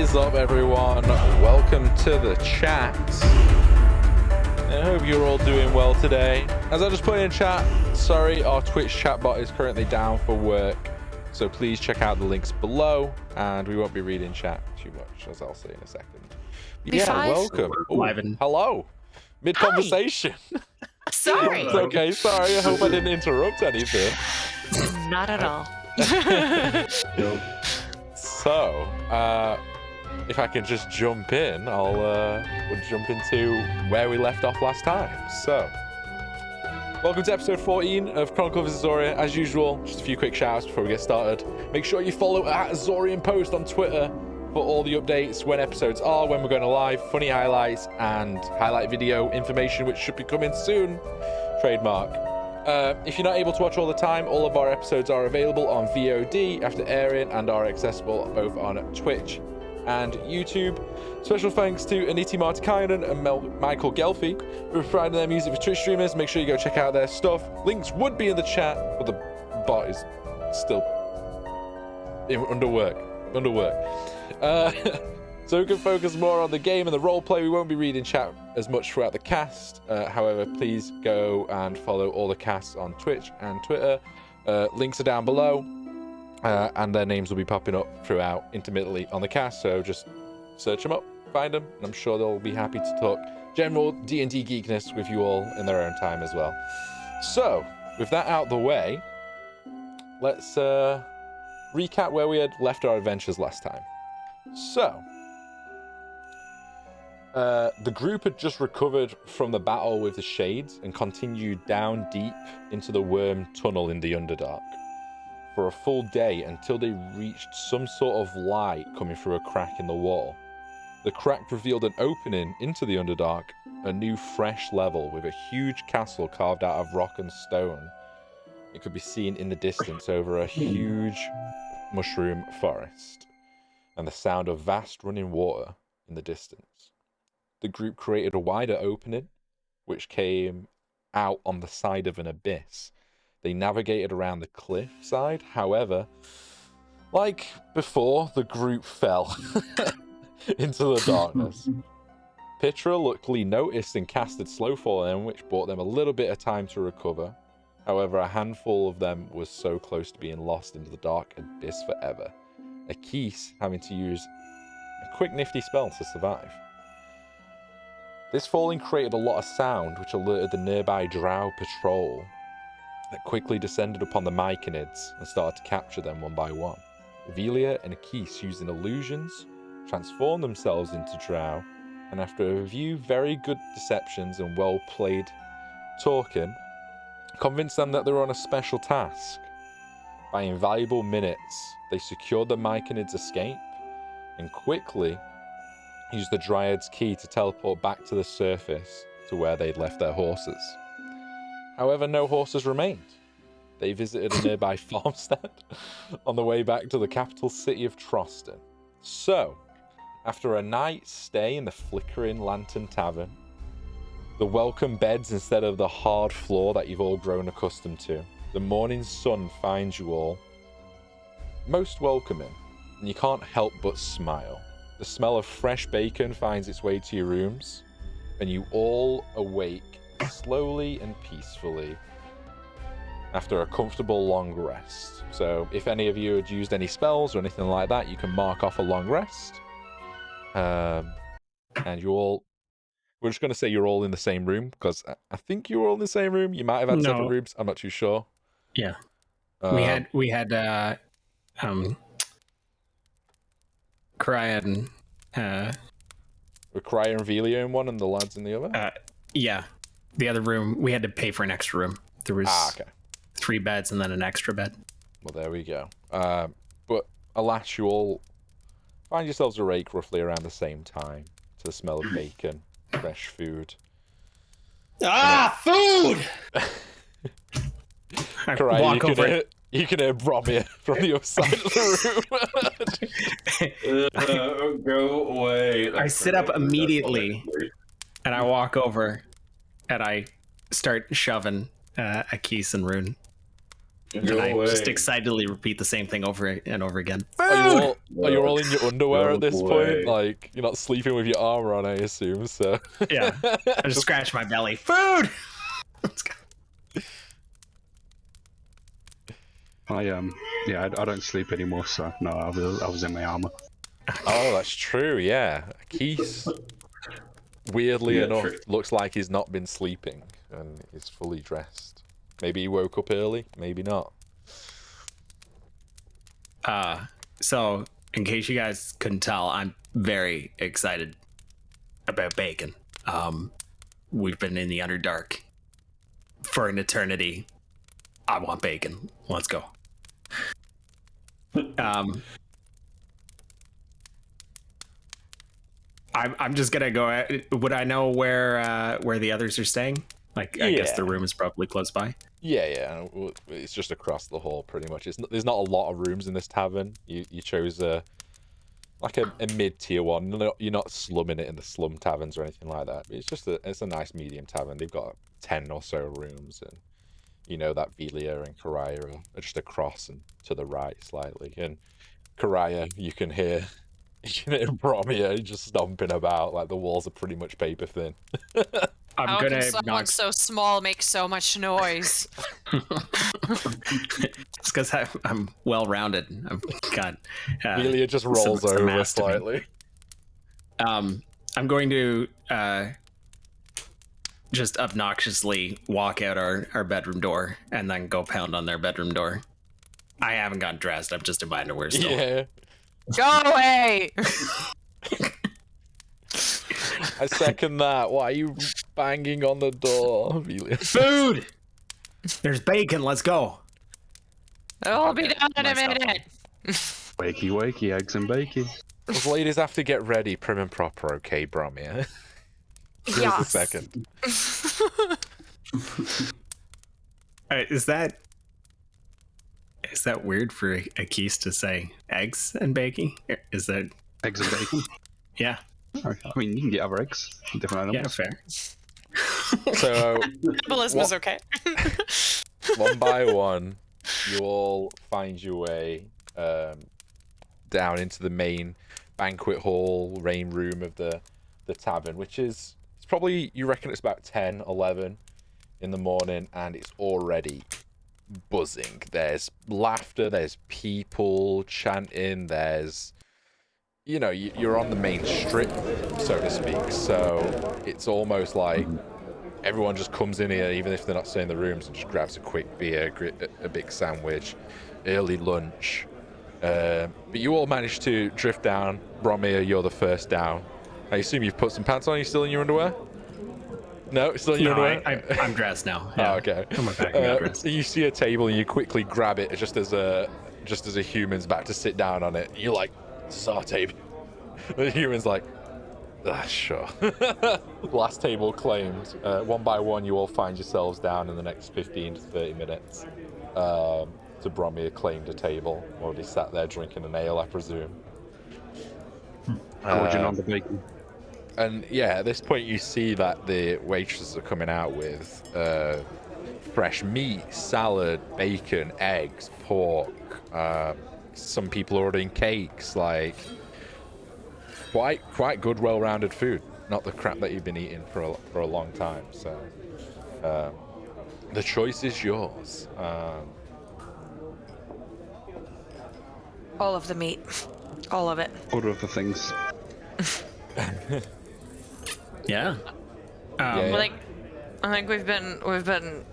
is up, everyone? Welcome to the chat. I hope you're all doing well today. As I just put in chat, sorry, our Twitch chat bot is currently down for work, so please check out the links below, and we won't be reading chat too much, as I'll say in a second. Yeah, welcome. Ooh, hello. Mid-conversation. Sorry. It's okay, sorry. I hope I didn't interrupt anything. Not at all. So, if I can just jump in, we'll jump into where we left off last time. So, welcome to episode 14 of Chronicles of Azoria. As usual, just a few quick shout-outs before we get started. Make sure you follow at Azorianpost on Twitter for all the updates, when episodes are, when we're going to live, funny highlights, and highlight video information, which should be coming soon. Trademark. If you're not able to watch all the time, all of our episodes are available on VOD after airing and are accessible both on Twitch and YouTube. Special thanks to Antti, Martikainen, and Michael Ghelfi for providing their music for Twitch streamers. Make sure you go check out their stuff. Links would be in the chat, but the bot is still under work. So we can focus more on the game and the roleplay. We won't be reading chat as much throughout the cast. However, please go and follow all the casts on Twitch and Twitter. Links are down below, and their names will be popping up throughout intermittently on the cast. So just search them up, find them, and I'm sure they'll be happy to talk general D&D geekness with you all in their own time as well. So with that out the way, let's recap where we had left our adventures last time. So, the group had just recovered from the battle with the Shades and continued down deep into the worm tunnel in the Underdark for a full day until they reached some sort of light coming through a crack in the wall. The crack revealed an opening into the Underdark, a new fresh level with a huge castle carved out of rock and stone. It could be seen in the distance over a huge mushroom forest, and the sound of vast running water in the distance. The group created a wider opening, which came out on the side of an abyss. They navigated around the cliff side. However, like before, the group fell into the darkness. Pitra luckily noticed and casted Slowfall on them, which bought them a little bit of time to recover. However, a handful of them was so close to being lost into the dark abyss forever. Akis having to use a quick nifty spell to survive. This falling created a lot of sound, which alerted the nearby drow patrol that quickly descended upon the Myconids and started to capture them one by one. Velia and Akis, using illusions, transformed themselves into drow, and after a few very good deceptions and well-played talking, convinced them that they were on a special task. By invaluable minutes, they secured the Myconid's escape and quickly used the Dryad's key to teleport back to the surface to where they'd left their horses. However, no horses remained. They visited a nearby farmstead on the way back to the capital city of Troston. So, after a night's stay in the flickering lantern tavern, the welcome beds instead of the hard floor that you've all grown accustomed to, the morning sun finds you all most welcoming, and you can't help but smile. The smell of fresh bacon finds its way to your rooms, and you all awake slowly and peacefully after a comfortable long rest. So if any of you had used any spells or anything like that, you can mark off a long rest. And you all... We're just going to say you're all in the same room, because I think you were all in the same room. You might have had separate rooms. I'm not too sure. Yeah. We had Cryan, were Cryer and Velia in one and the lads in the other? Yeah. The other room, we had to pay for an extra room. There was 3 beds and then an extra bed. Well, there we go. But alas, you all find yourselves awake roughly around the same time to the smell of bacon. Fresh food. Food! Karai, you can hear Bromir from the other side of the room. Go away. I sit up immediately and I walk over and I start shoving Akis and Rune. And I just excitedly repeat the same thing over and over again. Are you all in your underwear at this point? Like, you're not sleeping with your armor on, I assume, so... Yeah, I just scratch my belly. Food! I don't sleep anymore, so no, I was in my armor. Oh, that's true, yeah. Keith, weirdly enough, looks like he's not been sleeping and is fully dressed. Maybe he woke up early, maybe not. So, in case you guys couldn't tell, I'm very excited about bacon. We've been in the Underdark for an eternity. I want bacon. Let's go. I'm just gonna go. Would I know where the others are staying? Like, I guess the room is probably close by. Yeah. It's just across the hall, pretty much. There's not a lot of rooms in this tavern. You chose a mid-tier one. You're not slumming it in the slum taverns or anything like that. It's a nice medium tavern. They've got 10 or so rooms, and that Velia and Karaya are just across and to the right slightly. And Karaya, you can hear Bromia just stomping about, like the walls are pretty much paper thin. How can someone so small make so much noise? It's because I'm well-rounded. I've got... Velia just rolls over slightly. I'm going to just obnoxiously walk out our bedroom door and then go pound on their bedroom door. I haven't gotten dressed. I'm just in my underwear still. Yeah. Go away! I second that. Why are you banging on the door, Velia? Food! There's bacon. Let's go. I'll be down in a minute. Wakey, eggs and bacon. Those ladies have to get ready prim and proper, okay, Bromia? Just a second. Is that weird for a Keys to say eggs and bacon? Is that eggs and bacon? Yeah. I mean, you can get other eggs, different animals. Yeah, fair. So cannibalism is okay. One by one, you all find your way down into the main banquet hall, rain room of the tavern, which is, it's probably, you reckon it's about 10, 11 in the morning, and it's already buzzing. There's laughter, there's people chanting, there's, you're on the main strip, so to speak, so it's almost like everyone just comes in here, even if they're not staying in the rooms, and just grabs a quick beer, a big sandwich, early lunch. But you all managed to drift down. Bromir, you're the first down. I assume you've put some pants on. Are you still in your underwear? No, still in your underwear? I'm dressed now. Yeah. Oh, okay. You see a table and you quickly grab it just as a human's about to sit down on it. You're like, this is our table. The human's like, sure. Last table claimed. One by one, you all find yourselves down in the next 15 to 30 minutes. To Bromir claimed a table. Already sat there drinking an ale, I presume. Gorging on the bacon. And yeah, at this point you see that the waitresses are coming out with fresh meat, salad, bacon, eggs, pork. Some people ordering cakes, like quite good, well-rounded food. Not the crap that you've been eating for a long time. So the choice is yours. All of the meat. All of it. Order of the things. Yeah. I think we've been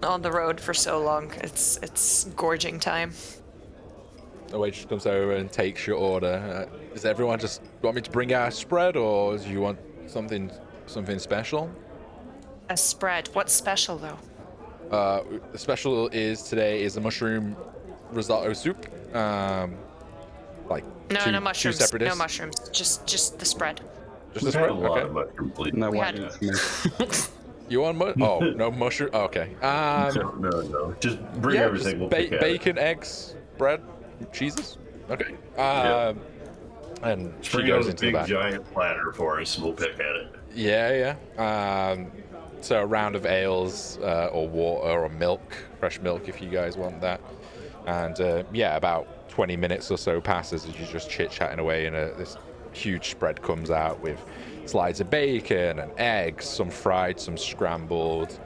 on the road for so long. It's gorging time. The waitress comes over and takes your order. Does everyone just want me to bring out a spread, or do you want something special? A spread. What's special though? The special today is a mushroom risotto soup. No mushrooms. Two separate dishes? No mushrooms. Just the spread. Just the spread. A lot of mushroom, please. No, We why had- didn't you? You want no mushroom? Oh, okay. No. Just bring everything. We'll pick at it. Bacon, eggs, bread, cheeses. Okay. And she Bring out goes a into the big back. giant platter for us, and we'll pick at it. Yeah. So a round of ales or water or milk, fresh milk if you guys want that. And about 20 minutes or so passes as you're just chit-chatting away, and this huge spread comes out with slides of bacon and eggs, some fried, some scrambled.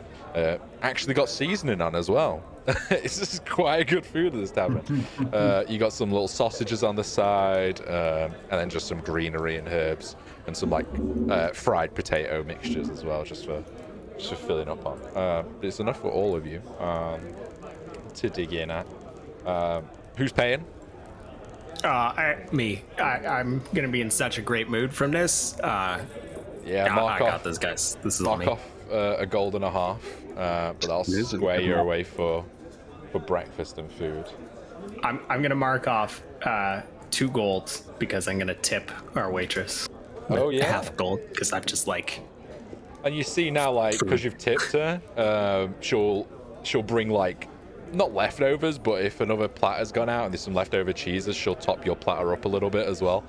Actually got seasoning on as well. It's just quite a good food at this tavern. You got some little sausages on the side, and then just some greenery and herbs, and some fried potato mixtures as well, just for filling up on. But it's enough for all of you to dig in at. Who's paying? Me. I'm gonna be in such a great mood from this. Mark I off. got this, guys. This is Mark me. off a gold and a half, but I'll square you away for breakfast and food. I'm gonna mark off 2 golds because I'm gonna tip our waitress. Oh yeah, half gold because I'm just like. And you see now, because you've tipped her, she'll bring not leftovers, but if another platter's gone out and there's some leftover cheeses, she'll top your platter up a little bit as well.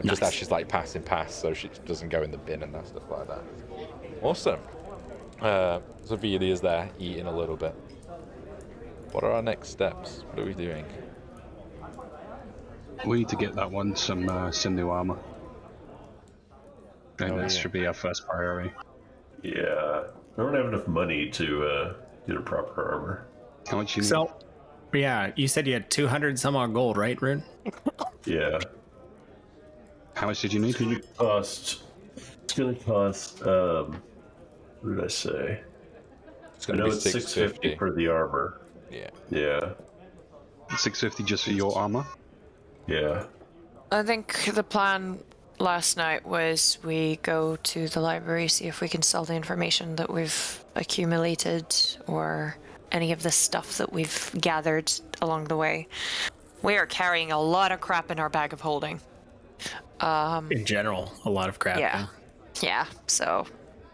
Just as she's passing past, so she doesn't go in the bin and that stuff like that. Awesome. Zavilia's there eating a little bit. What are our next steps? What are we doing? We need to get that one some sinew armor. And that should be our first priority. Yeah, I don't have enough money to get a proper armor. How much you need? So, yeah, you said you had 200 some odd gold, right, Rune? Yeah. How much did you need? It's gonna cost, what did I say? It's gonna be it's 650 for the armor. Yeah. Yeah. 650 just for your armor? Yeah. I think the plan last night was we go to the library, see if we can sell the information that we've accumulated or any of the stuff that we've gathered along the way. We are carrying a lot of crap in our bag of holding. In general, a lot of crap. Yeah. So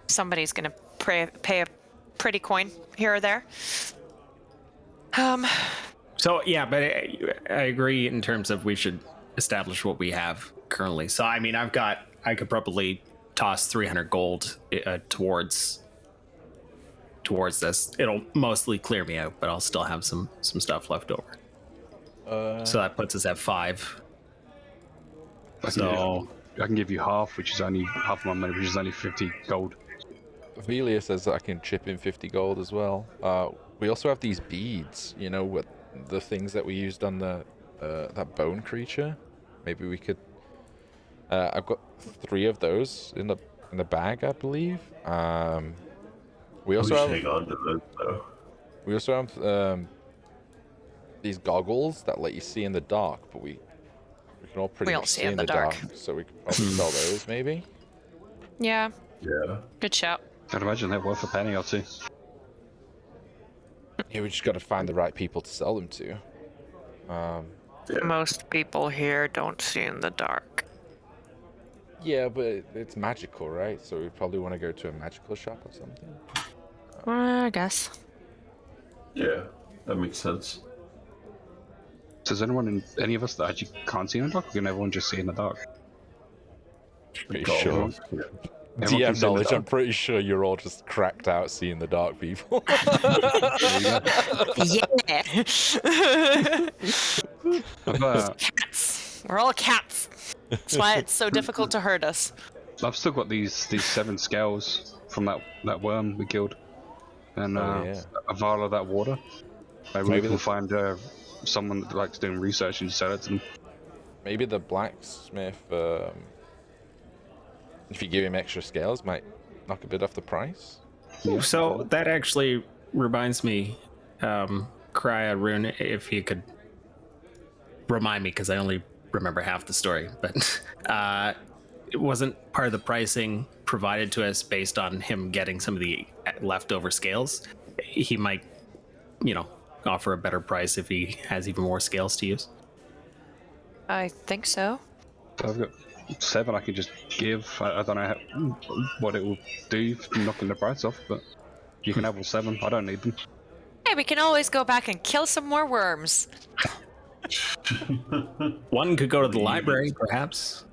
somebody's gonna pay a pretty coin here or there. So yeah, but I agree in terms of we should establish what we have currently. So I mean, I could probably toss 300 gold towards this. It'll mostly clear me out, but I'll still have some stuff left over. So that puts us at 5. I can give you half, which is only half of my money, which is only 50 gold. Velia says that I can chip in 50 gold as well. We also have these beads, what the things that we used on the that bone creature. Maybe we could. I've got 3 of those in the bag, I believe. We also have. Hang on to those though. We also have these goggles that let you see in the dark, but we can all pretty much see in the dark. So we could probably sell those, maybe. Yeah. Yeah. Good shout. I'd imagine they're worth a penny or 2. Yeah, we just got to find the right people to sell them to. Most people here don't see in the dark. Yeah, but it's magical, right? So we probably want to go to a magical shop or something. I guess. Yeah, that makes sense. So is any of us that actually can't see in the dark, or can everyone just see in the dark? Pretty sure. DM knowledge, I'm pretty sure you're all just cracked out seeing the dark people. Yeah. Cats. We're all cats. That's why it's so difficult to hurt us. I've still got these 7 scales from that worm we killed, and a vial of that water. Maybe we can find someone that likes doing research and sell it to them. Maybe the blacksmith, if you give him extra scales, might knock a bit off the price. Yeah. So that actually reminds me, Krya, Rune, if you could remind me, because I only remember half the story, but it wasn't part of the pricing provided to us based on him getting some of the leftover scales. He might, offer a better price if he has even more scales to use. I think so. I've got 7 I could just give. I don't know what it will do for knocking the price off, but you can have all 7. I don't need them. Hey, we can always go back and kill some more worms. One could go to the library, perhaps.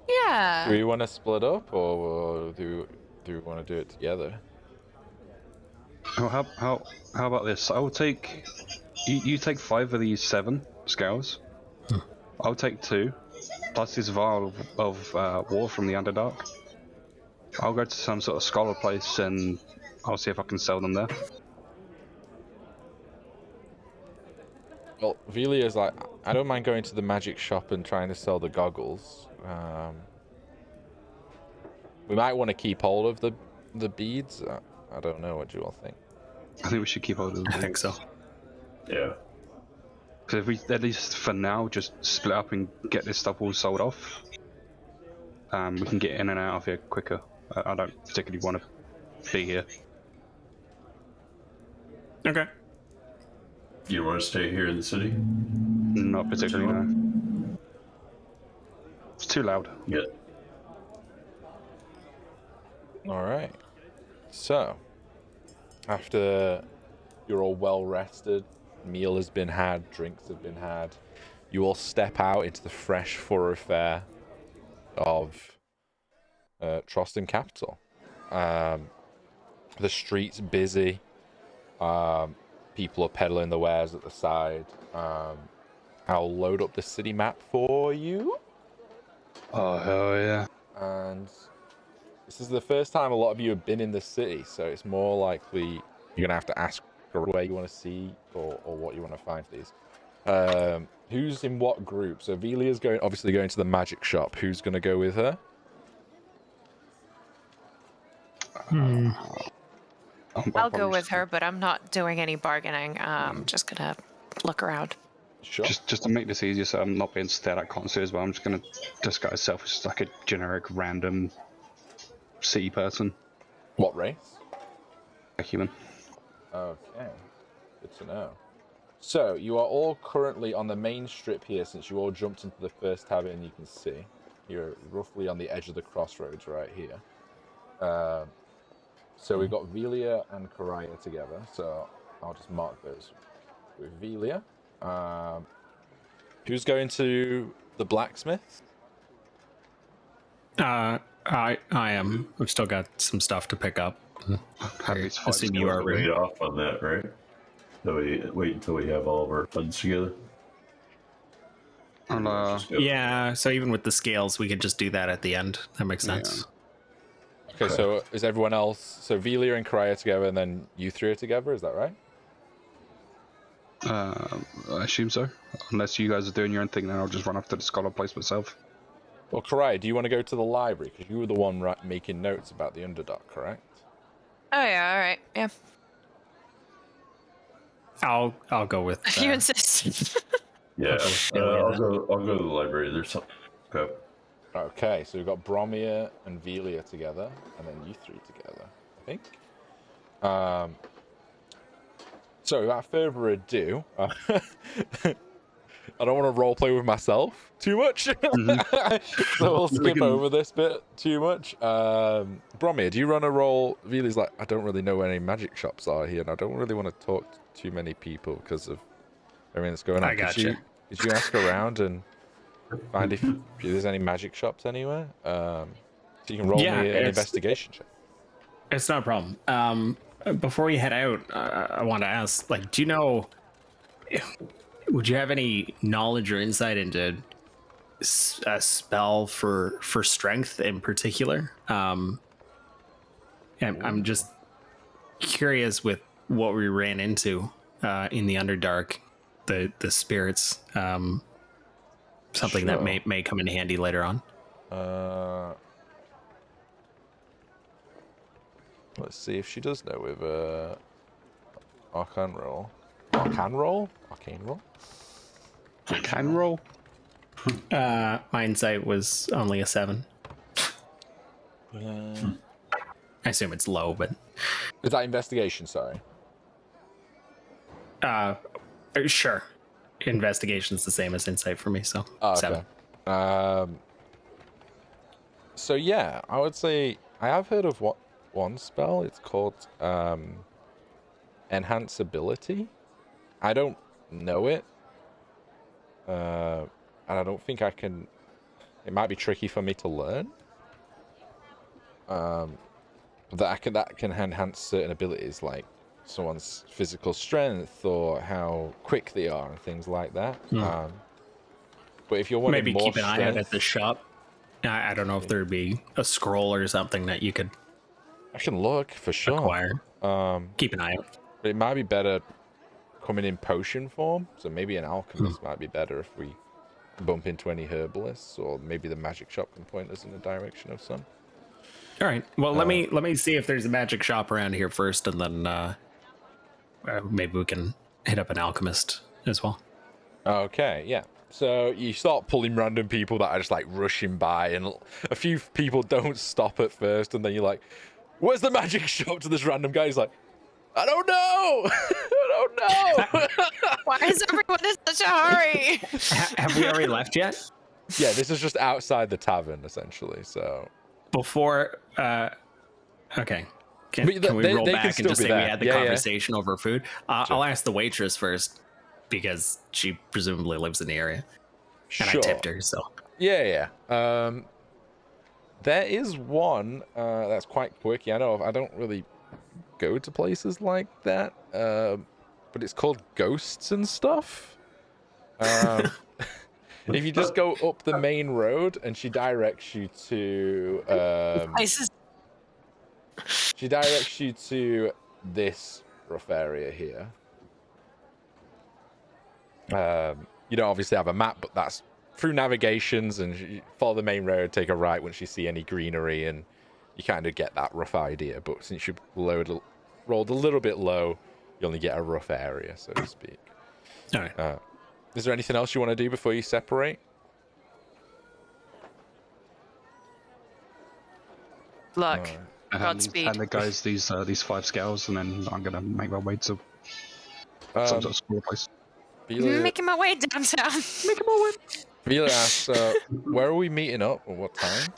Yeah. Do we want to split up, or do Do we want to do it together? Oh, how about this? I'll take you take 5 of these 7 scales. I'll take 2, plus this vial of war from the Underdark. I'll go to some sort of scholar place and I'll see if I can sell them there. Well, Velia's like, I don't mind going to the magic shop and trying to sell the goggles. We might want to keep hold of the beads. I don't know. What do you all think? I think we should keep hold of them. I think so. Yeah. Because if we, at least for now, just split up and get this stuff all sold off, we can get in and out of here quicker. I don't particularly want to be here. Okay. You want to stay here in the city? Not particularly, no. It's too loud. Yeah. All right. So, after you're all well rested, meal has been had, drinks have been had, you all step out into the fresh thoroughfare of Troston Capital. The street's busy. People are peddling the wares at the side. I'll load up the city map for you. Oh, hell yeah. And this is the first time a lot of you have been in the city, so it's more likely you're going to have to ask where you want to see or what you want to find for these. Who's in what group? So Velia's obviously going to the magic shop. Who's going to go with her? I'll go with her, but I'm not doing any bargaining. Just gonna look around. Sure. Just to make this easier, so I'm not being stared at constantly as well, I'm just going to disguise myself as like a generic random city person. What race? A human. Okay, good to know. So you are all currently on the main strip here, since you all jumped into the first tavern. You can see you're roughly on the edge of the crossroads right here. So we've got Velia and Karaya together, so I'll just mark those with Velia. Who's going to the blacksmith? I am. I've still got some stuff to pick up. I assume you are Wait ready. off on that, right? So we wait until we have all of our funds together. And, Yeah, so even with the scales, we could just do that at the end. That makes sense. Okay, so is everyone else... So Velia and Karaya together, and then you three are together, is that right? I assume so. Unless you guys are doing your own thing, then I'll just run up to the scholar place myself. Well, Karaya, do you want to go to the library? Because you were the one making notes about the Underdark, correct? Oh yeah, all right, yeah. I'll go with. You insist. Yeah, I'll go to the library. There's something. Okay. Okay, so we've got Bromir and Velia together, and then you three together, I think. So without further ado, I don't want to roleplay with myself too much, so we'll skip over this bit too much. Bromir, do you run a role? Velia's like, I don't really know where any magic shops are here, and I don't really want to talk to too many people because of everything that's going on. I gotcha. Did you ask around and find if there's any magic shops anywhere? So you can roll me an investigation check. It's not a problem. Before we head out, I want to ask, like, do you know, would you have any knowledge or insight into a spell for strength in particular? And I'm just curious with what we ran into in the Underdark, the spirits, something that may come in handy later on. Let's see if she does know with Arcane roll. Arcane roll? Arcane roll? Arcane roll? My insight was only a 7. I assume it's low, but... Is that investigation, sorry? Sure. Investigation's the same as insight for me, so 7. So yeah, I would say I have heard of one spell. It's called Enhance Ability. I don't know it. And I don't think I can... It might be tricky for me to learn. that can enhance certain abilities like someone's physical strength or how quick they are and things like that. But if you're wanting maybe more keep an eye out strength, at the shop. I don't know if there'd be a scroll or something that you could I can look for sure. acquire. Keep an eye out. But it might be better coming in potion form, so maybe an alchemist might be better if we bump into any herbalists, or maybe the magic shop can point us in the direction of some. All right. Well, let me see if there's a magic shop around here first, and then maybe we can hit up an alchemist as well. Okay, yeah. So you start pulling random people that are just like rushing by, and a few people don't stop at first, and then you're like, "Where's the magic shop?" To this random guy, he's like, "I don't know. I don't know." Why is everyone in such a hurry? Have we already left yet? Yeah, this is just outside the tavern essentially. So Before, okay. Can we they roll can back still and just be say there. we had the Yeah, yeah. conversation over food? I'll ask the waitress first because she presumably lives in the area, and I tipped her. So Yeah. There is one that's quite quirky. I know I don't really go to places like that, but it's called Ghosts and Stuff. If you just go up the main road, and she directs you to this rough area here. You don't obviously have a map, but that's through navigations, and you follow the main road, take a right once you see any greenery, and you kind of get that rough idea. But since you rolled a little bit low, you only get a rough area, so to speak. all right. Is there anything else you want to do before you separate? Look, Godspeed. And the guys these 5 scales, and then I'm gonna make my way to some sort of smaller place. Making my way downtown. Vila asks, where are we meeting up, or what time?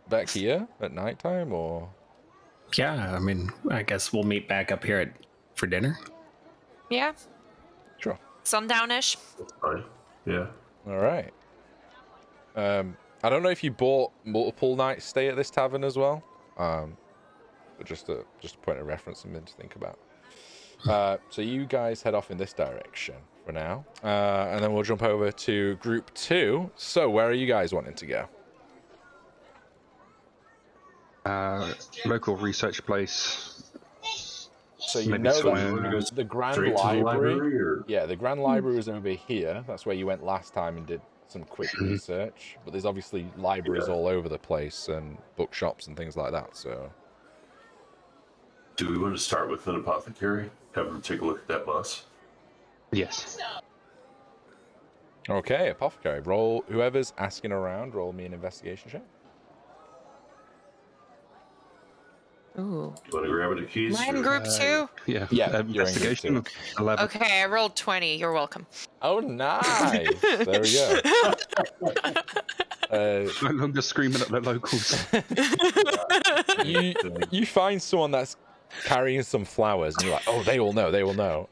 Back here at nighttime, or? Yeah, I mean, I guess we'll meet back up here for dinner. Yeah, Sure. sundownish. That's fine. Yeah. All right. I don't know if you bought multiple nights stay at this tavern as well. But just a point of reference, something to think about. So you guys head off in this direction for now, and then we'll jump over to group 2. So where are you guys wanting to go? Local research place. So you Maybe know somewhere- that the Grand Straight to the library, or? Yeah, the Grand Library is over here. That's where you went last time and did some quick research. But there's obviously libraries all over the place, and bookshops and things like that. So Do we want to start with an apothecary? Have them take a look at that bus? Yes. okay, apothecary. Roll whoever's asking around. Roll me an investigation check. Ooh. You want to grab the keys? Mine or- group 2? Yeah. Yeah, you're in group Investigation. 11. Okay, I rolled 20. You're welcome. Oh, nice. There we go. No longer screaming at the locals. You find someone that's carrying some flowers, and you're like, oh, they all know.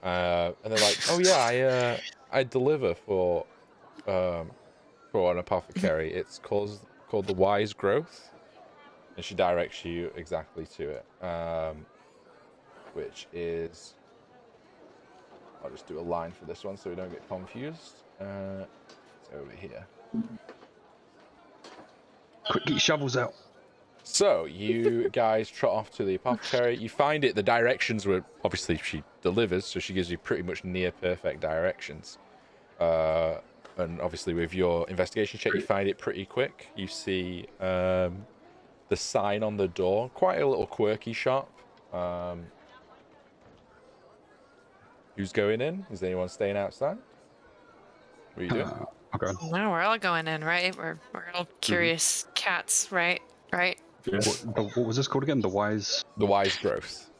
And they're like, oh yeah, I deliver for an apothecary. It's called the Wise Growth, and she directs you exactly to it, which is, I'll just do a line for this one so we don't get confused. It's over here. Quick, get your shovels out. So you guys trot off to the apothecary. You find it. The directions were obviously she delivers, so she gives you pretty much near perfect directions. And obviously with your investigation check, you find it pretty quick. You see the sign on the door. Quite a little quirky shop. Who's going in? Is anyone staying outside? What are you doing? Okay. No, we're all going in, right? We're all curious cats, right? Right? Yeah. What was this called again? The Wise The Wise Growth.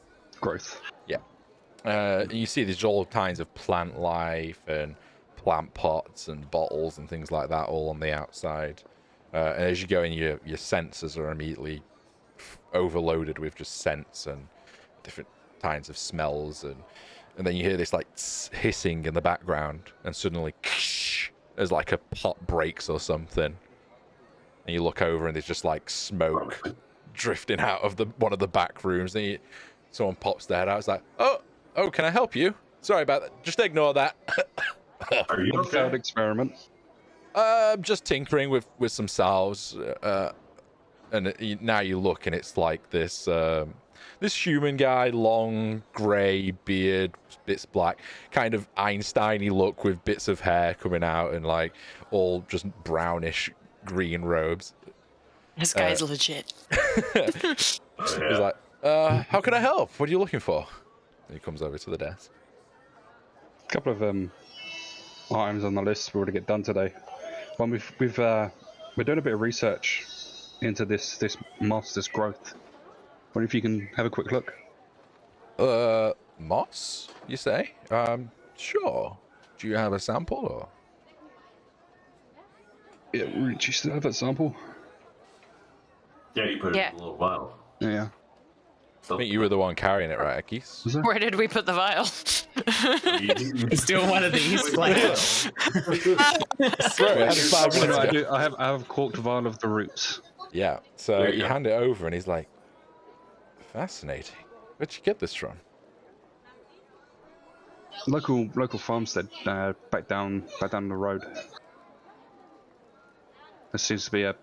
Growth. Yeah. You see there's all kinds of plant life and plant pots and bottles and things like that all on the outside. And as you go in, your senses are immediately overloaded with just scents and different kinds of smells. And then you hear this like hissing in the background, and suddenly as like a pot breaks or something. And you look over and there's just like smoke drifting out of one of the back rooms, and someone pops their head out. It's like, oh, can I help you? Sorry about that. Just ignore that. Are you okay? Failed experiment. Just tinkering with some salves, and now you look, and it's like this human guy, long grey beard, bits black, kind of Einstein-y look with bits of hair coming out, and like all just brownish green robes. This guy's legit. He's like, how can I help? What are you looking for? And he comes over to the desk. A couple of items on the list we want to get done today. One, we're doing a bit of research into this moss, this growth. Wonder if you can have a quick look. Moss, you say? Sure. Do you have a sample, or? Yeah, do you still have that sample? Yeah, you put it in a little vial. Yeah. I think you were the one carrying it, right, Akis? Where did we put the vial? He's doing one of these. Like, I have a corked vial of the roots. Yeah, so you hand it over, and he's like, fascinating. Where'd you get this from? Local farmstead back down the road. There seems to be a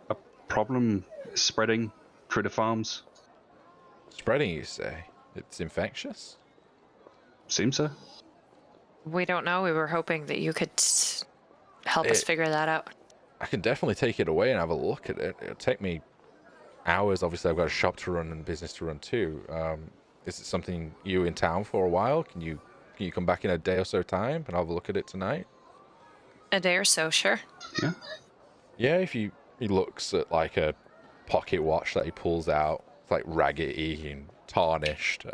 problem spreading through the farms. Spreading, you say? It's infectious? Seems so. We don't know. We were hoping that you could help us figure that out. I can definitely take it away and have a look at it. It'll take me hours. Obviously, I've got a shop to run and business to run too. Is it something you in town for a while? Can you come back in a day or so time and have a look at it tonight? A day or so, sure. Yeah. Yeah, if he looks at like a pocket watch that he pulls out, it's like raggedy and tarnished.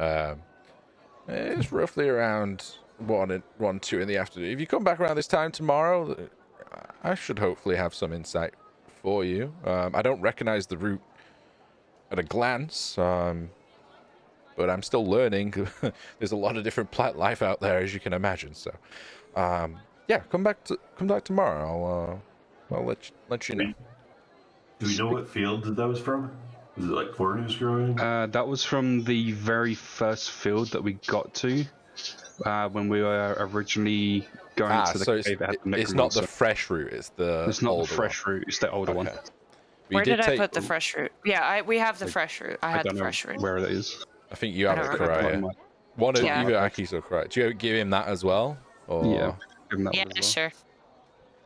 It's roughly around 1, 2 in the afternoon. If you come back around this time tomorrow, I should hopefully have some insight for you. I don't recognize the route at a glance, but I'm still learning. There's a lot of different plant life out there, as you can imagine. So, yeah, come back tomorrow. I'll let you know. Do we know what field that was from? Was it like corn he was growing? That was from the very first field that we got to when we were originally going to the cave. It's not the fresh route. It's not the fresh route. It's the older one. Where did I put the fresh root? Yeah, we have the fresh root. I had the fresh root. Where that is. I think you have it correct. One of either Aki's or correct. Do you give him that as well? Or? Yeah. Give him that yeah, one as well. sure.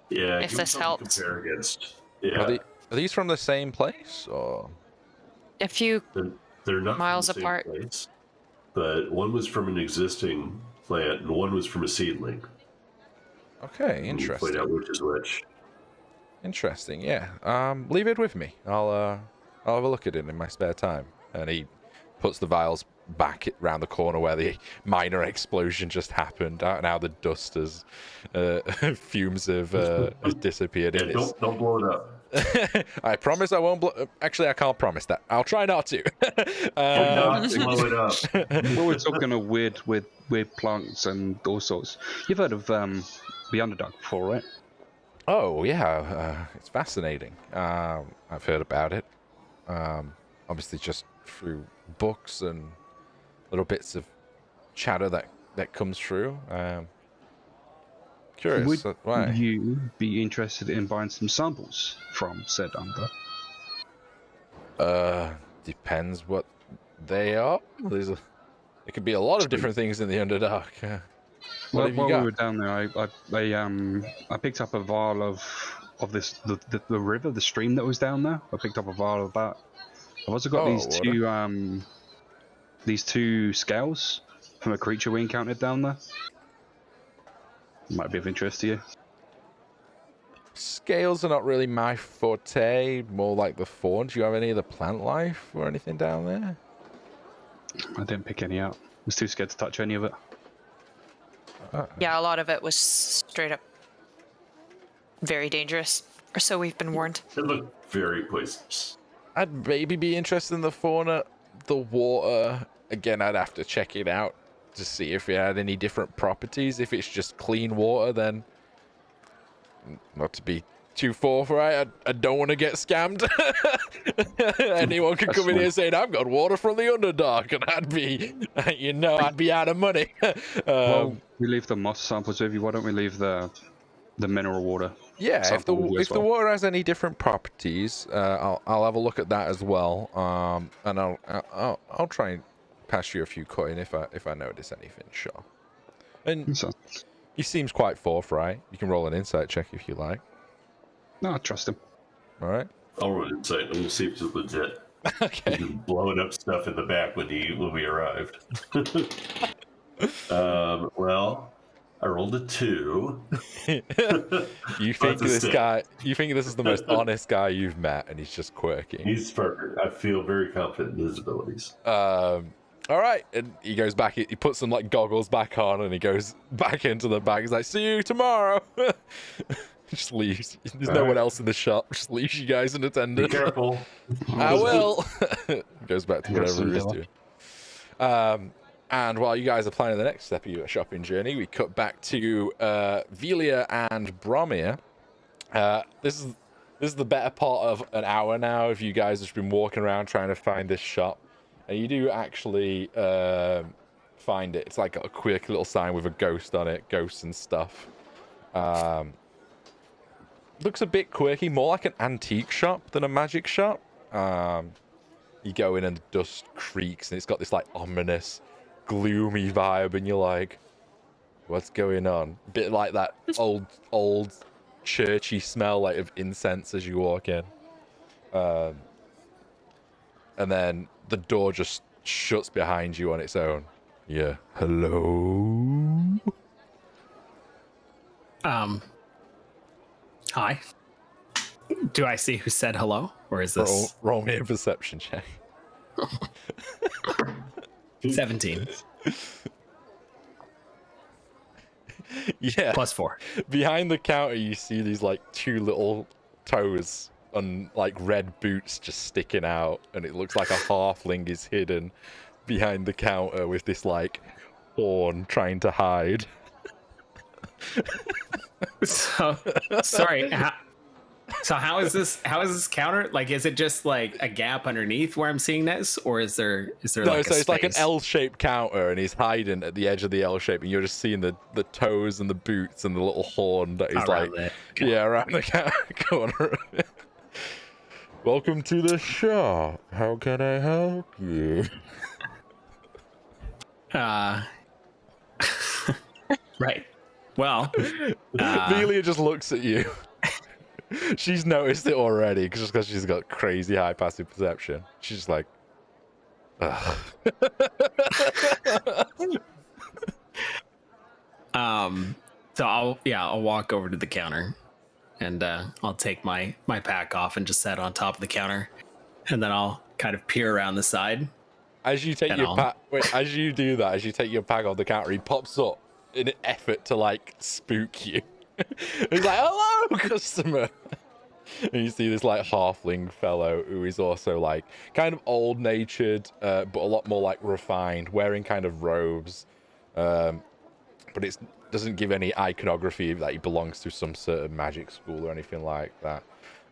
Yeah. If this helps. Compare against. Yeah. Are these from the same place or? A few they're not miles from the same apart. place, but one was from an existing plant and one was from a seedling. Okay, interesting. We'll find out which is which. Interesting, yeah. Leave it with me. I'll have a look at it in my spare time. And he puts the vials back round the corner where the minor explosion just happened. Now the dust has fumes have disappeared. Yeah, don't blow it up. I promise I won't blow. Actually, I can't promise that. I'll try not to. Not blow it up. Well, we're talking of weird plants and all sorts. You've heard of the Underdark before, right? Oh yeah, it's fascinating. I've heard about it. Obviously, just through books and little bits of chatter that comes through. Curious. Would you be interested in buying some samples from said Under? Depends what they are. There could be a lot of different things in the Underdark. While we were down there, I picked up a vial of this the river, the stream that was down there. I picked up a vial of that. I've also got these two scales from a creature we encountered down there. Might be of interest to you. Scales are not really my forte. More like the fawn. Do you have any of the plant life or anything down there? I didn't pick any out. I was too scared to touch any of it. Yeah, a lot of it was straight up very dangerous, or so we've been warned. It looked very poisonous. I'd maybe be interested in the fauna. The water, again, I'd have to check it out to see if it had any different properties. If it's just clean water, then not to be too forthright. I don't want to get scammed. Anyone could come in here saying I've got water from the Underdark, and I'd be out of money. Well, we leave the moss samples with you. Why don't we leave the mineral water? Yeah, if the water has any different properties, I'll have a look at that as well. And I'll try and pass you a few coin if I notice anything. Sure. And he seems quite forthright. You can roll an insight check if you like. No, I trust him. All right. I'll roll an insight and we'll see if it's legit. Okay. He was blowing up stuff in the back when we arrived. Well, I rolled a 2. You think this is the most honest guy you've met, and he's just quirky. He's perfect. I feel very confident in his abilities. All right, and he goes back. He puts some like goggles back on, and he goes back into the bag. He's like, "See you tomorrow." Just leaves. There's no one else in the shop. Just leaves you guys unattended. Be careful. I will. Goes back to whatever he is doing. And while you guys are planning the next step of your shopping journey, we cut back to Velia and Bromir. This is the better part of an hour now of you guys have been walking around trying to find this shop. And you do actually find it. It's like a quick little sign with a ghost on it, ghosts and stuff. Looks a bit quirky, more like an antique shop than a magic shop. You go in and the dust creaks, and it's got this like ominous, gloomy vibe, and you're like, "What's going on?" A bit like that old churchy smell like of incense as you walk in. And then the door just shuts behind you on its own. Yeah. Hello? Hi. Do I see who said hello? Or is this... Roll me a perception check. 17. Yeah. +4. Behind the counter, you see these like 2 little toes on like red boots just sticking out, and it looks like a halfling is hidden behind the counter with this like horn trying to hide. So sorry. How is this counter? Like, is it just like a gap underneath where I'm seeing this, or is there no, like so a it's like an space? L-shaped counter, and he's hiding at the edge of the L shape, and you're just seeing the toes and the boots and the little horn that is like around the corner. Welcome to the shop. How can I help you? Right. Well, Velia just looks at you. She's noticed it already just because she's got crazy high passive perception. She's just like, ugh. So I'll walk over to the counter, and I'll take my pack off and just set it on top of the counter, and then I'll kind of peer around the side. As you take your pack, as you do that, as you take your pack off the counter, he pops up in an effort to like spook you. He's like, "Hello, customer." And you see this like halfling fellow who is also like kind of old-natured, but a lot more like refined, wearing kind of robes, but it doesn't give any iconography that he belongs to some sort of magic school or anything like that.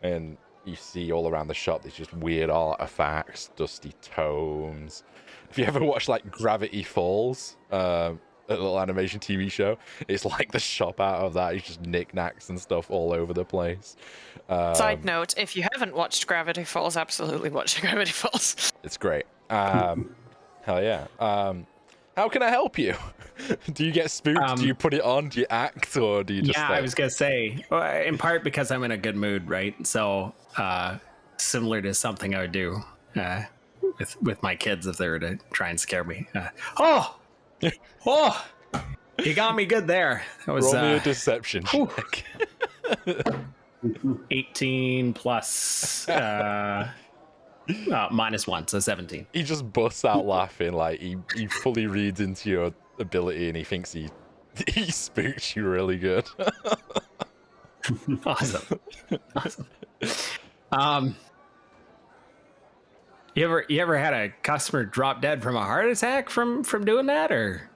And you see all around the shop these just weird artifacts, dusty tomes. If you ever watch like Gravity Falls, a little animation TV show, it's like the shop out of that. It's just knickknacks and stuff all over the place. Side note, if you haven't watched Gravity Falls, absolutely watch Gravity Falls. It's great. Hell yeah. How can I help you? Do you get spooked? Do you put it on? Do you act? Or do you just... Yeah, I was going to say, in part because I'm in a good mood, right? So similar to something I would do with my kids if they were to try and scare me. Oh, you got me good there. That was roll me a deception check. 18 plus -1, so 17. He just busts out laughing, like he fully reads into your ability, and he thinks he spooked you really good. Awesome. You ever had a customer drop dead from a heart attack from doing that, or?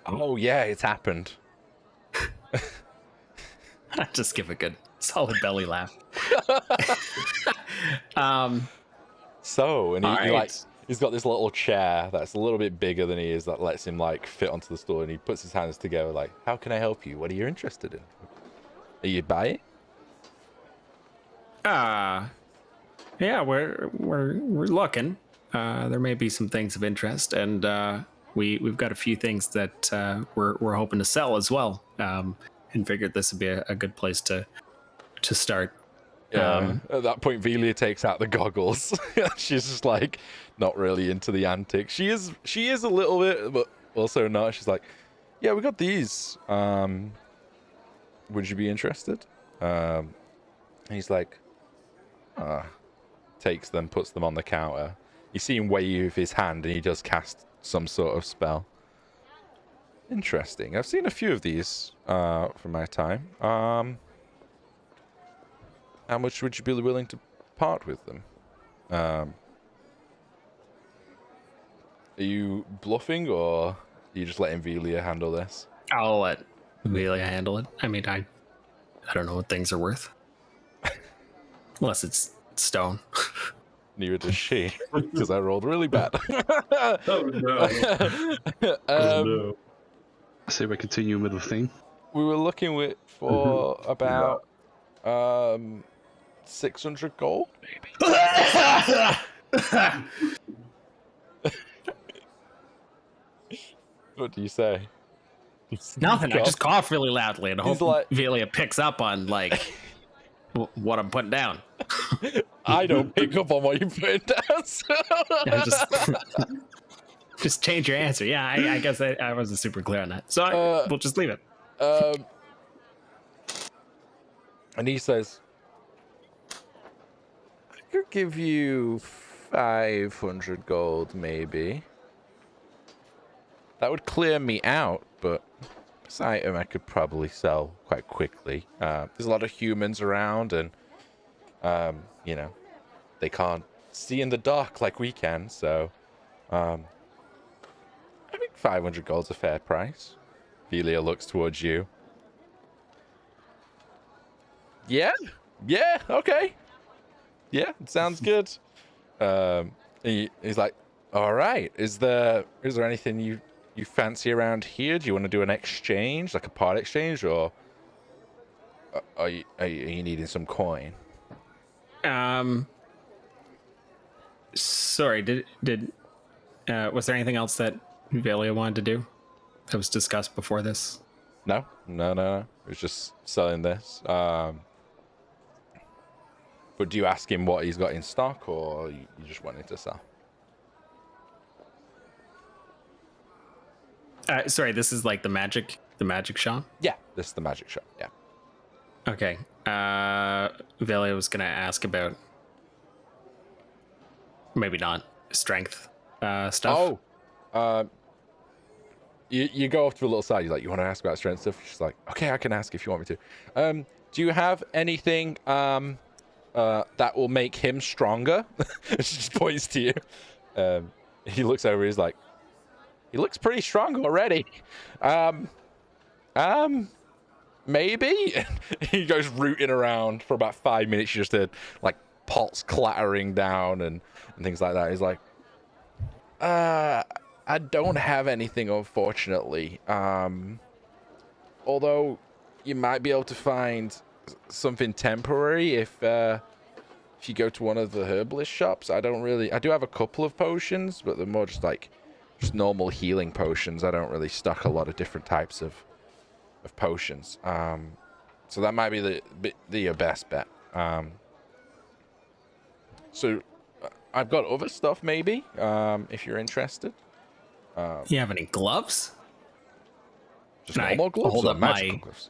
Oh yeah, it's happened. I just give a good solid belly laugh. So, and All he right. like he's got this little chair that's a little bit bigger than he is that lets him like fit onto the stool, and he puts his hands together like, "How can I help you? What are you interested in? Are you buying?" Yeah, we're looking. There may be some things of interest, and we've got a few things that we're hoping to sell as well. And figured this would be a good place to start. Yeah. At that point, Velia takes out the goggles. She's just like not really into the antics. She is a little bit, but also not. She's like, "Yeah, we got these. Would you be interested?" And he's like, takes them, puts them on the counter. You see him wave his hand, and he does cast some sort of spell. Interesting. I've seen a few of these from my time. How much would you be willing to part with them? Are you bluffing, or are you just letting Velia handle this? I'll let Velia handle it. I mean, I don't know what things are worth, unless it's stone. Neither does she, because I rolled really bad. Oh no. Oh, no. I say we continue with the theme. We were looking for about 600 gold, maybe. What do you say? Nothing. I just cough really loudly and hope like- Velia picks up on like what I'm putting down. I don't pick up on what you put down. So. Just change your answer. Yeah, I guess I wasn't super clear on that. So we'll just leave it. And he says, "I could give you 500 gold, maybe. That would clear me out, but this item I could probably sell quite quickly. There's a lot of humans around, and you know, they can't see in the dark like we can, so I think 500 gold's a fair price." Velia looks towards you. Yeah, okay. Yeah, it sounds good. He's like, "All right, is there anything you fancy around here? Do you want to do an exchange, like a part exchange, or are you needing some coin?" Sorry, did was there anything else that Velia wanted to do that was discussed before this? No. It was just selling this. But do you ask him what he's got in stock, or you just wanted to sell? Sorry, this is like the magic shop? Yeah, this is the magic shop. Yeah. Okay. Velia was gonna ask about maybe not strength stuff. Oh, you go off to a little side. You're like, "You want to ask about strength stuff?" She's like, "Okay, I can ask if you want me to." Do you have anything that will make him stronger? She just points to you. He looks over. He's like, "He looks pretty strong already." Maybe. He goes rooting around for about 5 minutes. You just heard like pots clattering down and things like that. He's like, I don't have anything, unfortunately. Although you might be able to find something temporary if you go to one of the herbalist shops. I do have a couple of potions, but they're more just normal healing potions. I don't really stock a lot of different types of potions. So that might be your best bet. So I've got other stuff, maybe, if you're interested. You have any gloves? Just normal gloves or magical gloves?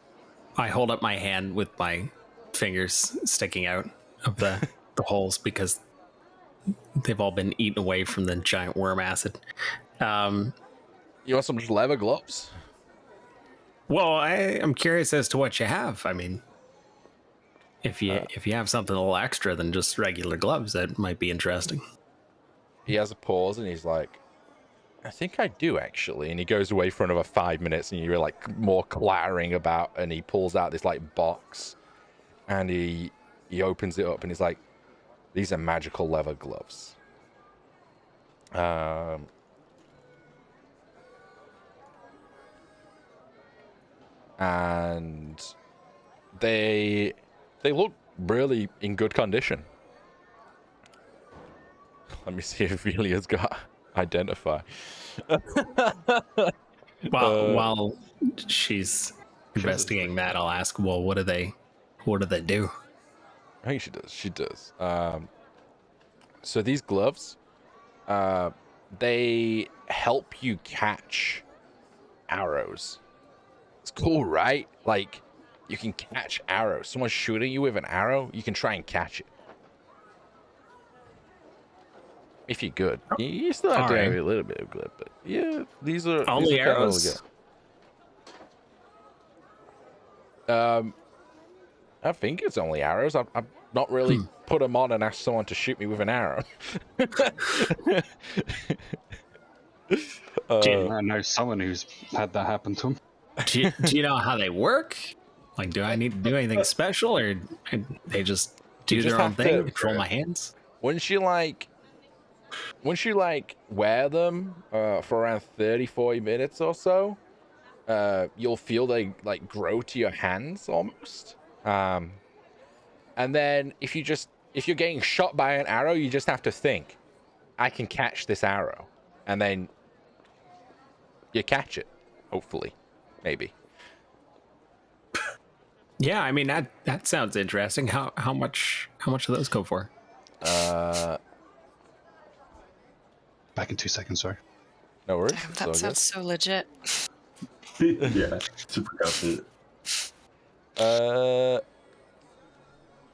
I hold up my hand with my fingers sticking out of the holes because they've all been eaten away from the giant worm acid. You want some just leather gloves? Well, I'm curious as to what you have. I mean, if you have something a little extra than just regular gloves, that might be interesting. He has a pause and he's like, I think I do, actually. And he goes away for another 5 minutes, and you're like more clattering about, and he pulls out this like box, and he opens it up, and he's like, these are magical leather gloves. And they look really in good condition. Let me see if Velia's got identify. While she's investigating that, I'll ask, well, what do they do? I think she does. So these gloves, they help you catch arrows. It's cool, right? Like, you can catch arrows. Someone's shooting you with an arrow, you can try and catch it. If you're good. You still have to have a little bit of glib, but yeah, these are only arrows. I think it's only arrows. I've not really put them on and asked someone to shoot me with an arrow. I know someone who's had that happen to him. Do you know how they work? Like, do I need to do anything special, or they just do their own thing? Control my hands. Once you wear them for around 30-40 minutes or so, you'll feel they like grow to your hands almost. And then if you're getting shot by an arrow, you just have to think, I can catch this arrow, and then you catch it, hopefully. Maybe. Yeah, I mean that sounds interesting. How much do those go for? Back in 2 seconds, sorry. No worries. That sounds so legit. Yeah, super confident.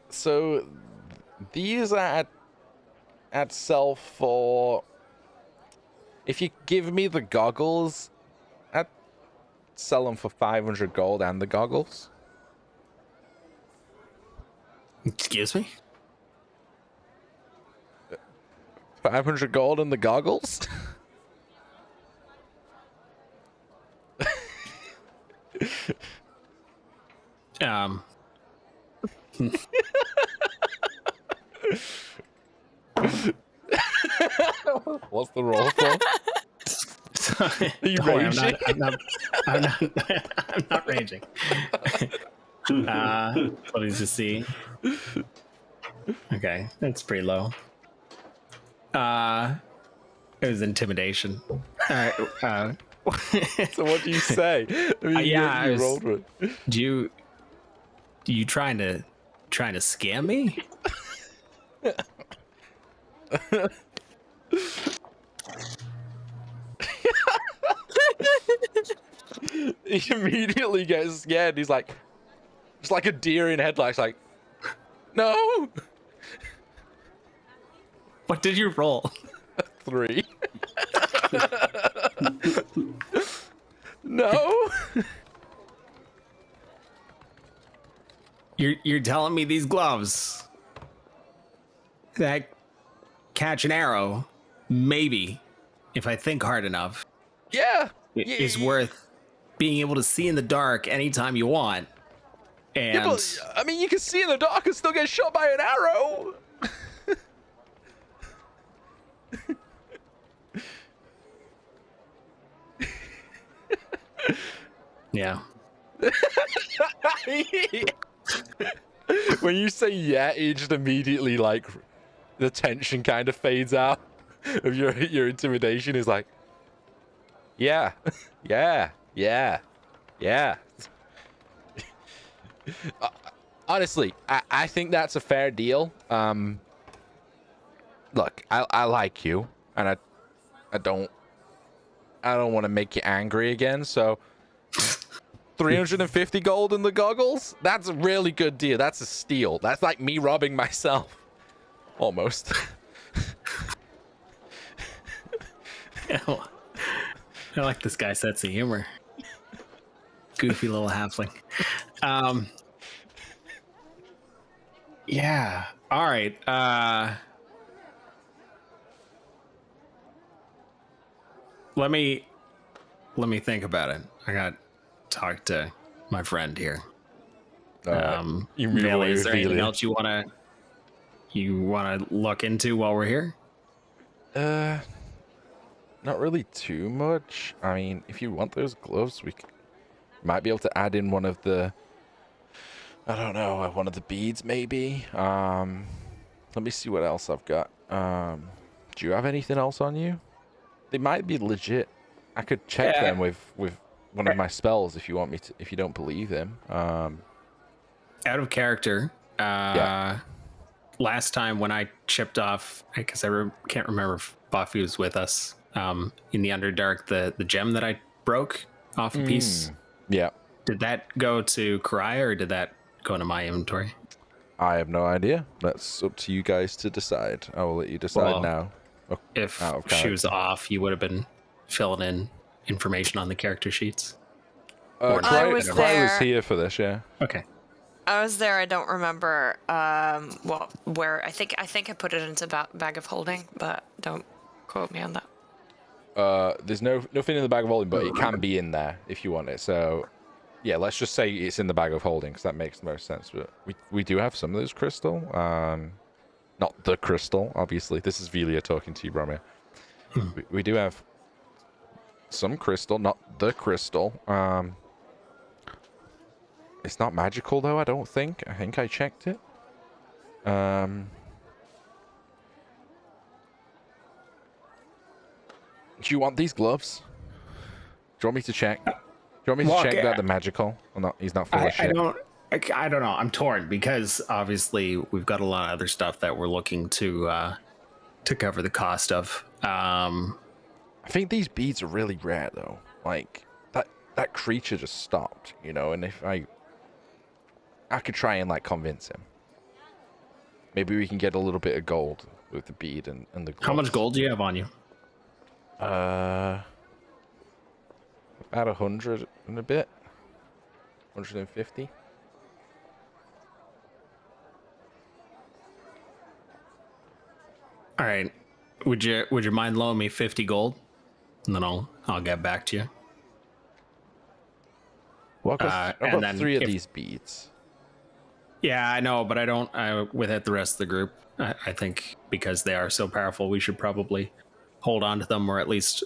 So these are at sell for. If you give me the goggles, I'd sell them for 500 gold and the goggles. Excuse me? 500 gold and the goggles? What's the roll for? Are you raging? I'm not raging. What did you see? Okay, that's pretty low. It was intimidation. So what do you say? I mean, you rolled with. Do you trying to scam me? He immediately gets scared. He's like, it's like a deer in headlights. Like, no. What did you roll? 3. No. You're telling me these gloves that catch an arrow, maybe, if I think hard enough, Yeah. is worth being able to see in the dark anytime you want. And Yeah, but, I mean, you can see in the dark and still get shot by an arrow. yeah. When you say yeah, it just immediately, like, the tension kind of fades out of your intimidation. Is like, yeah. Honestly, I think that's a fair deal. Look, I like you, and I don't want to make you angry again, so 350 gold in the goggles? That's a really good deal. That's a steal. That's like me robbing myself. Almost. I like this guy's sense of humor. Goofy little halfling. Yeah. All right. let me think about it. I got to talk to my friend here. You Bailey, is there anything Velia. else you wanna look into while we're here? Not really too much. I mean, if you want those gloves, we might be able to add in one of the, I don't know, one of the beads maybe. Let me see what else I've got. Do you have anything else on you? They might be legit. I could check them with one of my spells if you want me to, if you don't believe them. Out of character, last time when I chipped off, because can't remember if Buffy was with us, in the Underdark, the gem that I broke off a piece. Yeah. Did that go to Karaya or did that go into my inventory? I have no idea. That's up to you guys to decide. I will let you decide now. If she was off, you would have been filling in information on the character sheets. I was there. was here for this, yeah. Okay. I was there. I don't remember where. I think I put it into bag of holding, but don't quote me on that. There's nothing in the bag of holding, but it can be in there if you want it. So, yeah, let's just say it's in the bag of holding because that makes the most sense. But we do have some of this crystal. Not the crystal, obviously. This is Velia talking to you, Bromir. We do have some crystal, not the crystal. It's not magical though, I don't think. I think I checked it. Do you want these gloves? Do you want me to check? Do you want me to check that they're magical? Or not? He's not full of shit. I don't know. I'm torn because obviously we've got a lot of other stuff that we're looking to cover the cost of. I think these beads are really rare though. Like that creature just stopped, you know, and if I could try and like convince him. Maybe we can get a little bit of gold with the bead and the gloves. How much gold do you have on you? About 100 and a bit. 150. All right. Would you mind loaning me 50 gold? And then I'll get back to you. Well, I've got 3 of these beads. Yeah, I know, but I don't. Without the rest of the group, I think because they are so powerful, we should probably hold on to them or at least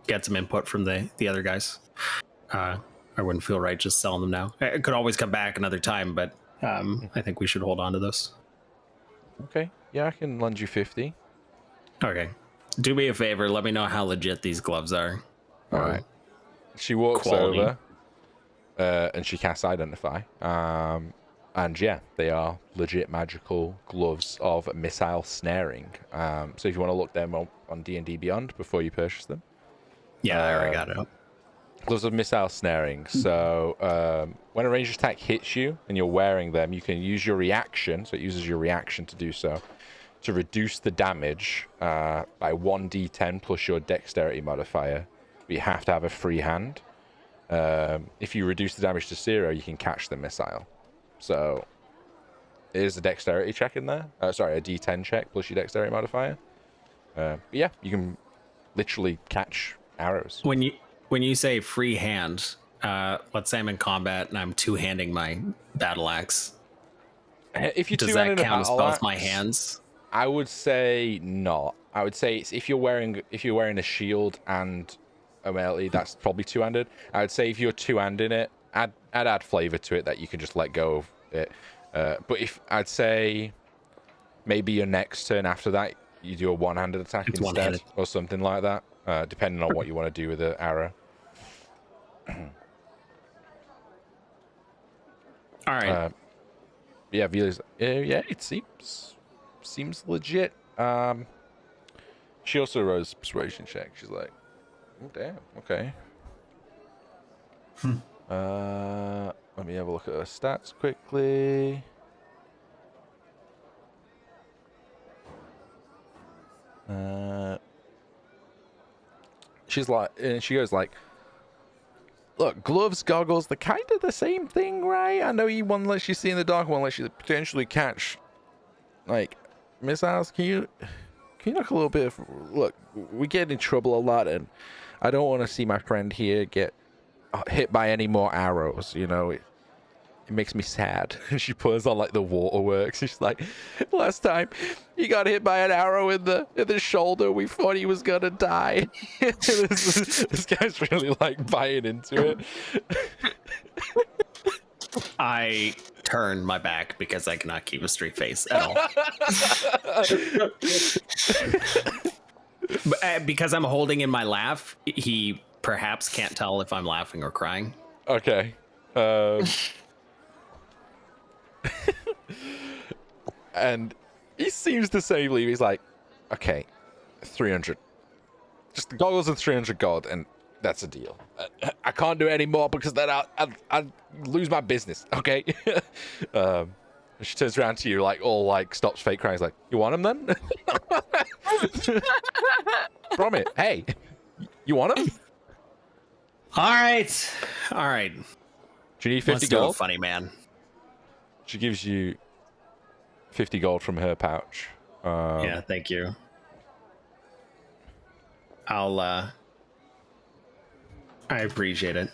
get some input from the other guys. I wouldn't feel right just selling them now. It could always come back another time, but I think we should hold on to those. Okay. Yeah, I can lend you 50. Okay. Do me a favor. Let me know how legit these gloves are. All right. She walks over and she casts Identify. And yeah, they are legit magical gloves of missile snaring. So if you want to look them on D&D Beyond before you purchase them. Yeah, I already got it up. Gloves of missile snaring. So when a ranged attack hits you and you're wearing them, you can use your reaction. So it uses your reaction to do so. To reduce the damage by 1d10 plus your dexterity modifier. But you have to have a free hand. If you reduce the damage to 0, you can catch the missile. So it is a dexterity check in there. Sorry, a d10 check plus your dexterity modifier. But yeah, you can literally catch arrows. When you say free hand, let's say I'm in combat and I'm two-handing my battle axe. If you does that count as both my hands? I would say not. I would say it's if you're wearing a shield and a melee, that's probably two-handed. I would say if you're two-handing it, add flavor to it that you can just let go of it. But if I'd say maybe your next turn after that, you do a one-handed attack instead, one-handed. Or something like that, depending on what you want to do with the arrow. All right. Yeah, Velia's. Yeah, it seems legit. She also rolls a persuasion check. She's like, oh, damn, okay. Let me have a look at her stats quickly. She's like, and she goes like, look, gloves, goggles, they're kind of the same thing, right? I know one lets you see in the dark, one lets you potentially catch, like, missiles. Can you knock a little bit of, look, we get in trouble a lot, and I don't want to see my friend here get hit by any more arrows. You know, it makes me sad. And she pulls on like the waterworks. She's like, last time he got hit by an arrow in the shoulder, we thought he was gonna die. this guy's really like buying into it. I turn my back because I cannot keep a straight face at all. But, because I'm holding in my laugh, he perhaps can't tell if I'm laughing or crying. Okay. And he seems to say, he's like, okay, 300. Just the goggles and 300 gold, and that's a deal. I can't do it anymore because then I'll lose my business, okay? She turns around to you, like, all, like, stops fake crying. He's like, you want him then? From it. Hey, you want him? All right. Do you need 50 gold? Funny man. She gives you 50 gold from her pouch. Yeah, thank you. I appreciate it.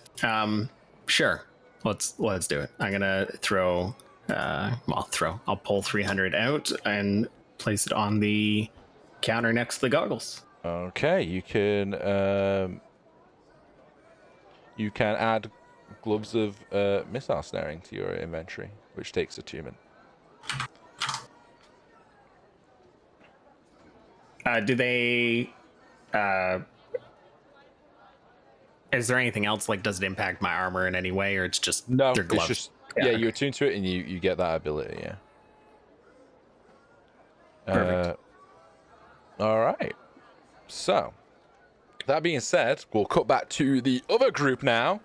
Sure. Let's do it. I'm gonna throw. I'll pull 300 out and place it on the counter next to the goggles. Okay, you can add gloves of missile snaring to your inventory, which takes attunement. Do they? Is there anything else? Like, does it impact my armor in any way, or it's just no? Their gloves? It's just you attune to it and you get that ability. Yeah. Perfect. All right. So, that being said, we'll cut back to the other group now.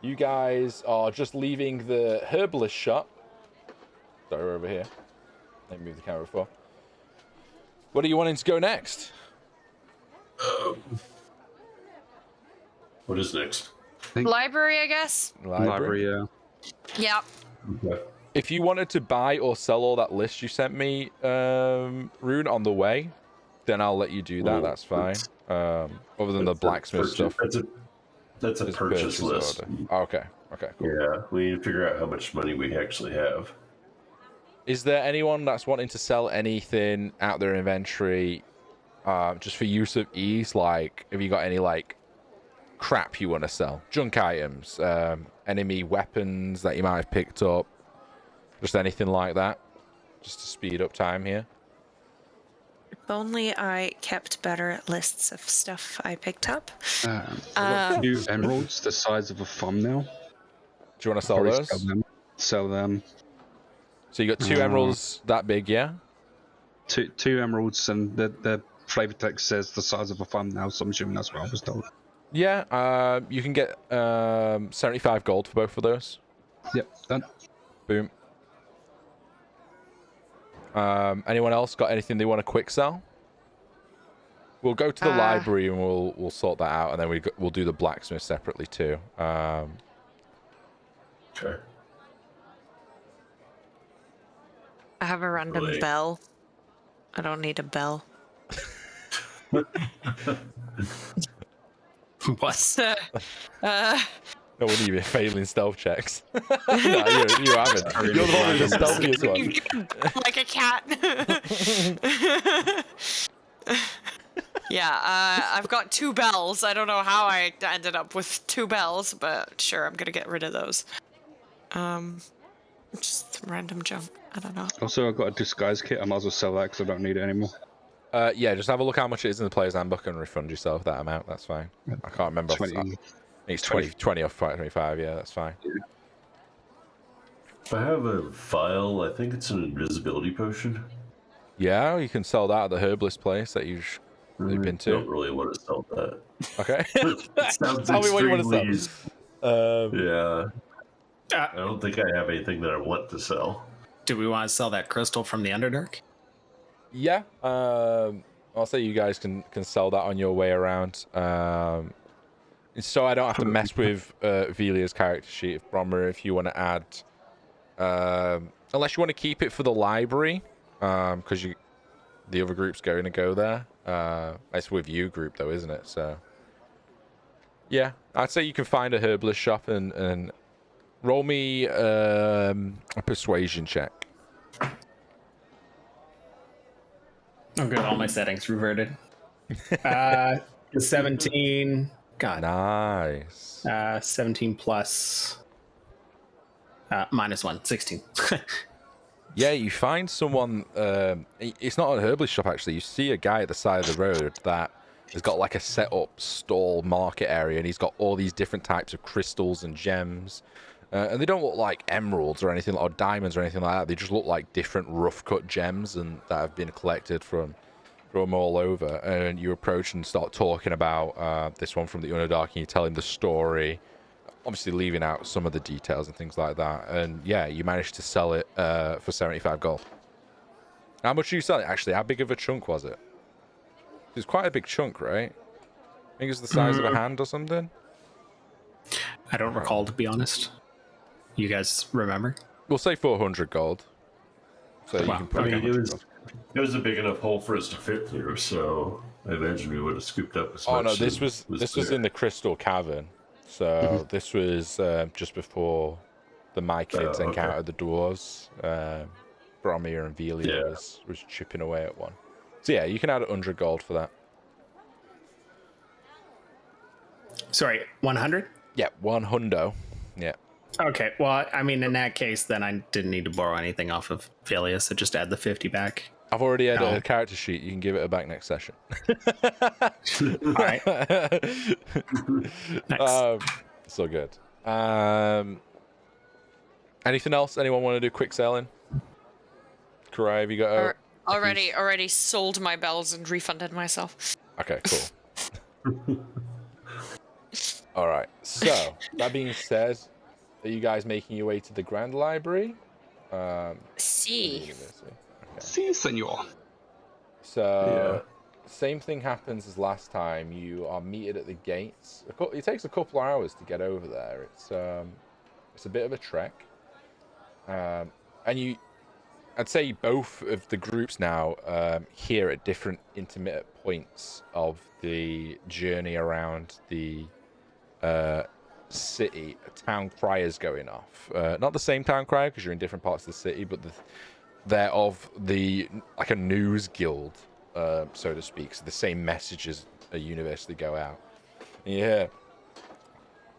You guys are just leaving the herbalist shop. Sorry, we're over here. Let me move the camera for. What are you wanting to go next? What is next? Library, I guess. Library, yeah. Yep. Okay. If you wanted to buy or sell all that list you sent me, Rune, on the way, then I'll let you do that. That's fine. Other than the blacksmith stuff. That's a purchase list. Okay. Okay. Cool. Yeah, we need to figure out how much money we actually have. Is there anyone that's wanting to sell anything out their inventory, just for use of ease? Like, have you got any like crap you want to sell? Junk items, enemy weapons that you might have picked up, just anything like that, just to speed up time here. If only I kept better lists of stuff I picked up. I've got 2 emeralds the size of a thumbnail. Do you want to sell those? Sell them. So you got 2 emeralds that big, yeah? Two emeralds, and the flavor text says the size of a thumbnail, so I'm assuming that's what I was told. Yeah, you can get 75 gold for both of those. Yep, done. Boom. Anyone else got anything they want to quick sell? We'll go to the library and we'll sort that out, and then we'll do the blacksmith separately too. Okay. I have a random bell. I don't need a bell. What? No one even failing stealth checks. No, you haven't. You're the one with the stealthiest one. Like a cat. Yeah, I've got 2 bells. I don't know how I ended up with 2 bells, but sure, I'm gonna get rid of those. Just some random junk. I don't know. Also, I've got a disguise kit. I might as well sell that because I don't need it anymore. Yeah, just have a look how much it is in the player's handbook and refund yourself that amount. That's fine. I can't remember. 20. I think it's 20 off 25. Yeah, that's fine. I have a file. I think it's an invisibility potion. Yeah, you can sell that at the herbalist place that you've been to. I don't really want to sell that. Okay. Sounds Tell me what you want to sell. Yeah. I don't think I have anything that I want to sell. Do we want to sell that crystal from the Underdark? Yeah. I'll say you guys can sell that on your way around. So I don't have to mess with Velia's character sheet. Brommer, if you want to add, unless you want to keep it for the library, because the other group's going to go there. It's with you group though, isn't it? So yeah, I'd say you can find a herbalist shop and roll me a persuasion check. Oh, good. All my settings reverted. 17. God. Nice. 17 plus -1, 16. Yeah, you find someone. It's not a herbalist shop actually. You see a guy at the side of the road that has got like a set up stall market area, and he's got all these different types of crystals and gems. And they don't look like emeralds or anything, or diamonds or anything like that. They just look like different rough cut gems and that have been collected from all over. And you approach and start talking about this one from the Underdark, and you tell him the story, obviously leaving out some of the details and things like that. And yeah, you managed to sell it for 75 gold. How much did you sell it actually? How big of a chunk was it? It was quite a big chunk, right? I think it was the size of a hand or something. I don't recall, to be honest. You guys remember? We'll say 400 gold. So Wow. you can put It was a big enough hole for us to fit through, so I imagine we would have scooped up as much. Oh no, this was in the Crystal Cavern. So this was just before the Myconids encountered the dwarves. Bromir and Velia was chipping away at one. So yeah, you can add 100 gold for that. Sorry, 100? Yeah, 100. Yeah. Okay, well, I mean, in that case, then I didn't need to borrow anything off of Velia, so just add the 50 back. I've already had a character sheet. You can give it back next session. All right. Nice. So good. Anything else? Anyone want to do quick selling? Karai, have you got already sold my bells and refunded myself. Okay, cool. All right. So that being said, are you guys making your way to the Grand Library? See. Si, senor. So, same thing happens as last time. You are meted at the gates. It takes a couple of hours to get over there. It's a bit of a trek. And I'd say both of the groups now here at different intermittent points of the journey around the city. A town crier's going off. Not the same town crier because you're in different parts of the city, but they're of like a news guild, so to speak. So the same messages universally go out. Yeah.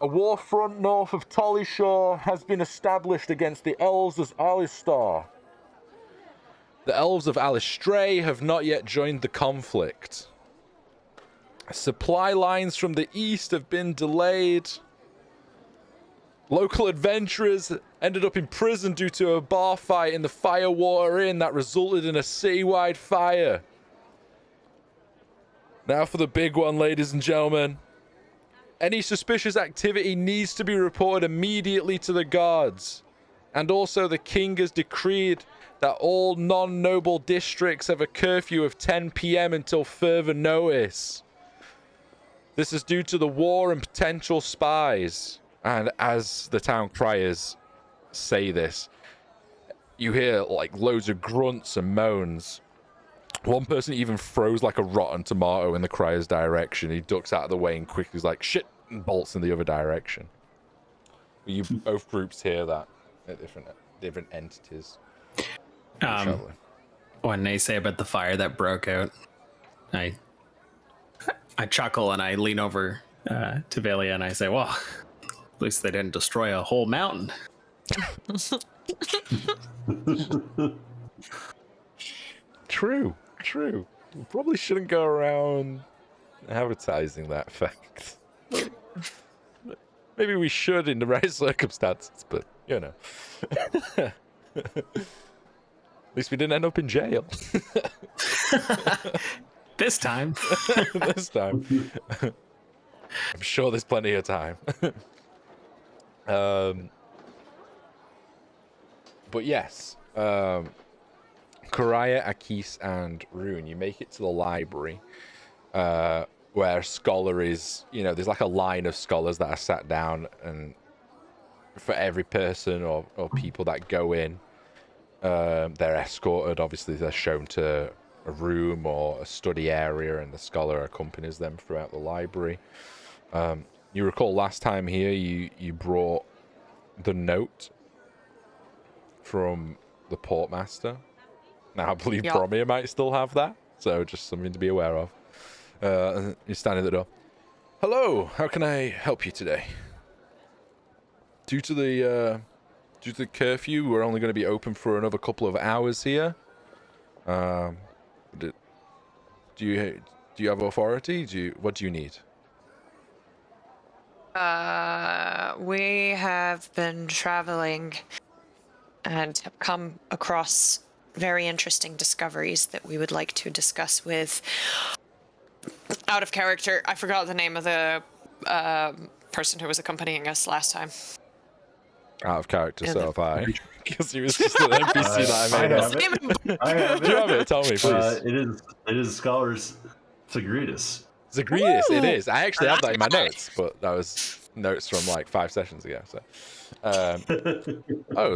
A war front north of Tollyshaw has been established against the elves of Alistar. The elves of Alistray have not yet joined the conflict. Supply lines from the east have been delayed. Local adventurers ended up in prison due to a bar fight in the Firewater Inn that resulted in a citywide fire. Now for the big one, ladies and gentlemen. Any suspicious activity needs to be reported immediately to the guards. And also the king has decreed that all non-noble districts have a curfew of 10 p.m. until further notice. This is due to the war and potential spies. And as the town criers say this, you hear like loads of grunts and moans. One person even throws like a rotten tomato in the crier's direction. He ducks out of the way and quickly is like, shit, and bolts in the other direction. You both groups hear that at different entities. When they say about the fire that broke out, I chuckle and I lean over to Velia and I say, well, at least they didn't destroy a whole mountain. True. We probably shouldn't go around advertising that fact. Maybe we should in the right circumstances, but you know. At least we didn't end up in jail. This time. This time. I'm sure there's plenty of time. But yes, Karaya, Akis, and Rune, you make it to the library, where Scholar is, there's like a line of scholars that are sat down, and for every person or people that go in, they're escorted. Obviously, they're shown to room or a study area, and the scholar accompanies them throughout the library. You recall last time here, you brought the note from the portmaster. Now I believe Bromir might still have that, so just something to be aware of. You're standing at the door. Hello, how can I help you today? Due to the curfew, we're only going to be open for another couple of hours here. Do you have authority? What do you need? We have been traveling and have come across very interesting discoveries that we would like to discuss with... Out of character, I forgot the name of the person who was accompanying us last time. Out of character, so have I. Because he was just an NPC that I made up. I have it. Do you have it? Tell me, please. It is Scholars Zagreus. Zagreus, it is. I actually have that in my notes, but that was notes from like 5 sessions ago. So,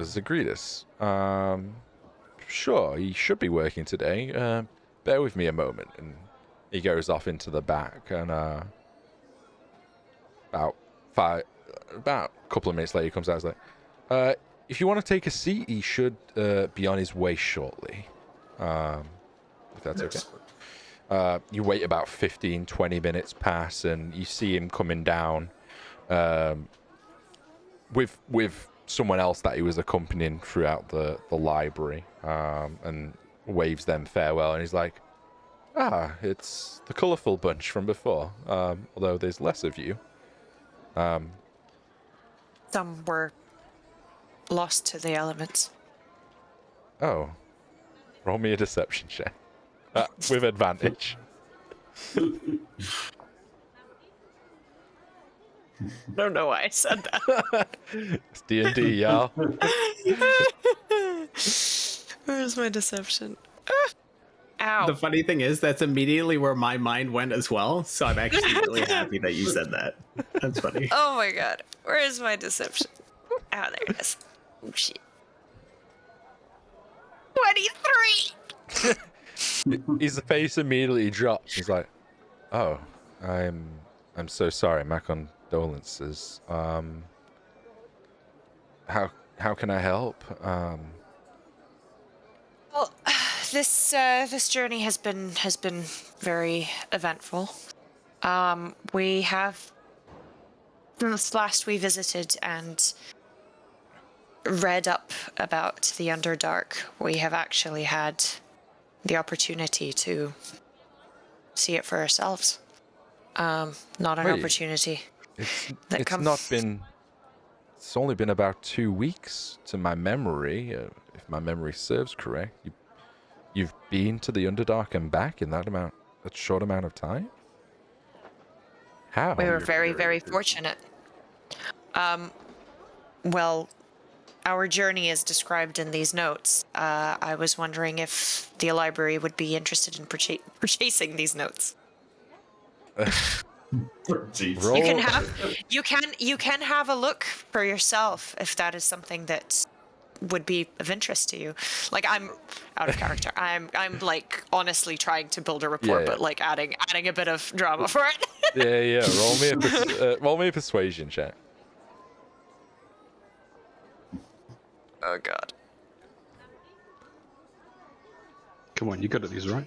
Zagreus. Sure, he should be working today. Bear with me a moment, and he goes off into the back, and about a couple of minutes later, he comes out. He's like, if you want to take a seat, he should be on his way shortly. If that's okay. You wait about 15-20 minutes pass, and you see him coming down with someone else that he was accompanying throughout the library, and waves them farewell, and he's like, it's the colourful bunch from before, although there's less of you. Some were lost to the elements. Oh. Roll me a deception check. With advantage. I don't know why I said that. It's D&D, y'all. Where's my deception? Ow. The funny thing is, that's immediately where my mind went as well, so I'm actually really happy that you said that. That's funny. Oh my god. Where is my deception? Oh, there it is. Oh, shit. 23! His face immediately drops. He's like, oh, I'm so sorry. My condolences. How can I help? Well, this journey has been very eventful. We have, since last we visited and read up about the Underdark, we have actually had the opportunity to see it for ourselves. Not an opportunity. It's only been about 2 weeks to my memory, if my memory serves correct. You've been to the Underdark and back in that short amount of time? How? We were very, very fortunate. Well, our journey is described in these notes. I was wondering if the library would be interested in purchasing these notes. You can have a look for yourself if that is something that would be of interest to you. Like, I'm out of character. I'm like honestly trying to build a rapport, but like adding a bit of drama for it. Yeah. Roll me a persuasion check. Oh god. Come on, you good at these, right?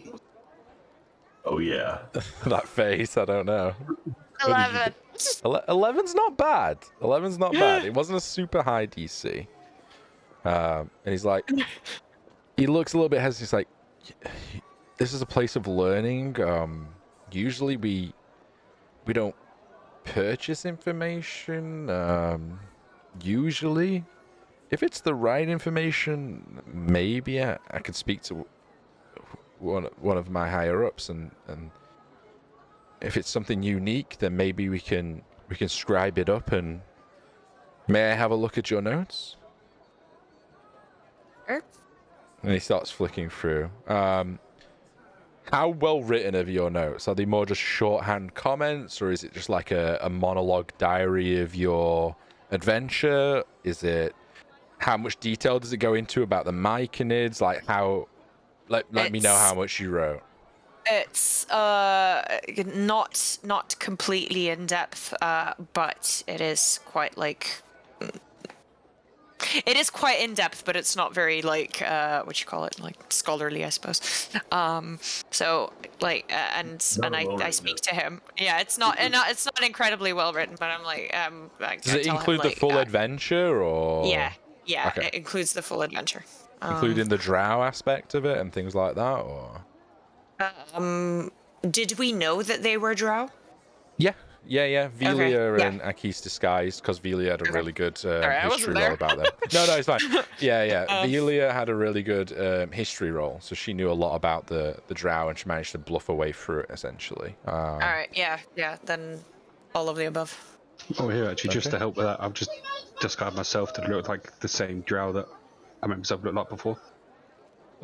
Oh yeah. That face, I don't know. 11. 11's not bad. 11's not bad. It wasn't a super high DC. And he's like, he looks a little bit hesitant. He's like, this is a place of learning. Usually we don't purchase information. Usually, if it's the right information, maybe I could speak to one of my higher ups, and if it's something unique, then maybe we can scribe it up. And may I have a look at your notes? Sure. And he starts flicking through. How well written are your notes? Are they more just shorthand comments, or is it just like a monologue diary of your adventure? Is it, how much detail does it go into about the Myconids? Like, how Let me know how much you wrote. It's not completely in depth, but it is quite like. It is quite in depth, but it's not very what you call it, like scholarly, I suppose. So like, and I speak to him. Yeah, it's not incredibly well written, but I'm like, Does it include the full adventure, or? Yeah, okay. It includes the full adventure, including the drow aspect of it and things like that, or? Did we know that they were drow? Yeah. Velia Okay. and Aki's disguised, because Velia had a really good Sorry, history roll about them. No, it's fine. Yeah. Velia had a really good history roll, so she knew a lot about the drow, and she managed to bluff her way through it, essentially. All right, yeah, then all of the above. Oh, here, actually, just to help with that, I've just disguised myself to look like the same drow that I made myself look like before.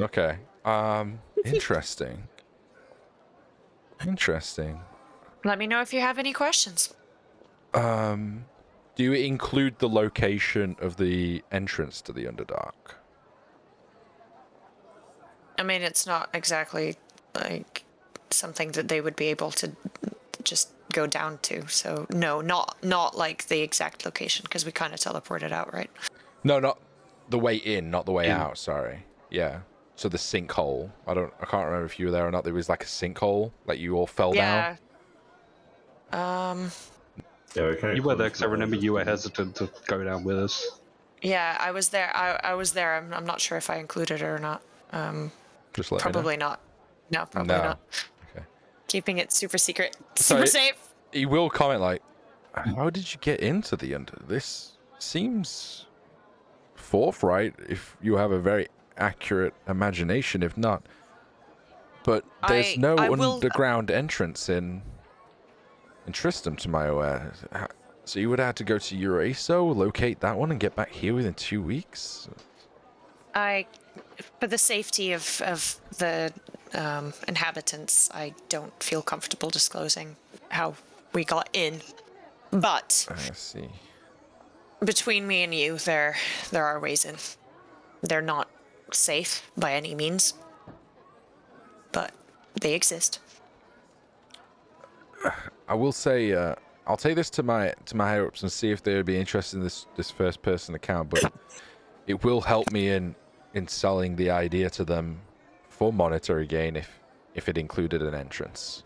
Okay. Interesting. Let me know if you have any questions. Do you include the location of the entrance to the Underdark? I mean, it's not exactly like something that they would be able to just go down to. So no, not like the exact location, because we kind of teleported out, right? No, not the way in, not the way out. Sorry. Yeah. So the sinkhole. I can't remember if you were there or not. There was like a sinkhole, like you all fell down. Yeah, you were there because I remember you were hesitant to go down with us. Yeah, I was there. I was there. I'm not sure if I included it or not. Just let probably me know. not. No, probably not. Okay. Keeping it super secret, super safe. He will comment like, "How did you get into the Under? This seems forthright. If you have a very accurate imagination, if not, but there's no underground entrance in Tristram, to my aware. So you would have to go to Uraso, locate that one, and get back here within 2 weeks? For the safety of the inhabitants, I don't feel comfortable disclosing how we got in. But I see. Between me and you, there are ways in. They're not safe by any means, but they exist. I will say, I'll take this to my higher ups and see if they would be interested in this first person account, but it will help me in selling the idea to them for monetary gain if it included an entrance.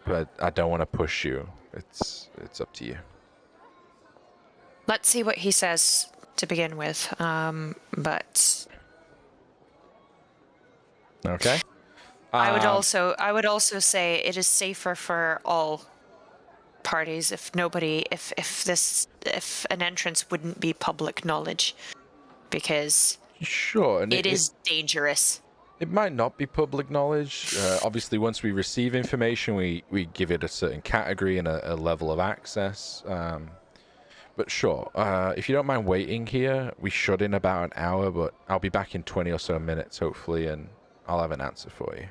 But I don't want to push you. It's up to you. Let's see what he says to begin with. But okay. I would also say it is safer for all parties if an entrance wouldn't be public knowledge, because sure, and it is dangerous. It might not be public knowledge. Obviously, once we receive information, we give it a certain category and a level of access. But sure, if you don't mind waiting here, we should in about an hour, but I'll be back in 20 or so minutes, hopefully, and I'll have an answer for you.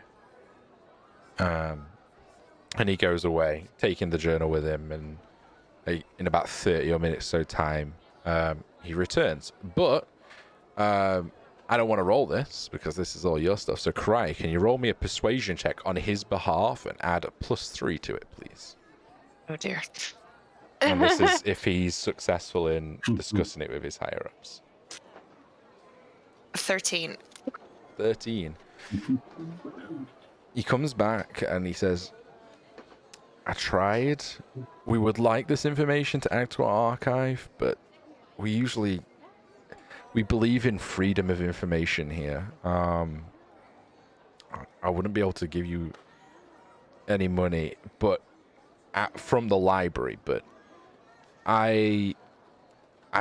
And he goes away, taking the journal with him, and in about 30 or minutes so time, he returns. But I don't want to roll this, because this is all your stuff. So, Cry, can you roll me a persuasion check on his behalf and add a +3 to it, please? Oh, dear. And this is if he's successful in discussing it with his higher-ups. 13. 13. He comes back and he says, I tried. We would like this information to add to our archive, but we believe in freedom of information here. I wouldn't be able to give you any money from the library, but I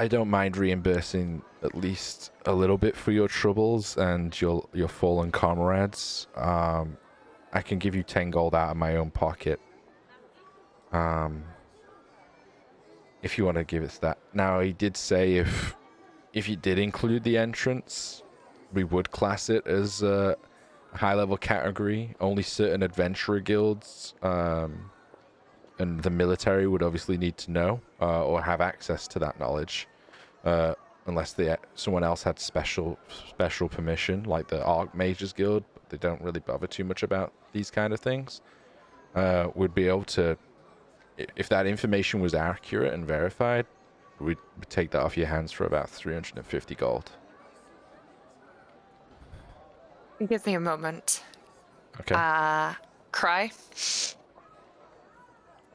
don't mind reimbursing at least a little bit for your troubles and your fallen comrades. I can give you 10 gold out of my own pocket. If you want to give us that. Now, he did say if you did include the entrance, we would class it as a high-level category. Only certain adventurer guilds and the military would obviously need to know or have access to that knowledge. unless someone else had special permission, like the Archmages Guild. They don't really bother too much about these kind of things. Would be able to, if that information was accurate and verified, we'd take that off your hands for about 350 gold. Give me a moment. Okay. Cry.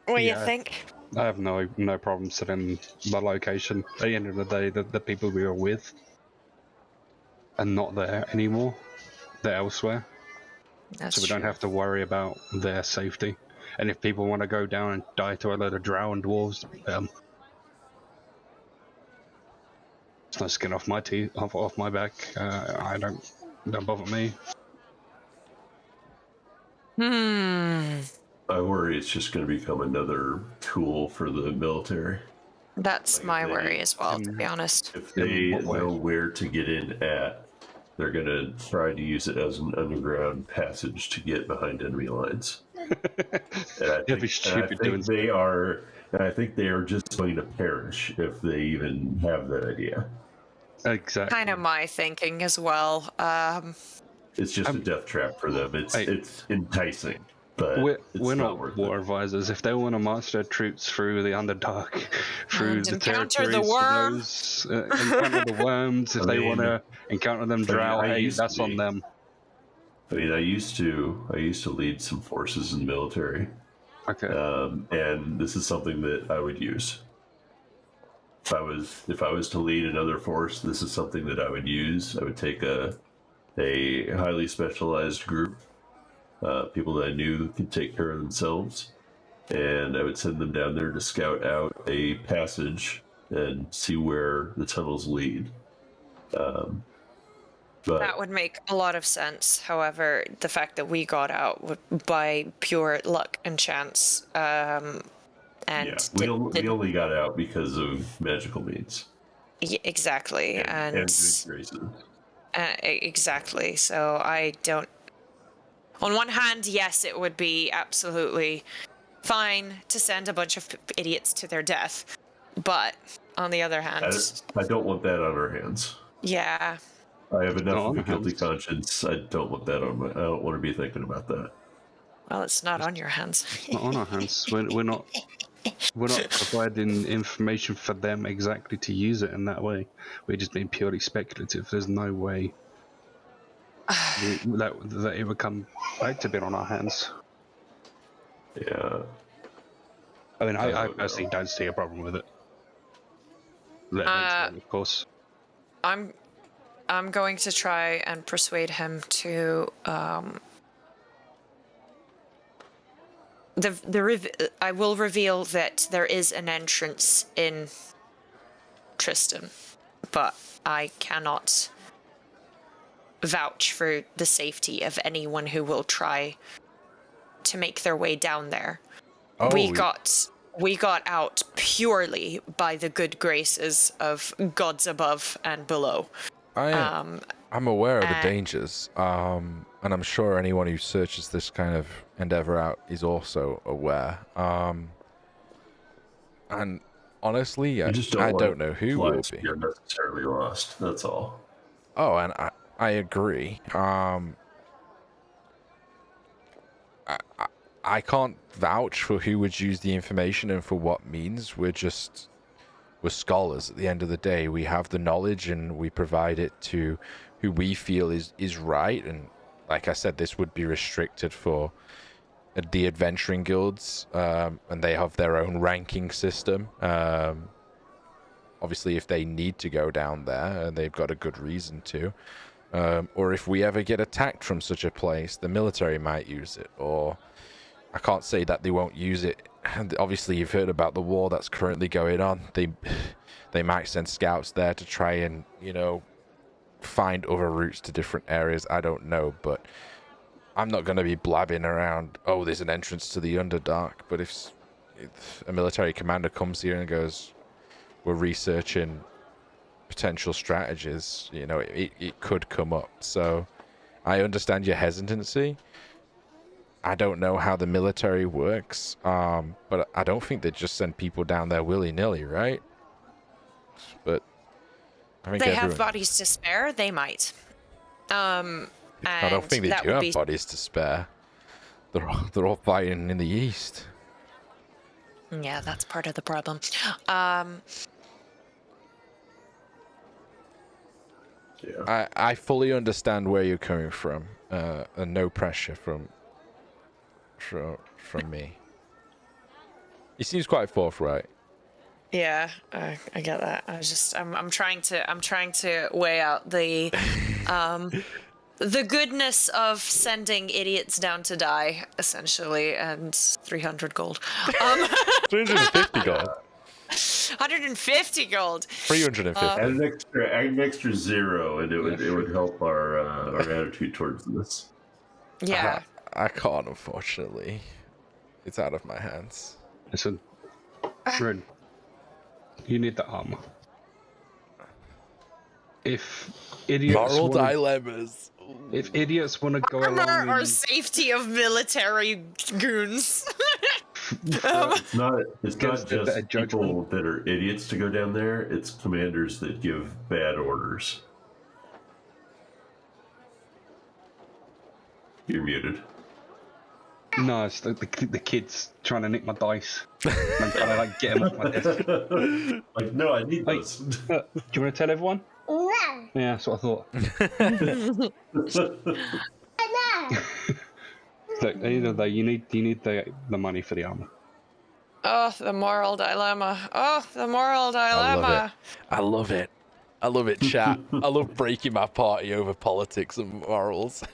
What do you think? I have no problem setting the location. At the end of the day, the people we were with are not there anymore. They're elsewhere. That's so we don't have to worry about their safety. And if people want to go down and die to a load of drow and dwarves, it's no skin off my teeth, off my back. I don't bother me. I worry it's just going to become another tool for the military. That's my worry as well, to be honest. If they know where to get in at, they're going to try to use it as an underground passage to get behind enemy lines. And I think they are just going to perish if they even have that idea. Exactly. Kind of my thinking as well. It's just a death trap for them. It's enticing. But we're not war advisors. If they want to march their troops through the Underdark, through the territories, encounter the worms. If they want to encounter them drow, that's on them. I mean, I used to lead some forces in the military. Okay. And this is something that I would use. If I was to lead another force, this is something that I would use. I would take a highly specialized group. People that I knew could take care of themselves, and I would send them down there to scout out a passage and see where the tunnels lead. But that would make a lot of sense. However, the fact that we got out by pure luck and chance, we only got out because of magical means. Exactly, and good graces. Exactly. So I don't. On one hand, yes, it would be absolutely fine to send a bunch of idiots to their death. But on the other hand... I don't want that on our hands. Yeah. I have enough of a guilty conscience. I don't want that on I don't want to be thinking about that. Well, it's not on your hands. Not on our hands. We're not providing information for them exactly to use it in that way. We're just being purely speculative. There's no way that it would come back to being on our hands. Yeah. I mean, I personally don't see a problem with it. Of course. I'm going to try and persuade him to I will reveal that there is an entrance in Tristan, but I cannot vouch for the safety of anyone who will try to make their way down there. We got out purely by the good graces of gods above and below. I'm aware of the dangers, and I'm sure anyone who searches this kind of endeavor out is also aware. And honestly, I don't know who will be. You're necessarily lost. That's all. Oh, and I agree. I can't vouch for who would use the information and for what means. We're scholars at the end of the day. We have the knowledge and we provide it to who we feel is right. And like I said, this would be restricted for the adventuring guilds, and they have their own ranking system. Obviously, if they need to go down there, and they've got a good reason to. Or if we ever get attacked from such a place, the military might use it. Or I can't say that they won't use it. And obviously, you've heard about the war that's currently going on. They might send scouts there to try and, find other routes to different areas. I don't know, but I'm not going to be blabbing around, oh, there's an entrance to the Underdark. But if a military commander comes here and goes, we're researching potential strategies, it could come up. So I understand your hesitancy. I don't know how the military works, but I don't think they just send people down there willy-nilly, right? But they have bodies to spare, they might. I don't think they do have bodies to spare. They're all fighting in the east. Yeah, that's part of the problem. Yeah. I fully understand where you're coming from, and no pressure from me. He seems quite forthright. Yeah, I get that. I'm trying to weigh out the the goodness of sending idiots down to die, essentially, and 300 gold. 350 gold. 150 gold. 350. Add an extra 0, and it would help our attitude towards this. Yeah. I can't, unfortunately. It's out of my hands. Listen, Red, you need the armor. If idiots Moral dilemmas. If idiots want to go along, Armor or safety of military goons. It's not just people judgment. that are idiots to go down there. It's commanders that give bad orders. You're muted. No, it's the kids trying to nick my dice. I'm trying to get them off my desk. Like, no, I need those. Do you want to tell everyone? Yeah, that's what I thought. Look, you need the money for the armor. Oh, the moral dilemma. Oh, the moral dilemma. I love it. I love it, chat. I love breaking my party over politics and morals.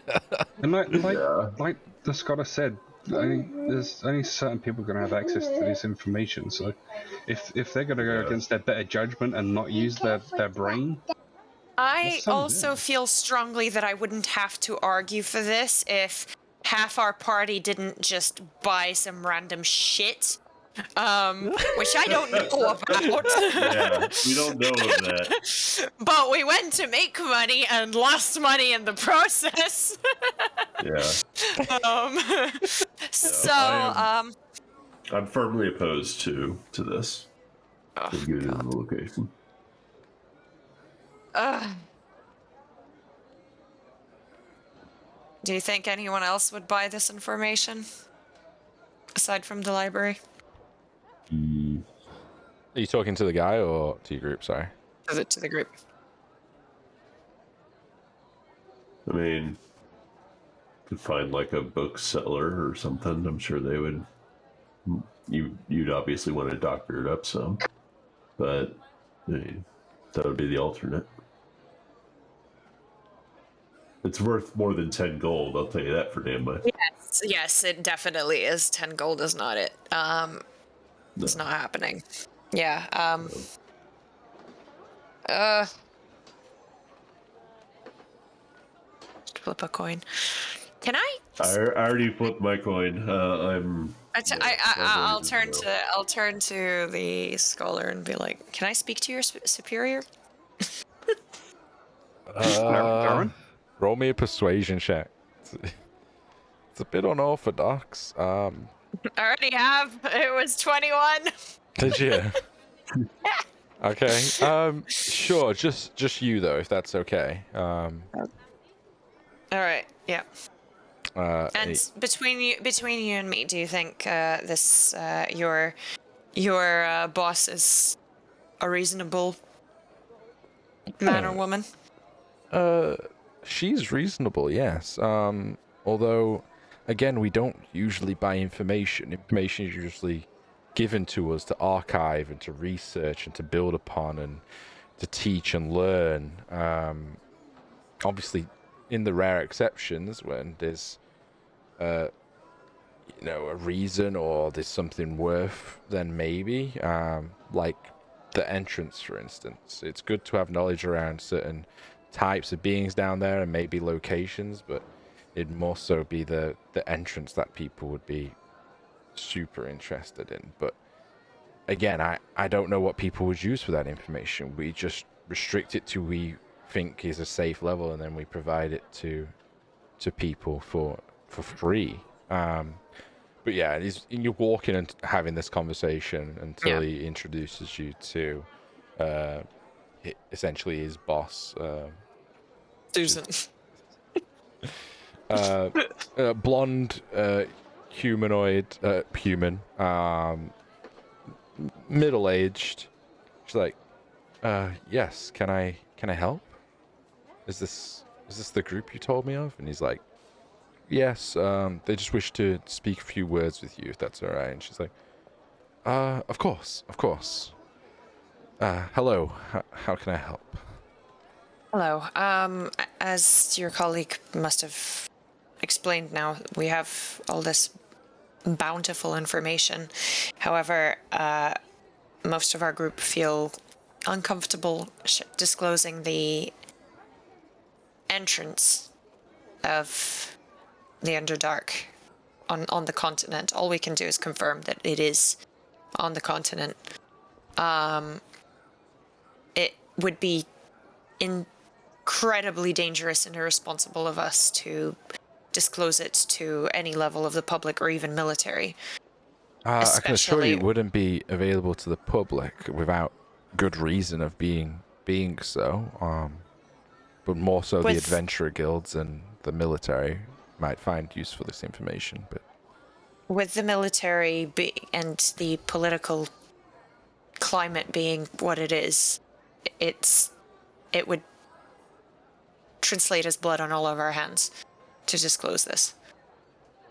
And like the scholar said, there's only certain people going to have access to this information. So, if they're going to go against their better judgment and not use their brain. I also feel strongly that I wouldn't have to argue for this if half our party didn't just buy some random shit, which I don't know about. Yeah, we don't know of that. But we went to make money and lost money in the process. Yeah. I'm firmly opposed to this. Oh, to give them the location. Do you think anyone else would buy this information? Aside from the library? Are you talking to the guy or to your group, sorry? To the group. I mean, could find like a bookseller or something. I'm sure they would. You'd obviously want to doctor it up some, but I mean, that would be the alternate. It's worth more than 10 gold, I'll tell you that for damn much. Yes, it definitely is. 10 gold is not it. It's not happening. Yeah, flip a coin. Can I? I already flipped my coin. I'll turn to the scholar and be like, "Can I speak to your superior?" Roll me a persuasion check. It's a bit unorthodox. I already have. It was 21. Did you? Okay. Sure. Just you though, if that's okay. All right. Yeah. And between you and me, do you think this your boss is a reasonable man or woman? She's reasonable, yes. Although, again, we don't usually buy information. Information is usually given to us to archive and to research and to build upon and to teach and learn. Obviously, in the rare exceptions when there's a reason or there's something worth, then maybe, like the entrance, for instance. It's good to have knowledge around certain types of beings down there and maybe locations, but it'd more so be the entrance that people would be super interested in. But again, I don't know what people would use for that information. We just restrict it to we think is a safe level, and then we provide it to people for free. But yeah, you're walking and having this conversation until he introduces you to essentially his boss. Susan. Blonde, humanoid, human, middle-aged. She's like, yes, can I help? Is this the group you told me of? And he's like, yes, they just wish to speak a few words with you, if that's all right. And she's like, of course. Hello, how can I help? Hello. As your colleague must have explained now, we have all this bountiful information. However, most of our group feel uncomfortable disclosing the entrance of the Underdark on the continent. All we can do is confirm that it is on the continent. It would be incredibly dangerous and irresponsible of us to disclose it to any level of the public or even military. I can assure you it wouldn't be available to the public without good reason of being so. But more so the adventurer guilds and the military might find useful this information. But with the military and the political climate being what it is, it would translate as blood on all of our hands to disclose this.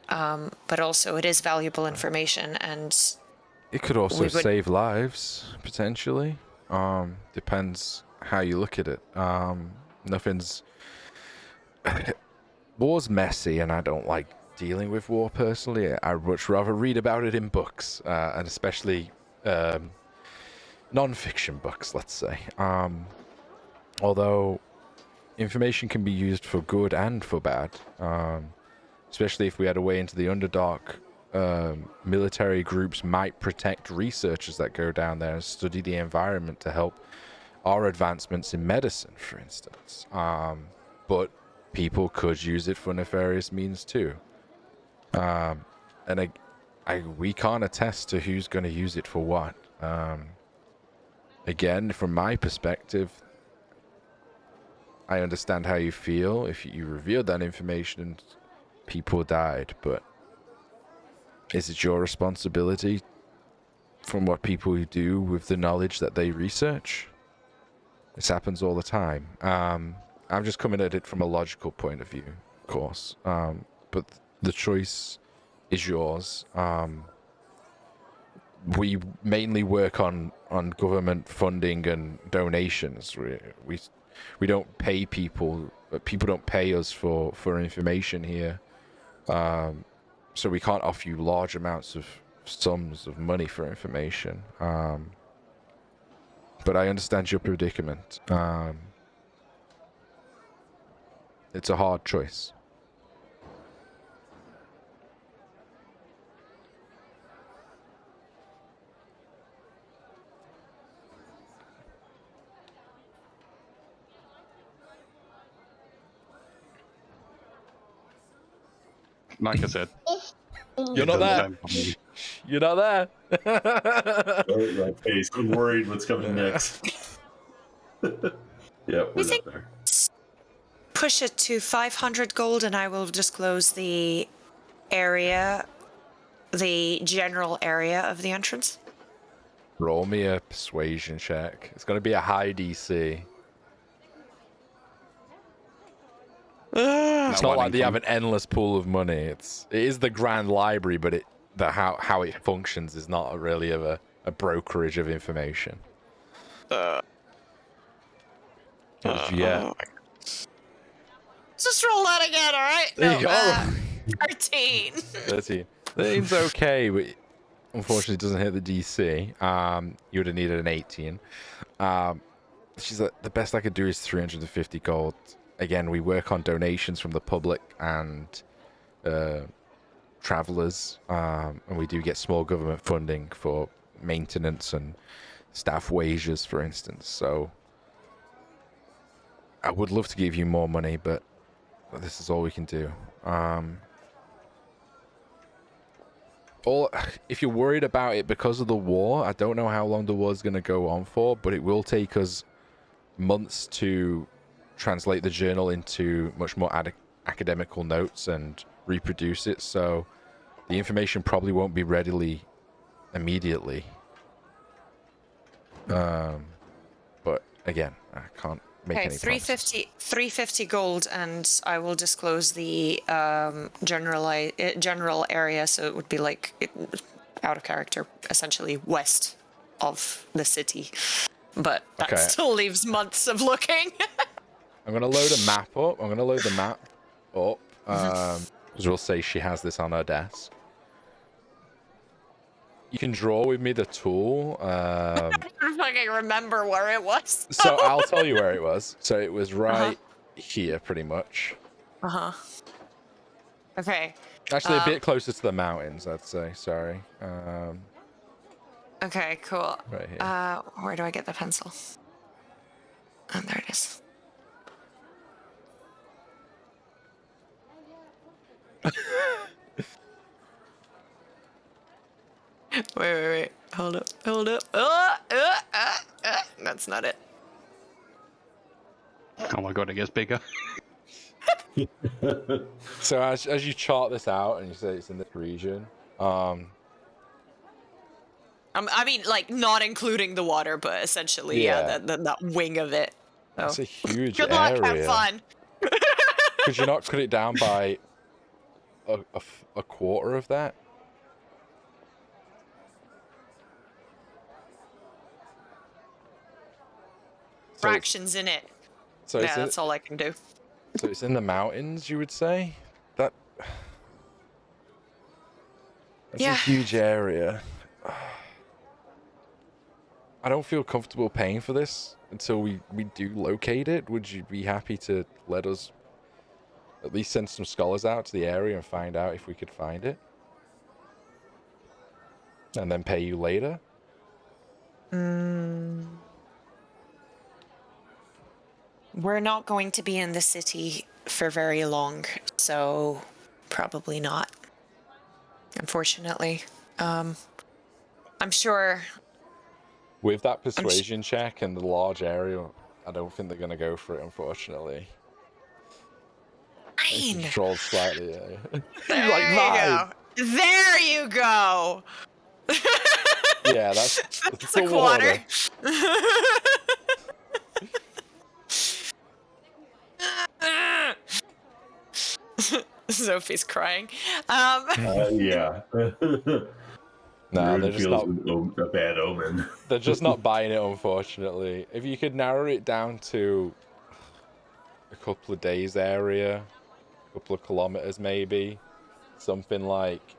But also it is valuable information, and it could also save lives potentially. Depends how you look at it. War's messy, and I don't like dealing with war personally. I'd much rather read about it in books, and especially non-fiction books, let's say. Although information can be used for good and for bad, especially if we had a way into the Underdark. Military groups might protect researchers that go down there and study the environment to help our advancements in medicine, for instance. But people could use it for nefarious means too. And we can't attest to who's going to use it for what. Again, from my perspective, I understand how you feel if you revealed that information and people died, but is it your responsibility from what people do with the knowledge that they research? This happens all the time. I'm just coming at it from a logical point of view, of course. But the choice is yours. We mainly work on government funding and donations. We don't pay people. People don't pay us for information here. So we can't offer you large amounts of sums of money for information. But I understand your predicament. It's a hard choice. Like I said, you're not there. You're not there. Right face. I'm worried what's coming next. Yeah, we're not there. Push it to 500 gold, and I will disclose the area, the general area of the entrance. Roll me a persuasion check. It's going to be a high DC. It's not like they have an endless pool of money. It is the Grand Library, but how it functions is not really of a brokerage of information. What did you get? Just roll that again, all right? There you go. 13. 13. 13's okay, but unfortunately doesn't hit the DC. You would have needed an 18. She's like, the best I could do is 350 gold. Again, we work on donations from the public and travelers, and we do get small government funding for maintenance and staff wages, for instance. So I would love to give you more money, but this is all we can do. If you're worried about it because of the war, I don't know how long the war is going to go on for, but it will take us months to translate the journal into much more academical notes and reproduce it, so the information probably won't be readily immediately. But again, I can't make any promises. 350 gold, and I will disclose the general area, so it would be like out of character, essentially west of the city. But that still leaves months of looking. I'm going to load a map up. I'm going to load the map up. Because we'll say she has this on her desk. You can draw with me the tool. I don't fucking remember where it was. So I'll tell you where it was. So it was right here, pretty much. Okay. Actually, a bit closer to the mountains, I'd say. Sorry. Okay, cool. Right here. Where do I get the pencil? Oh, there it is. Wait. Hold up. That's not it. Oh my god, it gets bigger. So as you chart this out and you say it's in this region, I mean, like, not including the water, but essentially, that wing of it. So. It's a huge Good area. luck, have fun. Could you not cut it down by a quarter of that? Fractions in it. So yeah, that's all I can do. So it's in the mountains, you would say? That's a huge area. I don't feel comfortable paying for this until we do locate it. Would you be happy to let us at least send some scholars out to the area and find out if we could find it? And then pay you later? We're not going to be in the city for very long, so probably not. Unfortunately. I'm sure... With that persuasion check and the large area, I don't think they're going to go for it, unfortunately. Fine. Controlled slightly, yeah. There you go! Yeah, that's a quarter. Sophie's crying. Yeah. No, they're just not a bad omen. They're just not buying it, unfortunately. If you could narrow it down to a couple of days area, a couple of kilometers maybe, something like,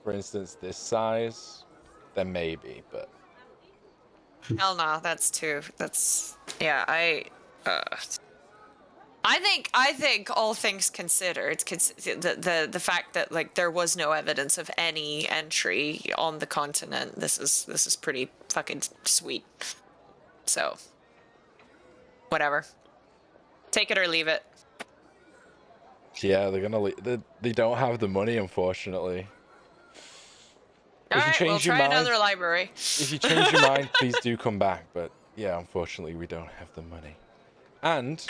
for instance, this size, then maybe, but... Hell no, that's too... That's... Yeah, I think all things considered, the fact that like there was no evidence of any entry on the continent, this is pretty fucking sweet. So, whatever. Take it or leave it. Yeah, they're gonna they don't have the money, unfortunately. Alright, we'll try another library. If you change your mind, please do come back. But yeah, unfortunately, we don't have the money. And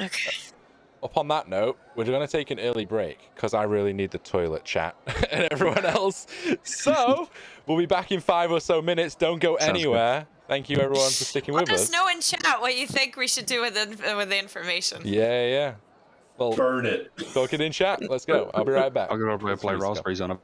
upon that note, we're going to take an early break because I really need the toilet, chat, and everyone else. So we'll be back in 5 or so minutes. Don't go anywhere. Thank you, everyone, for sticking with us. Let us know in chat what you think we should do with the information. Yeah. Well, burn it. Talk it in chat. Let's go. I'll be right back. I'm going to play raspberries on a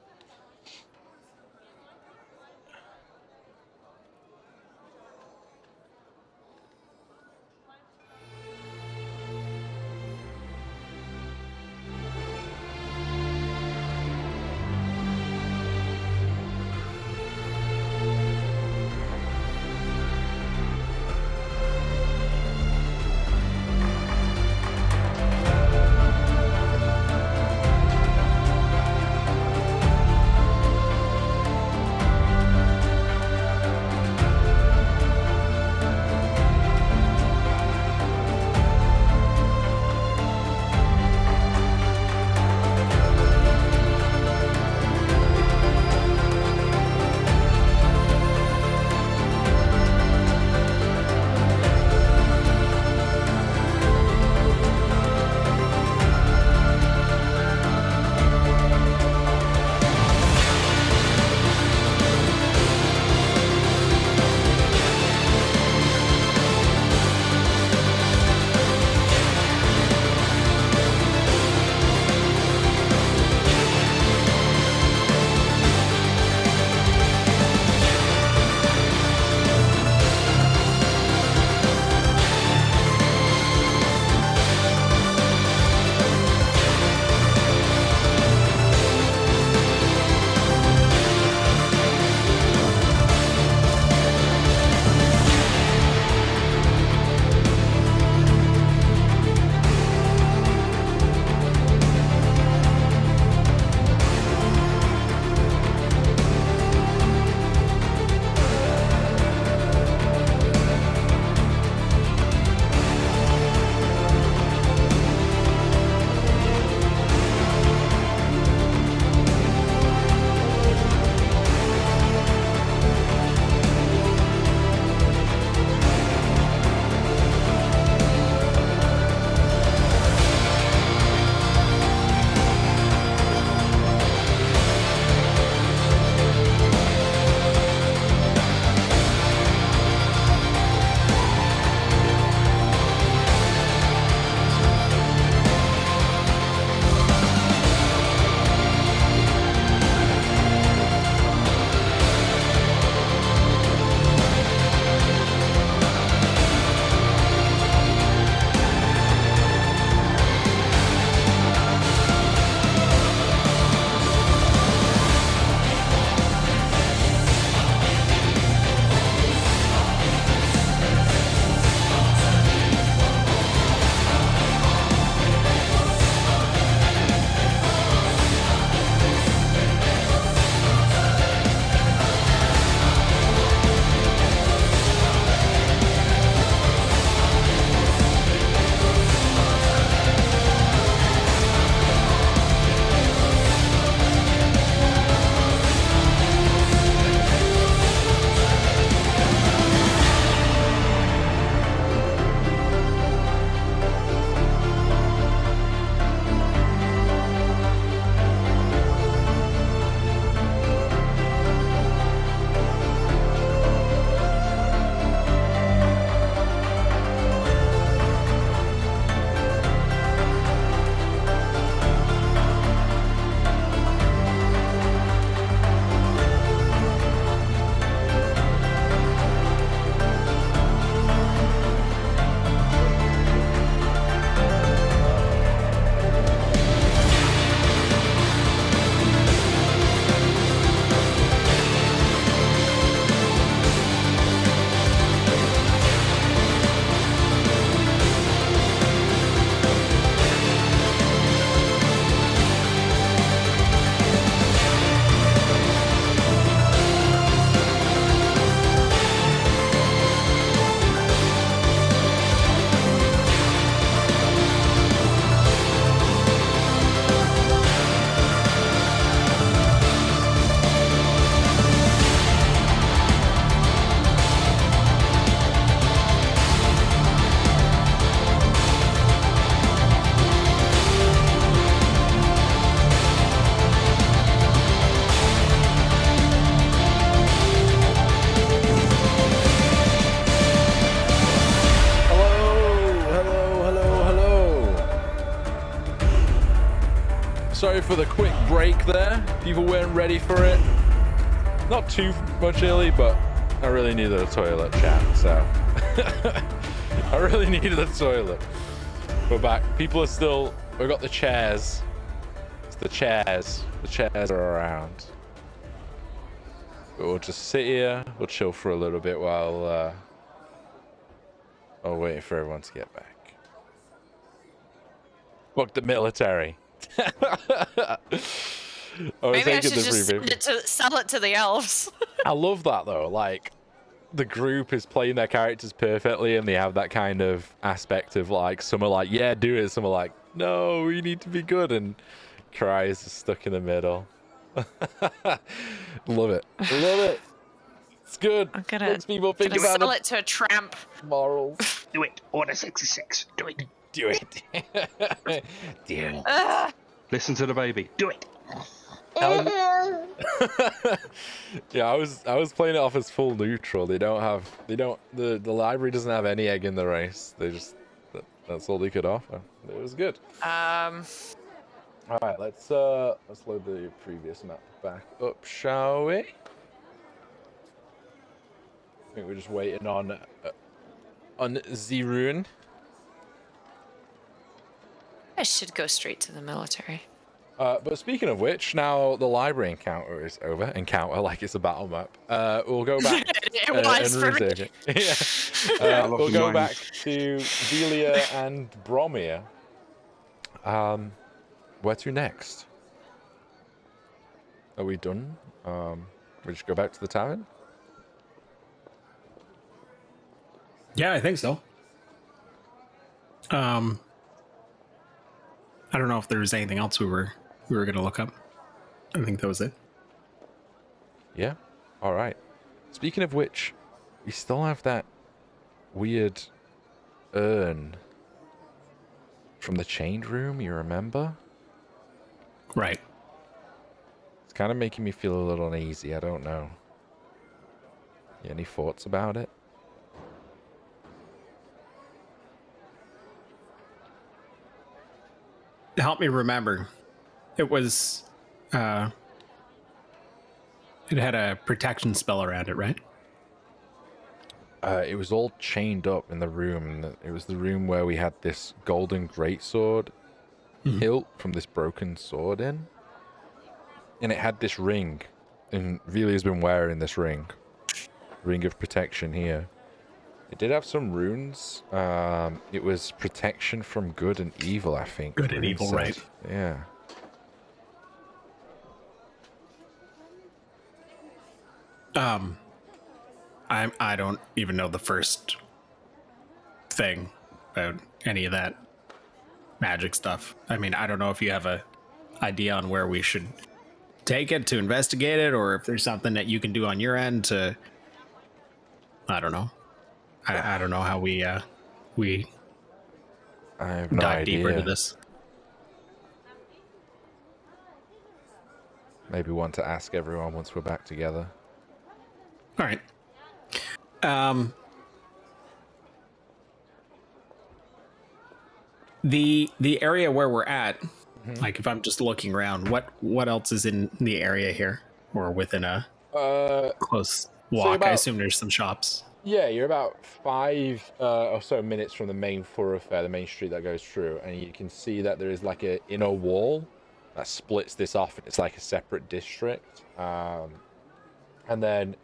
Sorry for the quick break there. People weren't ready for it. Not too much early, but I really needed a toilet, chat. So I really needed a toilet. We're back. People are still. We've got the chairs. It's the chairs. The chairs are around. But we'll just sit here. We'll chill for a little bit while waiting for everyone to get back. Fuck the military. Maybe I should just sell it to the elves. I love that though. Like, the group is playing their characters perfectly, and they have that kind of aspect of like, some are like, yeah, do it. Some are like, no, we need to be good. And Cries is stuck in the middle. Love it. Love it. It's good. I'm gonna, Makes people think about sell it to a tramp. Morals. Do it. Order 66. Do it. Do it. Do it. Listen to the baby. Do it. Yeah, I was playing it off as full neutral. The library doesn't have any egg in the race. They just, that's all they could offer. It was good. All right, let's load the previous map back up, shall we? I think we're just waiting on Zirun. I should go straight to the military. But speaking of which, now the library encounter is over. Encounter, like it's a battle map. We'll go back. It was for me. Yeah. We'll go back to Velia and Bromir. Where to next? Are we done? We just go back to the tavern? Yeah, I think so. I don't know if there was anything else we were gonna look up. I think that was it. Yeah. All right. Speaking of which, we still have that weird urn from the chained room. You remember? Right. It's kind of making me feel a little uneasy. I don't know. Any thoughts about it? Help me remember. It was, it had a protection spell around it, right? It was all chained up in the room. And it was the room where we had this golden greatsword hilt from this broken sword in. And it had this ring. And Velia's been wearing this ring. Ring of protection here. It did have some runes. It was protection from good and evil, I think. Good and evil, right? Yeah. I don't even know the first thing about any of that magic stuff. I mean, I don't know if you have a idea on where we should take it to investigate it, or if there's something that you can do on your end to, I don't know. I don't know how we I have no dive idea. deeper into this. Maybe want to ask everyone once we're back together. All right. The area where we're at, like if I'm just looking around, what else is in the area here, or within a close walk? I assume there's some shops. Yeah, you're about 5 or so minutes from the main thoroughfare, the main street that goes through, and you can see that there is like an inner wall that splits this off. It's like a separate district. And then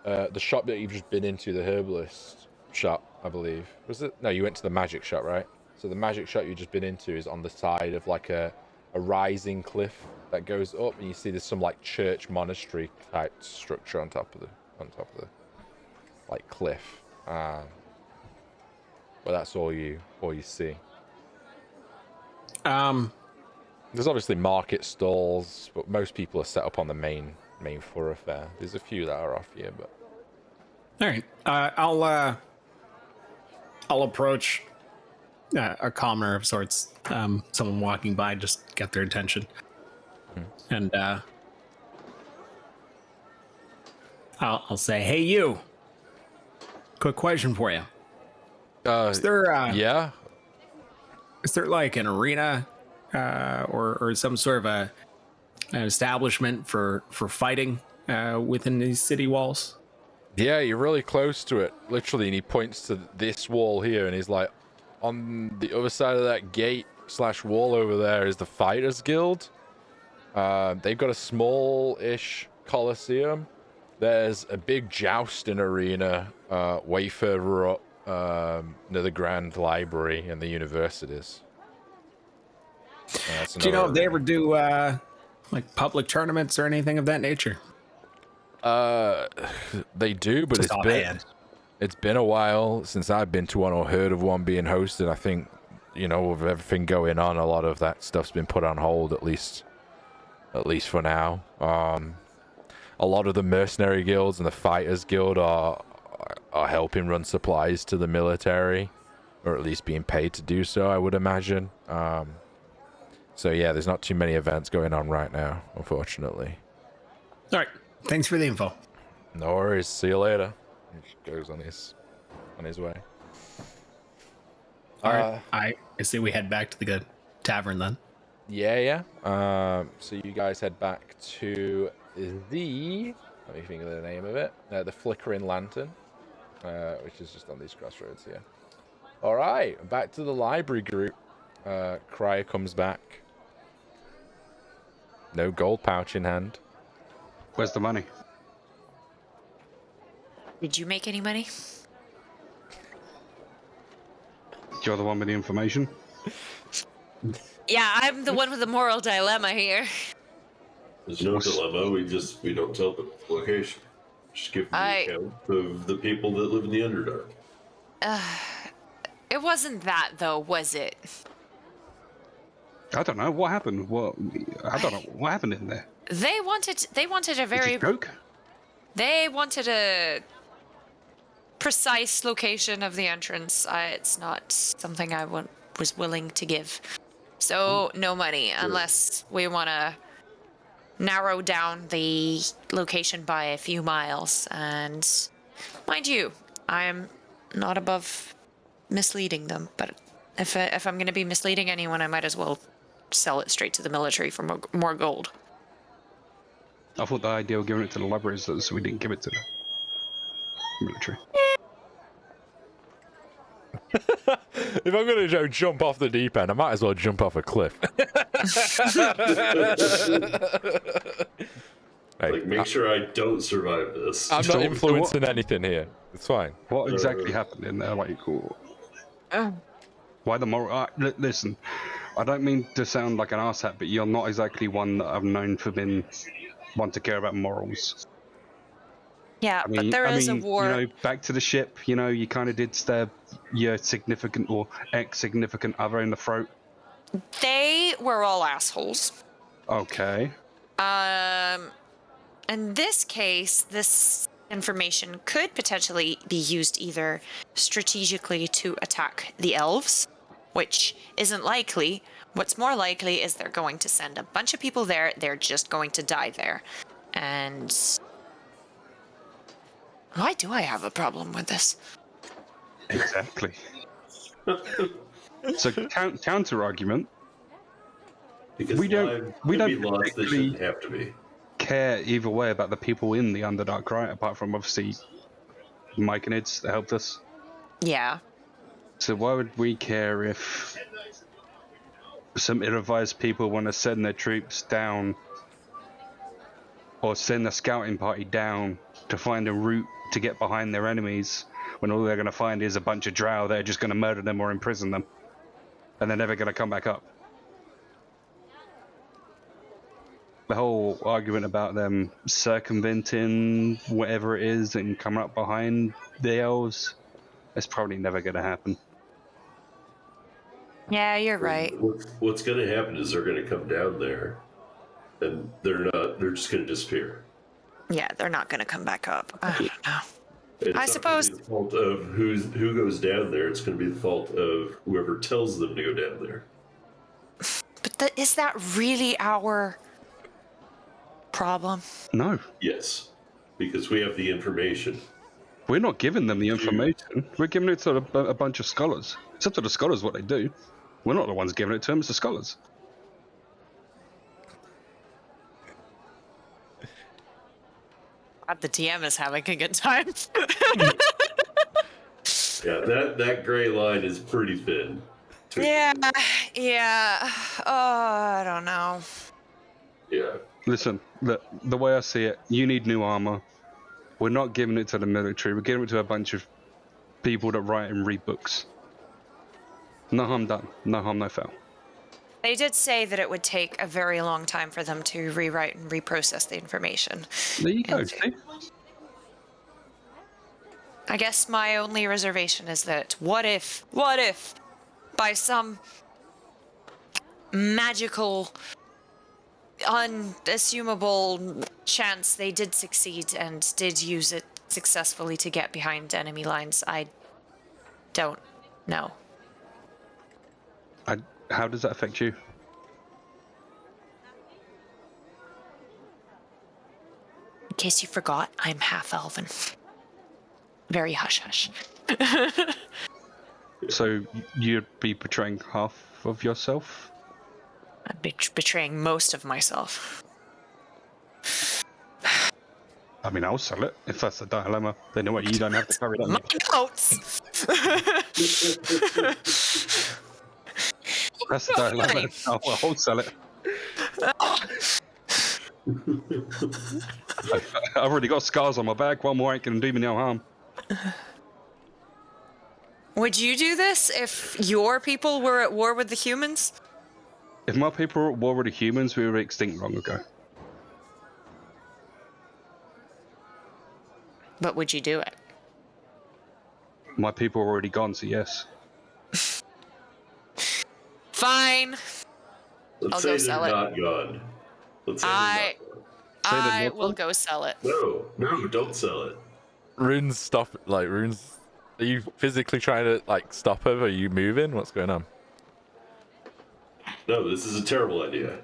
the shop that you've just been into, the herbalist shop, I believe. Was it? No, you went to the magic shop, right? So the magic shop you've just been into is on the side of like a rising cliff that goes up, and you see there's some like church monastery type structure on top of the like cliff. But that's all you see. There's obviously market stalls, but most people are set up on the main thoroughfare. There's a few that are off here, but All right. I'll approach a commoner of sorts, someone walking by, just get their attention. And I'll say, "Hey, you. Quick question for you. Is there yeah. Is there like an arena or some sort of an establishment for fighting within these city walls? Yeah, you're really close to it, literally, and he points to this wall here, and he's like, on the other side of that gate/wall over there is the Fighters Guild. They've got a small-ish coliseum. There's a big jousting arena way further up near the Grand Library and the universities. Do you know if they ever do like public tournaments or anything of that nature? They do, but it's been a while since I've been to one or heard of one being hosted. I think, with everything going on, a lot of that stuff's been put on hold, at least for now. A lot of the mercenary guilds and the fighters guild are helping run supplies to the military, or at least being paid to do so, I would imagine. So yeah, there's not too many events going on right now, unfortunately. All right. Thanks for the info. No worries. See you later. He goes on his way. All right. I say we head back to the tavern then. Yeah. So you guys head back to let me think of the name of it. The Flickering Lantern, which is just on these crossroads here. All right, back to the library group. Crier comes back. No gold pouch in hand. Where's the money? Did you make any money? You're the one with the information? Yeah, I'm the one with the moral dilemma here. There's no dilemma. We don't tell the location. Just give them the account of the people that live in the Underdark. It wasn't that though, was it? I don't know what happened. I don't know what happened in there. They wanted a very joke. They wanted a precise location of the entrance. It's not something I was willing to give. So no money unless we want to narrow down the location by a few miles. And mind you, I am not above misleading them. But if I'm going to be misleading anyone, I might as well sell it straight to the military for more gold. I thought the idea of giving it to the library is so we didn't give it to the military. If I'm going to jump off the deep end, I might as well jump off a cliff. Make sure I don't survive this. I'm not influencing anything here. It's fine. What exactly happened in there? Why the moral? Listen, I don't mean to sound like an arsehat, but you're not exactly one that I've known for being one to care about morals. Yeah, but there is a war. Back to the ship, you kind of did stab your significant or ex-significant other in the throat. They were all assholes. Okay. In this case, this information could potentially be used either strategically to attack the elves, which isn't likely. What's more likely is they're going to send a bunch of people there. They're just going to die there. And why do I have a problem with this? Exactly. So counter argument. Because we don't particularly have to be. Care either way about the people in the Underdark, right? Apart from obviously Mike and Ids that helped us. Yeah. So why would we care if some ill-advised people want to send their troops down or send a scouting party down to find a route to get behind their enemies when all they're going to find is a bunch of drow that are just going to murder them or imprison them and they're never going to come back up? The whole argument about them circumventing whatever it is and coming up behind the elves, that's probably never going to happen. Yeah, you're right. What's going to happen is they're going to come down there, and they're just going to disappear. Yeah, they're not going to come back up. I don't know. It's I not suppose gonna be the fault of who goes down there. It's going to be the fault of whoever tells them to go down there. But is that really our problem? No. Yes, because we have the information. We're not giving them the information. We're giving it to a bunch of scholars. It's up to the scholars what they do. We're not the ones giving it to them, it's the scholars. The DM is having a good time. Yeah, that gray line is pretty thin. Yeah. Oh, I don't know. Yeah. Listen, the way I see it, you need new armor. We're not giving it to the military. We're giving it to a bunch of people that write and read books. No harm done. No harm, no foul. They did say that it would take a very long time for them to rewrite and reprocess the information. There you go, see? I guess my only reservation is that what if, by some magical, unassumable chance they did succeed and did use it successfully to get behind enemy lines? I don't know. How does that affect you? In case you forgot, I'm half elven. Very hush-hush. So you'd be betraying half of yourself? I'd be betraying most of myself. I mean, I'll sell it, if that's the dilemma. Then what, you don't have to carry that. My notes! That's the dilemma. I'll sell it. I've already got scars on my back. One more ain't gonna do me no harm. Would you do this if your people were at war with the humans? If my people were at war with the humans, we were extinct long ago. But would you do it? My people are already gone, so yes. Fine. Let's I'll say go they're sell it. not gone. Let's say I not will gone? go sell it. No, don't sell it. Runes stop. Like Runes, are you physically trying to like stop him? Are you moving? What's going on? No, this is a terrible idea.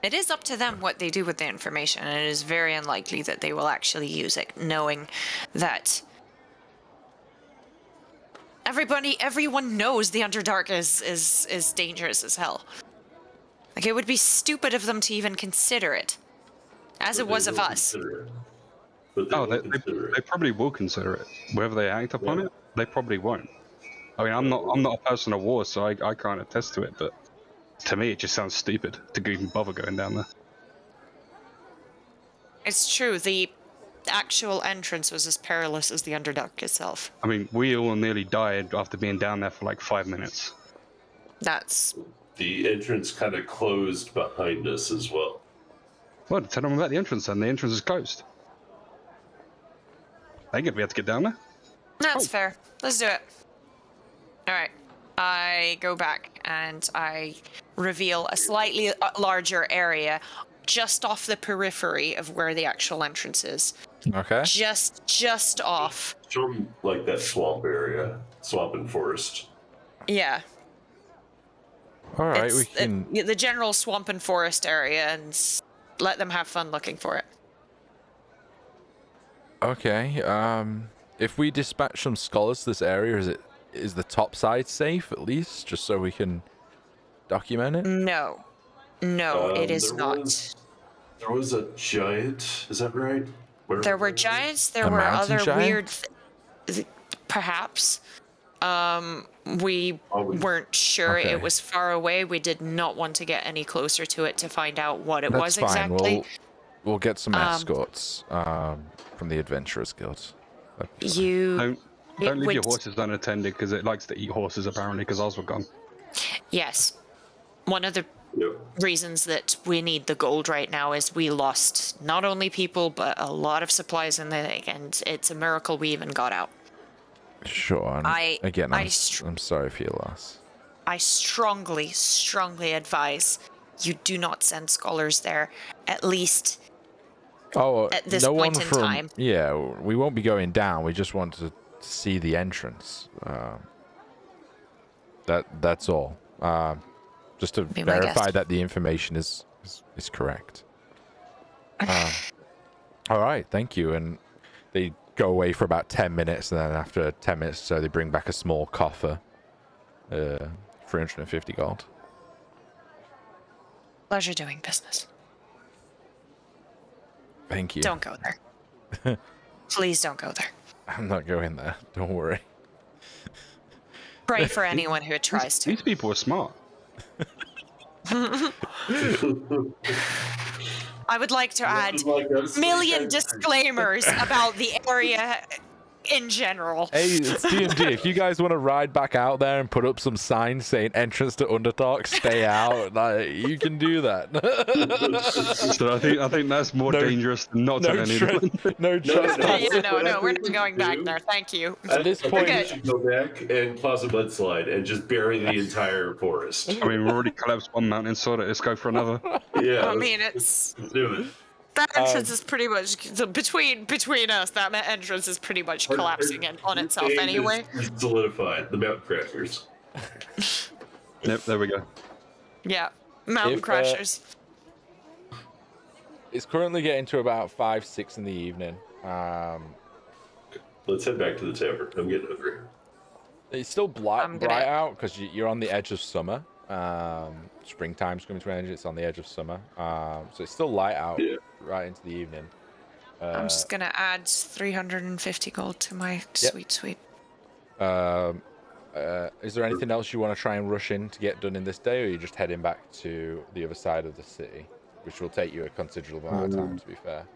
It is up to them what they do with the information, and it is very unlikely that they will actually use it, knowing that everyone knows the Underdark is dangerous as hell. Like, it would be stupid of them to even consider it, as But it was they of will us. consider it. But they will consider they it. probably will consider it. Whether they act upon it, they probably won't. I mean, I'm not a person of war, so I can't attest to it. But to me, it just sounds stupid to even bother going down there. It's true, the actual entrance was as perilous as the Underdark itself. I mean, we all nearly died after being down there for like 5 minutes. That's... The entrance kind of closed behind us as well. Well, tell them about the entrance then. The entrance is closed. They ain't gonna be able to get down there. That's fair. Let's do it. Alright. I go back and I reveal a slightly larger area just off the periphery of where the actual entrance is. Okay. Just off. From like that swamp area, swamp and forest. Yeah. All right, It's we can. the general swamp and forest area, and let them have fun looking for it. Okay. If we dispatch some scholars to this area, is the top side safe at least, just so we can document it? No, it is not. There was a giant. Is that right? There were giants. There A were mountain other giant? weird, perhaps. We weren't sure. Okay. It was far away. We did not want to get any closer to it to find out what it That's was fine. exactly. We'll get some escorts from the Adventurers Guild. You Don't leave your would- horses unattended because it likes to eat horses apparently because ours were gone. Yes. One of the Yep. reasons that we need the gold right now is we lost not only people but a lot of supplies in the thing, and it's a miracle we even got out. Sure. And I'm sorry for your loss. I strongly advise you do not send scholars there, at least at this no point one in from, time. Yeah, we won't be going down. We just want to see the entrance. That's all. Just to Be my verify guest. that the information is correct. All right, thank you. And they go away for about 10 minutes, and then after 10 minutes, so they bring back a small coffer, 350 gold. Pleasure doing business. Thank you. Don't go there. Please don't go there. I'm not going there. Don't worry. Pray for anyone who tries to. These people are smart. I would like to add million disclaimers about the area in general. Hey, it's D&D. If you guys want to ride back out there and put up some signs saying entrance to Underdark, stay out, like, you can do that. So I think that's more dangerous than not telling anyone. No trespassing. No, we're not going back there. Thank you. At this point, Okay. we should go back and cause a mudslide and just bury the entire forest. I mean, we've already collapsed one mountain, so let's go for another. Yeah. I mean, it's Let's do it. that entrance is pretty much between us. That entrance is pretty much collapsing on itself Aim anyway. is solidified. The mountain crashers. Yep, there we go. Yeah, mountain crashers. It's currently getting to about 5, 6 in the evening. Let's head back to the tavern. I'm getting hungry. It's still bright out because you're on the edge of summer. Springtime's coming to an end. It's on the edge of summer. So it's still light out right into the evening. I'm just gonna add 350 gold to my sweet. Is there anything else you want to try and rush in to get done in this day, or are you just heading back to the other side of the city, which will take you a considerable amount of time, to be fair?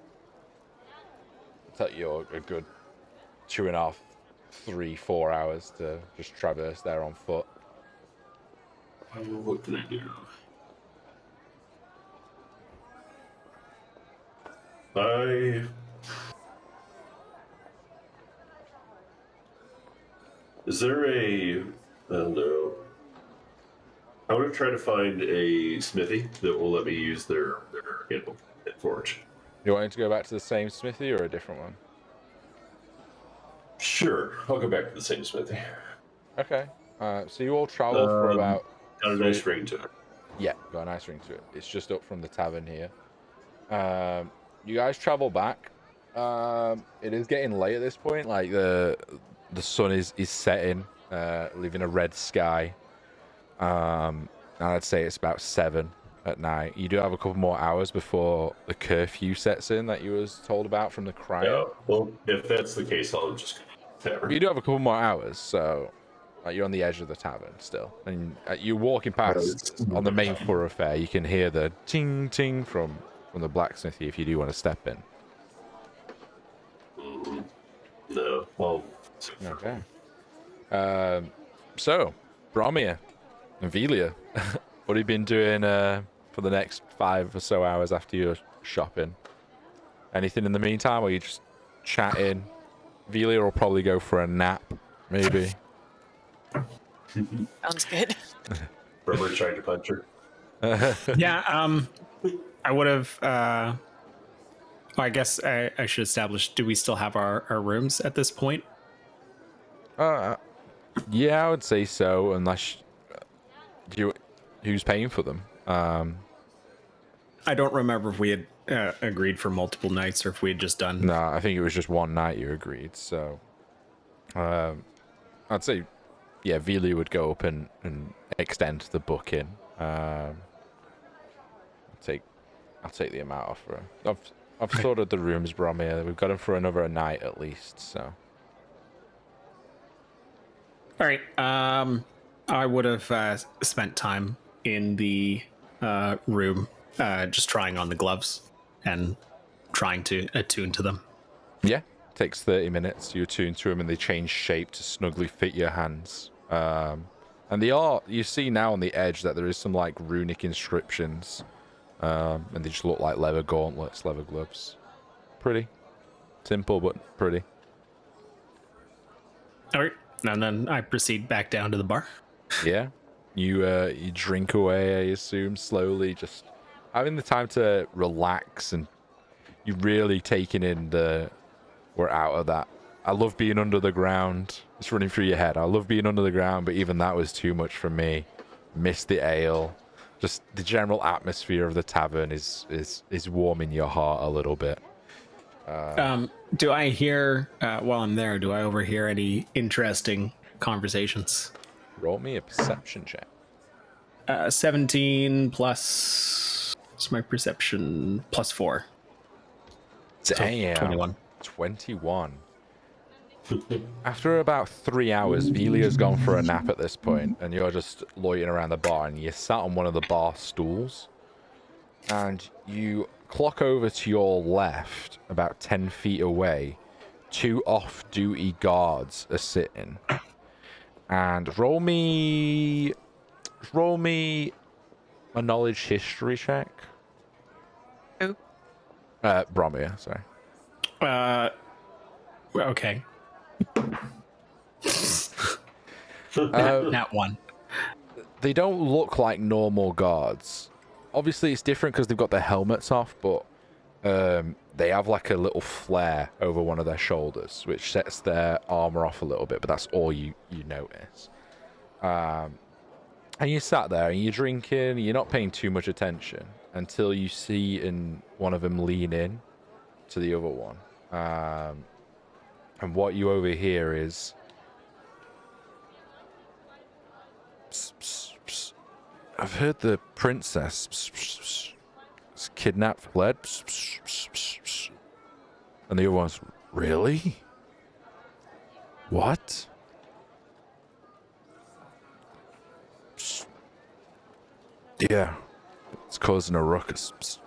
It'll take you a good 2.5, 3, 4 hours to just traverse there on foot. What can I do? Is there I don't know. I want to try to find a smithy that will let me use their forge. You wanting to go back to the same smithy or a different one? Sure, I'll go back to the same smithy. Okay. So you all travel for about... Got a nice ring to it. Yeah, got a nice ring to it. It's just up from the tavern here. You guys travel back. It is getting late at this point. Like the sun is setting, leaving a red sky. And I'd say it's about 7 at night. You do have a couple more hours before the curfew sets in that you was told about from the cryo. Yeah, well, if that's the case, I'll just go to the tavern. You do have a couple more hours, so you're on the edge of the tavern still. And you're walking past on the main thoroughfare. You can hear the ting ting from the blacksmithy if you do want to step in. No, well... Okay. So, Bromir and Velia, what have you been doing for the next 5 or so hours after your shopping? Anything in the meantime, or are you just chatting? Velia will probably go for a nap, maybe. Sounds good. Rubber tried to punch her. Yeah, I would have... I guess I should establish, do we still have our rooms at this point? Yeah, I would say so, unless... who's paying for them? I don't remember if we had agreed for multiple nights or if we had just done... No, I think it was just one night you agreed, so... I'd say, yeah, Vili would go up and extend the booking. I'll take the amount off for her. I've sorted the rooms, Bromir. We've got them for another night at least, so... All right. I would have spent time in the room just trying on the gloves and trying to attune to them. Yeah, takes 30 minutes. You attune to them and they change shape to snugly fit your hands. And they are, you see now on the edge that there is some like runic inscriptions. And they just look like leather gauntlets, leather gloves. Pretty. Simple, but pretty. All right. And then I proceed back down to the bar. Yeah. You drink away, I assume, slowly, just having the time to relax, and you're really taking in we're out of that. I love being under the ground. It's running through your head. I love being under the ground, but even that was too much for me. Miss the ale. Just the general atmosphere of the tavern is warming your heart a little bit. Do I hear, while I'm there, do I overhear any interesting conversations? Roll me a perception check. 17 plus... What's my perception? +4. Damn. 21. 21. After about 3 hours, Velia's gone for a nap at this point, and you're just loitering around the bar, and you sat on one of the bar stools, and you clock over to your left, about 10 feet away. 2 off-duty guards are sitting. And roll me a knowledge history check. Who? Bromir, sorry. Okay. Not one. They don't look like normal guards. Obviously, it's different because they've got their helmets off, but they have like a little flare over one of their shoulders, which sets their armor off a little bit, but that's all you notice. And you sat there and you're drinking, and you're not paying too much attention until you see one of them lean in to the other one. And what you overhear is, psst, psst, psst. I've heard the princess is kidnapped, fled. Psst, psst, psst, psst, psst. And the other one's, really? What? Psst. Yeah, it's causing a ruckus. Psst.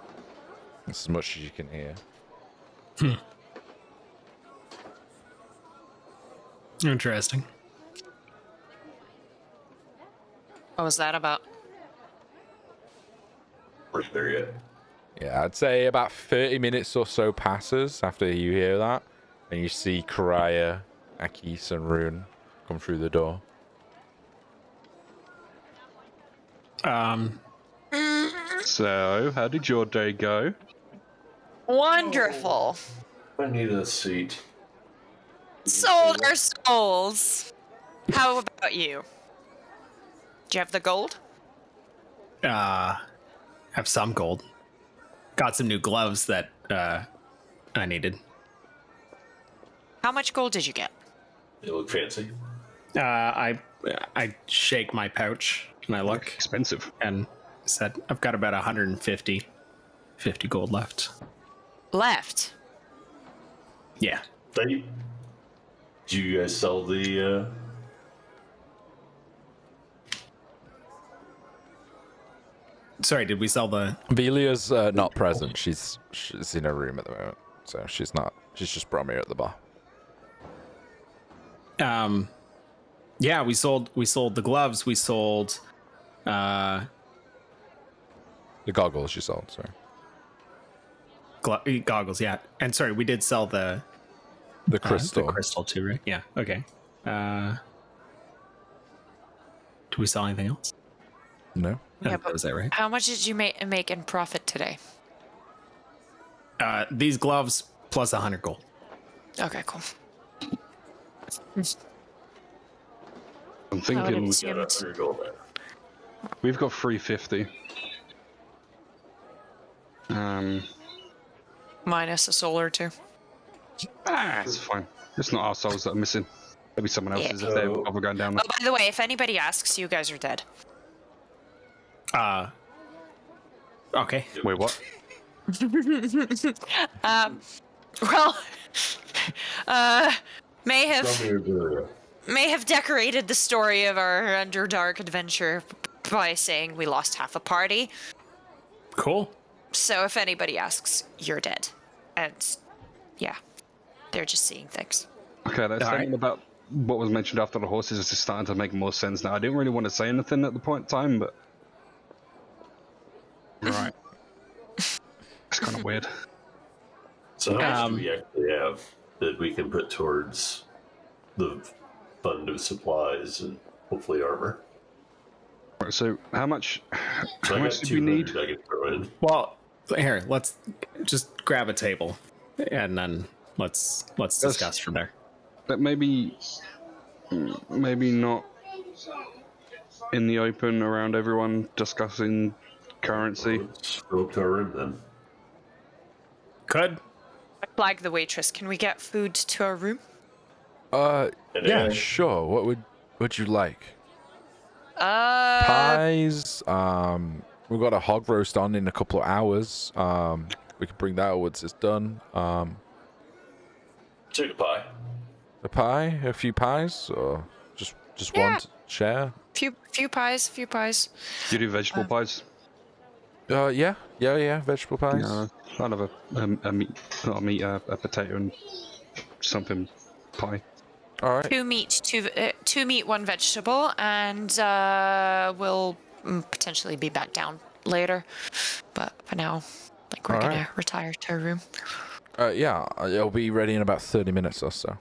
That's as much as you can hear. Interesting. What was that about? We're there yet. Yeah, I'd say about 30 minutes or so passes after you hear that, and you see Karaya, Akis, and Rune come through the door. So, how did your day go? Wonderful. I need a seat. Sold our souls. How about you? Do you have the gold? Have some gold. Got some new gloves that I needed. How much gold did you get? They look fancy. I shake my pouch and I look Expensive. and said, I've got about 150 gold left. Left. Yeah. Did you guys sell the? Sorry, did we sell the? Velia's not present. She's in her room at the moment, so she's not. She's just Bromir at the bar. Yeah, we sold the gloves. We sold. The goggles you sold. Sorry. Goggles, yeah. And sorry, we did sell the crystal. the crystal too, right? Yeah. Okay. Do we sell anything else? No. Yeah, That was that, right? How much did you make in profit today? These gloves plus 100 gold. Okay, cool. I'm thinking it's- Got 100 gold there. we've got 350. Minus a soul or two. It's fine. It's not our souls that are missing. Maybe someone else's if they're over going down Oh, there. by the way, if anybody asks, you guys are dead. Okay. Wait, what? Well, may have Bromir, decorated the story of our Underdark adventure by saying we lost half a party. Cool. So if anybody asks, you're dead. And yeah, they're just seeing things. Okay, that's All something right. about what was mentioned after the horses is just starting to make more sense now. I didn't really want to say anything at the point in time, but right, it's kind of weird. So how much do Um, we actually have that we can put towards the fund of supplies and hopefully armor? Right, so how much? So How I much got did we need? 200 I can throw in. Well, here, let's just grab a table and then let's discuss from there. That maybe not in the open around everyone discussing currency. Let's go to our room then. Could. I flag the waitress. Can we get food to our room? And Yeah, then- sure. What would you like? Uh, Pies. We've got a hog roast on in a couple of hours. we could bring that once it's done. Take a pie. A pie, a few pies, or just Yeah. one to share. Few pies. Do you do vegetable pies? Yeah, vegetable pies. Yeah, I'll have a meat, not a meat, a potato and something pie. All right. Two meat, one vegetable, and we'll potentially be back down later. But for now, like, we're All gonna right. retire to a room. Yeah, it'll be ready in about 30 minutes or so.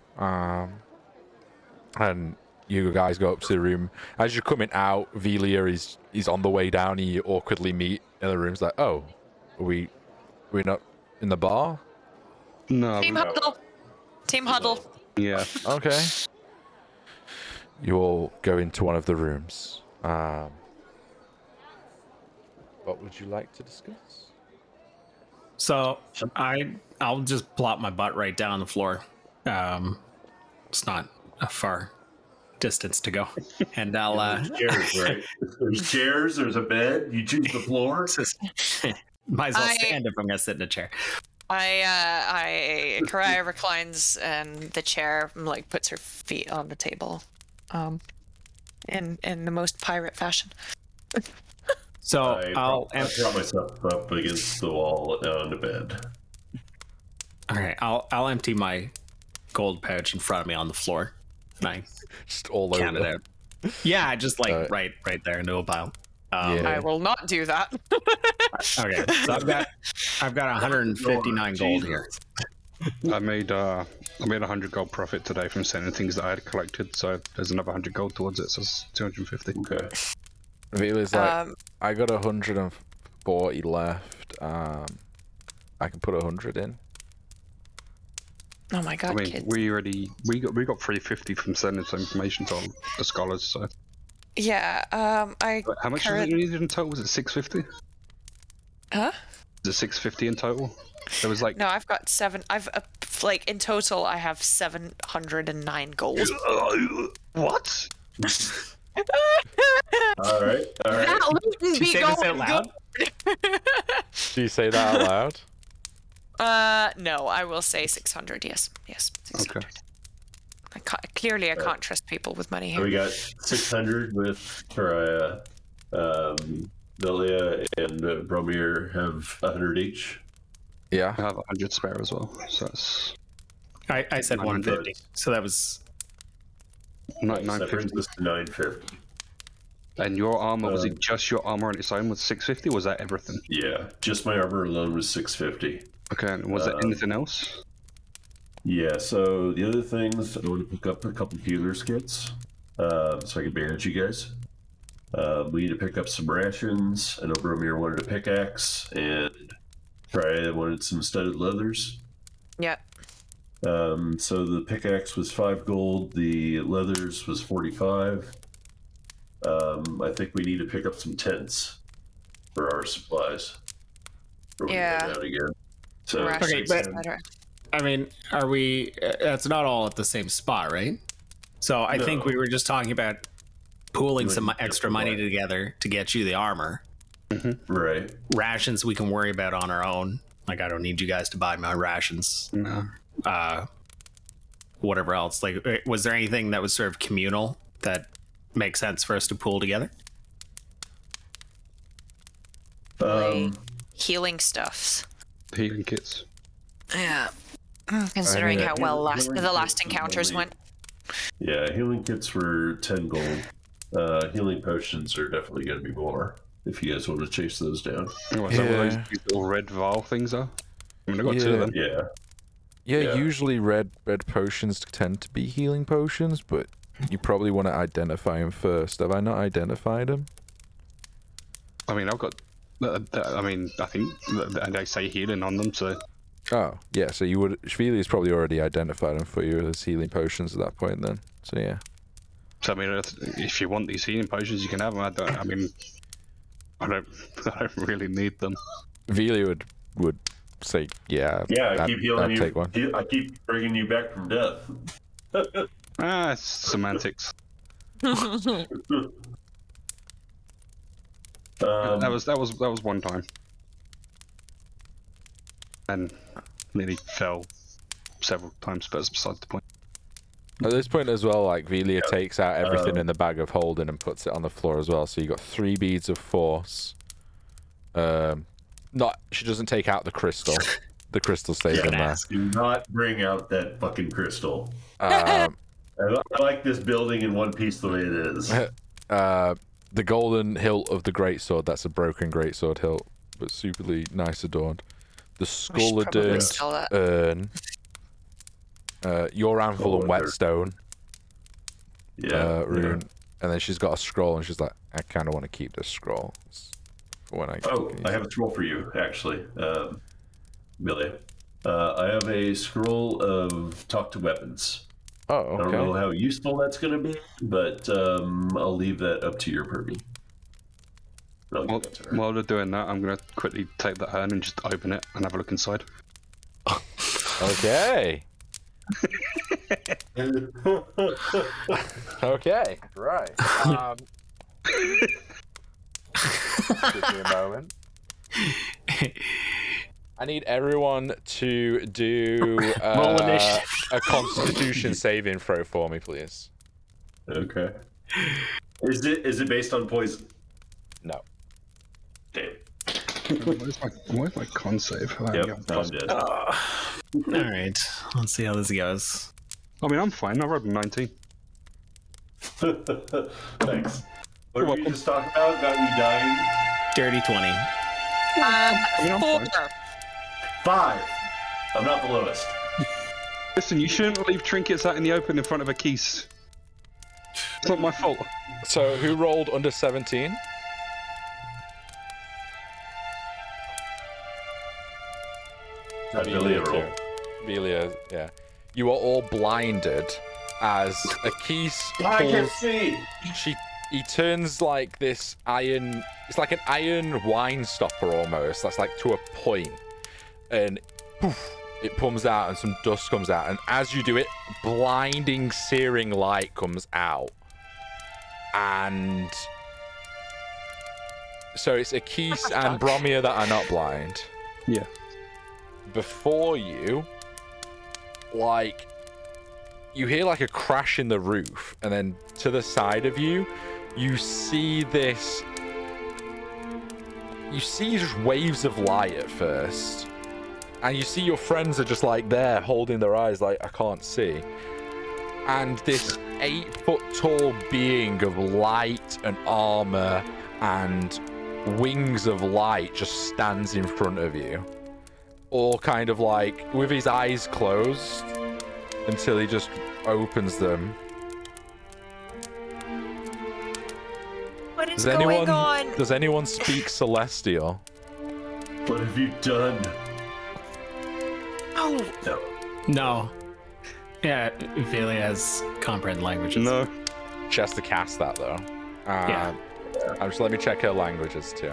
And you guys go up to the room. As you're coming out, Velia is on the way down. You awkwardly meet in the room. It's like, oh, we're not in the bar? No. Team huddle. Yeah. Okay. You all go into one of the rooms. What would you like to discuss? So I'll just plop my butt right down on the floor. It's not a far distance to go, and I'll There's chairs, right? There's chairs. There's a bed. You choose the floor. might as well stand if I'm gonna sit in a chair. Karaya reclines and the chair like puts her feet on the table, in the most pirate fashion. So I prop myself up against the wall on the bed. All right, I'll empty my gold pouch in front of me on the floor, and I Just all count it over. out. Yeah, just like right there into a pile. Yeah. I will not do that. Okay, so I've got 159 gold here. I made 100 gold profit today from selling things that I had collected, so there's another 100 gold towards it, so it's 250. Okay. Velia's like, I got 140 left. I can put 100 in. Oh my god, I mean, kids. we got 350 from sending some information to the scholars. So Yeah. how much did you need in total? Was it 650? Huh? Was it 650 in total? There was like No, I've got seven. Like in total, I have 709 gold. What? All right. That wouldn't Did you be say this out going loud? Do you say that out loud? No, I will say 600. Yes, 600. Okay. Clearly, I can't trust people with money So here. we got 600 with Karaya. Velia and Bromir have 100 each. Yeah. I have 100 spare as well, so that's I said 150, so that was. So that 950. brings us to 950. And your armor, was it just your armor on its own with 650, or was that everything? Yeah, just my armor alone was 650. Okay, and was there anything else? Yeah, so the other things, I want to pick up a couple healer's kits, so I can manage you guys. We need to pick up some rations. I know Bromir wanted a pickaxe, and Triad wanted some studded leathers. Yep. So the pickaxe was 5 gold, the leathers was 45. I think we need to pick up some tents for our supplies. Yeah. Out again. So Okay, but I mean, are we? That's not all at the same spot, right? So I think we were just talking about pooling some extra money together to get you the armor. Right. Rations we can worry about on our own. Like, I don't need you guys to buy my rations. No. Whatever else. Like, was there anything that was sort of communal that makes sense for us to pool together? Healing stuffs. Healing kits. Yeah. Considering how well healing the last kits encounters only- went. Yeah, healing kits were 10 gold. Healing potions are definitely going to be more if you guys want to chase those down. Oh, is that what these little red vial things are? I mean, I got 2 of them. Yeah. Yeah, usually red potions tend to be healing potions, but you probably want to identify them first. Have I not identified them? I mean, I've got. I think they say healing on them, so. Oh, yeah, so you would... Shvili's probably already identified them for you as healing potions at that point then. So, yeah. So, I mean, if you want these healing potions, you can have them. I don't really need them. Velia would say, yeah, Yeah, I keep healing I'd you. take one. I keep bringing you back from death. It's semantics. That was one time. and nearly fell several times, but that's beside the point. At this point as well, like Velia takes out everything in the bag of holding and puts it on the floor as well. So you got 3 beads of force. She doesn't take out the crystal. The crystal stays in there. Do not bring out that fucking crystal. I like this building in one piece the way it is. The golden hilt of the greatsword. That's a broken greatsword hilt, but superly nice adorned. The skull-adorned urn. Your anvil and whetstone. Rune. And then she's got a scroll, and she's like, I kind of want to keep this scroll. For when I have a scroll for you, actually, Billy. I have a scroll of talk to weapons. Oh, okay. I don't know how useful that's going to be, but I'll leave that up to your purview. While they're doing that, I'm going to quickly take that urn and just open it and have a look inside. Okay. Okay, right. Give me a moment. I need everyone to do a Constitution saving throw for me, please. Okay. Is it based on poison? No. Damn. Where's my con save? Yep, I'm dead. Alright, let's see how this goes. I mean, I'm fine. I rolled a 19. Thanks. What were you just talking about me dying? Dirty 20. I'm 4. 5. I'm not the lowest. Listen, you shouldn't leave trinkets out in the open in front of a keys. It's not my fault. So, who rolled under 17? Velia, yeah. You are all blinded as Akis I can see. He turns like this iron. It's like an iron wine stopper almost. That's like to a point, and poof, it pumps out, and some dust comes out. And as you do it, blinding, searing light comes out, and so it's Akis and Bromir that are not blind. Yeah. Before you, like, you hear like a crash in the roof, and then to the side of you, you see this. You see just waves of light at first, and you see your friends are just like there, holding their eyes, like, I can't see. And this 8-foot-tall being of light and armor and wings of light just stands in front of you. All kind of like with his eyes closed until he just opens them. What is going on? Does anyone speak Celestial? What have you done? Oh. No. No. Yeah, Velia has comprehend languages. No. She has to cast that though. Yeah. Just let me check her languages too.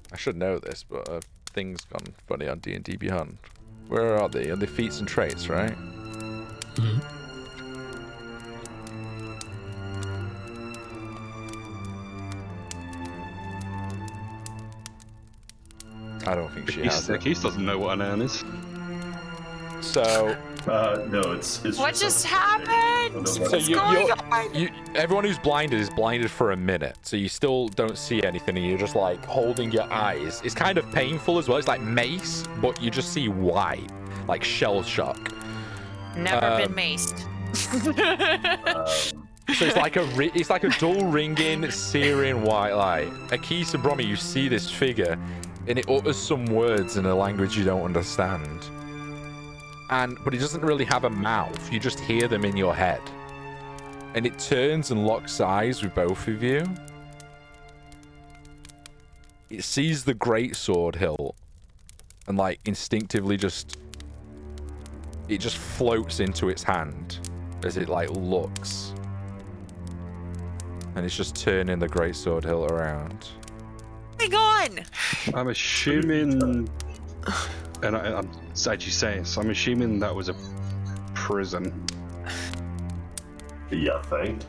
I should know this, but things gone funny on D&D Beyond. Where are they? Are they feats and traits, right? Mm-hmm. I don't think she has it. Keith doesn't know what an urn is. So, no, it's What just happened? so What's going on? everyone who's blinded is blinded for a minute, so you still don't see anything, and you're just like holding your eyes. It's kind of painful as well. It's like mace, but you just see white, like shell shock. Never been maced. So it's like a dull ringing, searing white light. Akis and Bromir, you see this figure, and it utters some words in a language you don't understand. But it doesn't really have a mouth. You just hear them in your head. And it turns and locks eyes with both of you. It sees the greatsword hilt, and like instinctively it just floats into its hand as it like looks. And it's just turning the greatsword hilt around. Hang on! I'm assuming, and I'm actually saying, so I'm assuming that was a prison. Yeah, thank.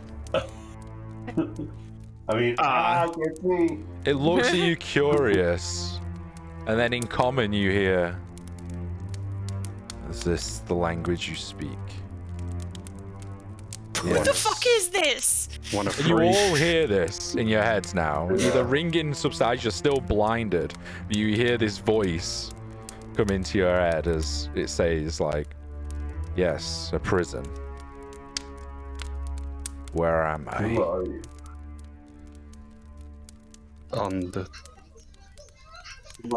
I mean, get me. It looks at you curious, and then in common you hear, "Is this the language you speak?" What the fuck is this? One of And you three. all hear this in your heads now. The ringing subsides, you're still blinded, but you hear this voice come into your head as it says, like, "Yes, a prison. Where am I?" Who are you? On the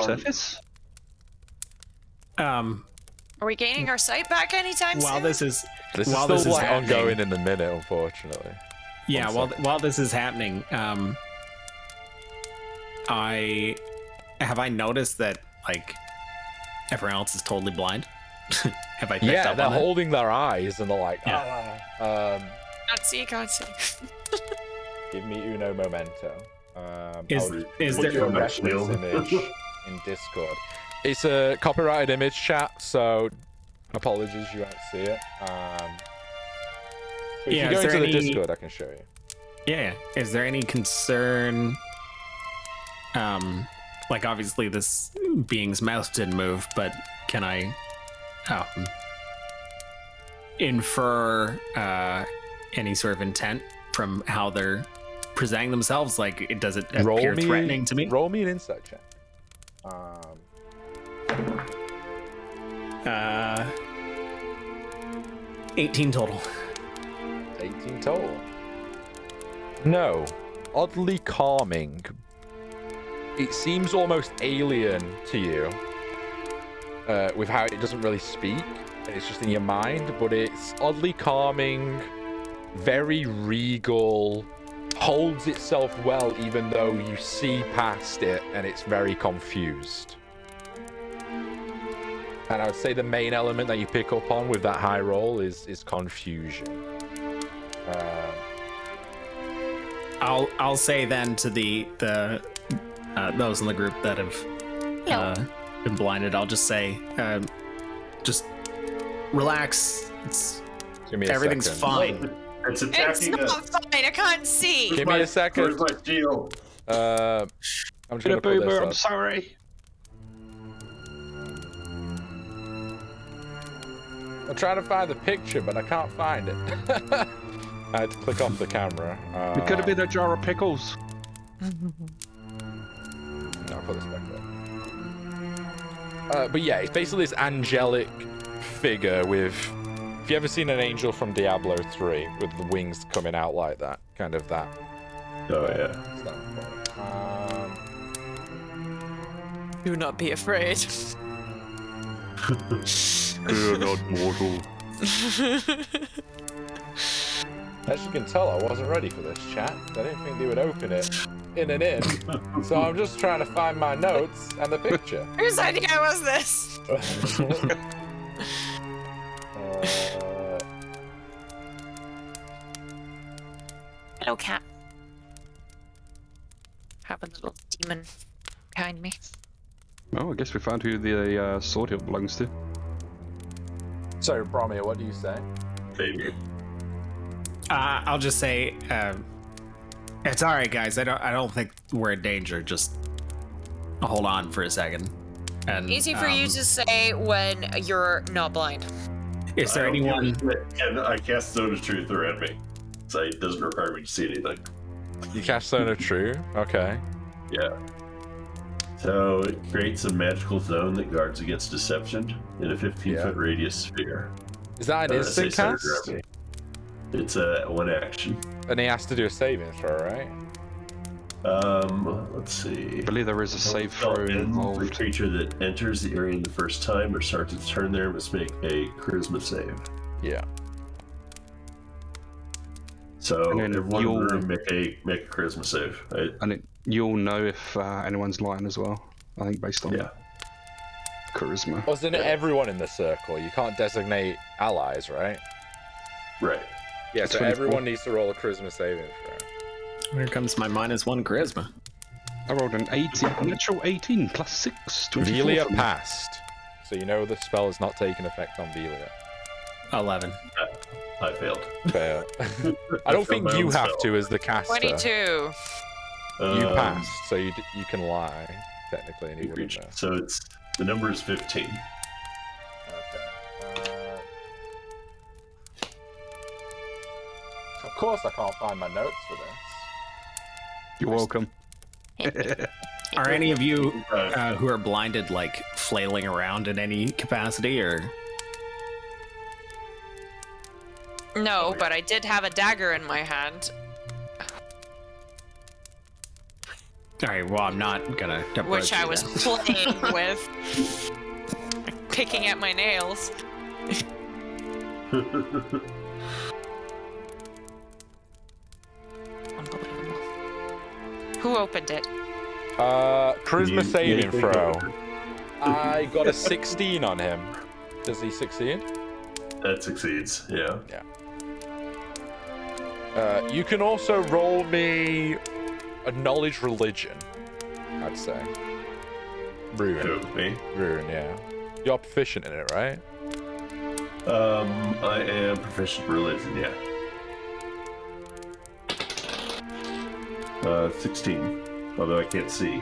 surface? Are we gaining our sight back anytime While soon? this is This is while still this is like happening, ongoing in the minute, unfortunately. yeah, One while this is happening, I noticed that like everyone else is totally blind. Have I picked Yeah, up they're on that? holding their eyes and they're like, Can't see. give me uno momento. Is put there your my reference shield? image in Discord? It's a copyrighted image, chat, so apologies you won't see it. If Yeah, you is go there into the any- Discord, I can show you. Yeah. Is there any concern? Like obviously this being's mouth didn't move, but can I infer any sort of intent from how they're presenting themselves? Like, does it appear threatening to me? Roll me an insight check. 18 total. 18 total. No. Oddly calming. It seems almost alien to you. With how it doesn't really speak. And it's just in your mind. But it's oddly calming. Very regal. Holds itself well even though you see past it. And it's very confused. And I would say the main element that you pick up on with that high roll is confusion. I'll say then to the those in the group that have been blinded, I'll just say, just relax. Give me a Everything's second. fine. It's It's attacking not us. fine. I can't see. Give me a second. Where's my shield? I'm just gonna pull this I'm up. sorry. I'm trying to find the picture, but I can't find it. I had to click off the camera. It could have been a jar of pickles. No, I'll put this back up. But yeah, it's basically this angelic figure with... If you ever seen an angel from Diablo 3 with the wings coming out like that, kind of that. Oh yeah. Do not be afraid. You're not mortal. As you can tell, I wasn't ready for this chat. I didn't think they would open it in and in. So I'm just trying to find my notes and the picture. Whose idea was this? Hello, cat. Have a little demon behind me. Oh, I guess we found who the sword hilt belongs to. So, Bromir, what do you say? Baby. I'll just say, it's all right, guys. I don't think we're in danger. Just hold on for a second. And Easy for you to say when you're not blind. Is there anyone? And I cast Zone of Truth around me, so it doesn't require me to see anything. You cast Zone of True? Okay. Yeah. So it creates a magical zone that guards against deception in a 15-foot radius sphere. Is that an Say instant centered cast? around me. It's a one action. And he has to do a saving throw, right? Let's see. I believe there is a save Spell throw ends. The involved. creature that enters the area the first time or starts its turn there must make a charisma save. Yeah. So And then everyone in you'll- the room make a charisma save. Right? And you'll know if anyone's lying as well. I think based on Yeah. charisma. Wasn't it everyone in the circle? You can't designate allies, right? Right. Yeah, so 24. everyone needs to roll a charisma saving throw. Here comes my -1 charisma. I rolled an 18, a natural 18 plus 6. 24 Velia for me. passed. So you know the spell is not taking effect on Velia. 11. I failed. Fair. I don't think you have to as the caster. 22. You passed, so you can lie technically, and you wouldn't know. So the number is 15. Okay. Of course, I can't find my notes for this. You're welcome. Are any of you who are blinded like flailing around in any capacity, or? No, but I did have a dagger in my hand, All right. Well, I'm not gonna. which I you was then. playing with, picking at my nails. Unbelievable. Who opened it? Charisma saving you throw. I got a 16 on him. Does he succeed? That succeeds, yeah. Yeah. You can also roll me a knowledge religion, I'd say. Ruin. Who, me? Ruin, yeah. You're proficient in it, right? I am proficient in religion, yeah. 16. Although I can't see.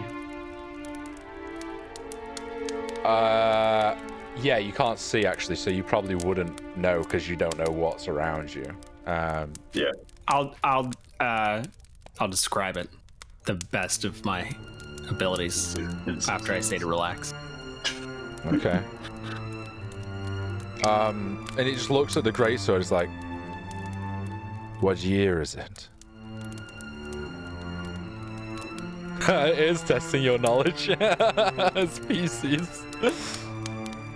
Yeah, you can't see actually, so you probably wouldn't know because you don't know what's around you. Yeah. I'll describe it the best of my abilities after I say to relax. Okay. And it just looks at the greatsword. It's like, what year is it? It is testing your knowledge as species.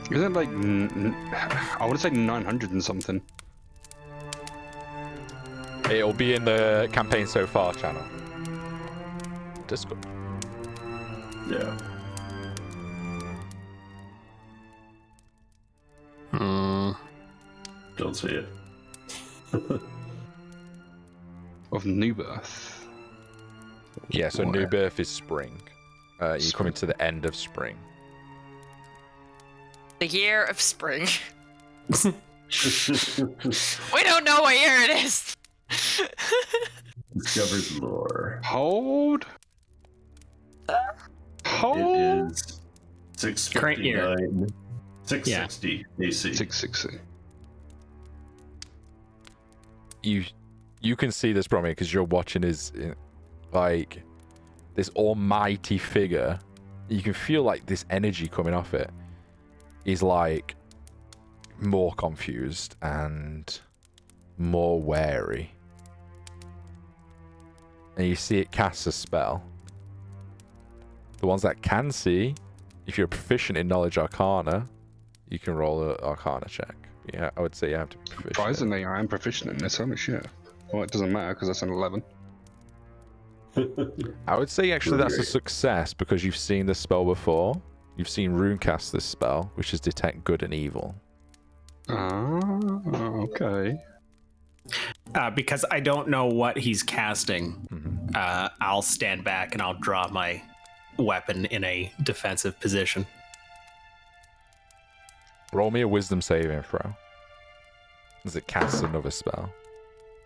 Isn't it like I want to say 900 and something? It'll be in the campaign so far channel. Discord. Yeah. Don't see it. Of new birth. Yeah, so new birth is spring. You're coming to the end of spring. The year of spring. We don't know what year it is. Discovered lore. Hold. It is 659. 660 AC. 660. You can see this, Brommy, because you're watching his like this almighty figure. You can feel like this energy coming off it. He's like more confused and more wary. And you see it cast a spell. The ones that can see, if you're proficient in Knowledge Arcana, you can roll an Arcana check. Yeah, I would say you have to be proficient. Surprisingly, I am proficient in this. Holy shit. Well, it doesn't matter because that's an 11. I would say actually that's a success because you've seen this spell before. You've seen Rune cast this spell, which is Detect Good and Evil. Ah, okay. Because I don't know what he's casting, I'll stand back and I'll draw my weapon in a defensive position. Roll me a Wisdom saving throw. As it casts another spell.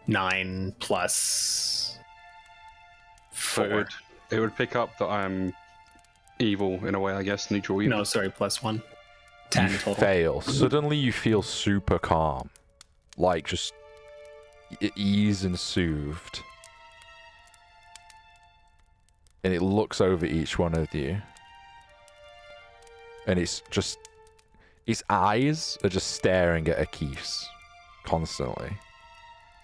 9 plus 4. It would pick up that I'm evil in a way, I guess. Neutral evil. No, sorry, plus 1. 10 You total. fail. Suddenly you feel super calm. Like just ease and soothed. And it looks over each one of you. And it's just... His eyes are just staring at Akif's constantly.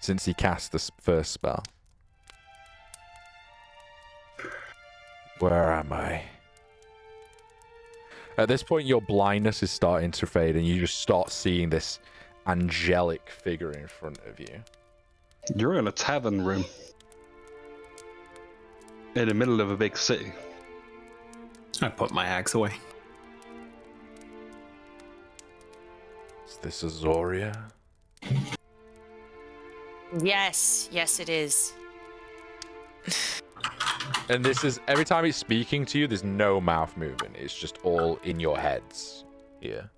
Since he cast this first spell. Where am I? At this point, your blindness is starting to fade, and you just start seeing this angelic figure in front of you. You're in a tavern room. In the middle of a big city. I put my axe away. Is this Azoria? Yes, yes, it is. And this is, every time he's speaking to you, there's no mouth movement. It's just all in your heads here.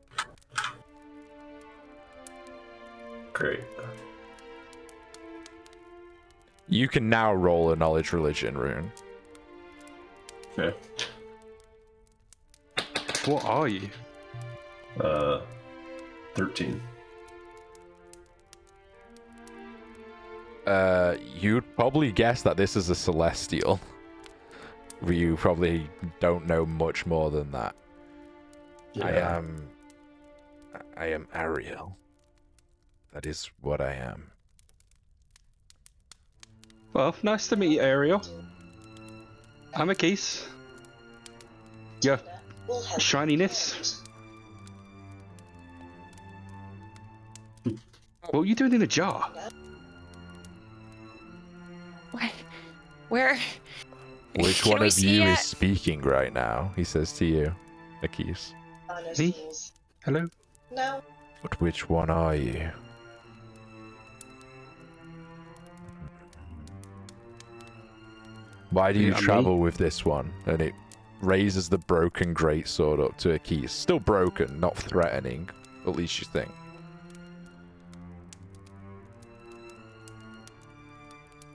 Great. You can now roll a knowledge religion rune. Okay. What are you? 13. You'd probably guess that this is a celestial. You probably don't know much more than that. Yeah. I am Ariel. That is what I am. Well, nice to meet you, Ariel. I'm a geese. Yeah. Shininess. What are you doing in a jar? Where? Which Can one we of see you it? is speaking right now? He says to you, Akis. Me? Hello? No. But which one are you? Why do you Yeah, me? travel with this one? And it raises the broken greatsword up to Akis. Still broken, not threatening. At least you think.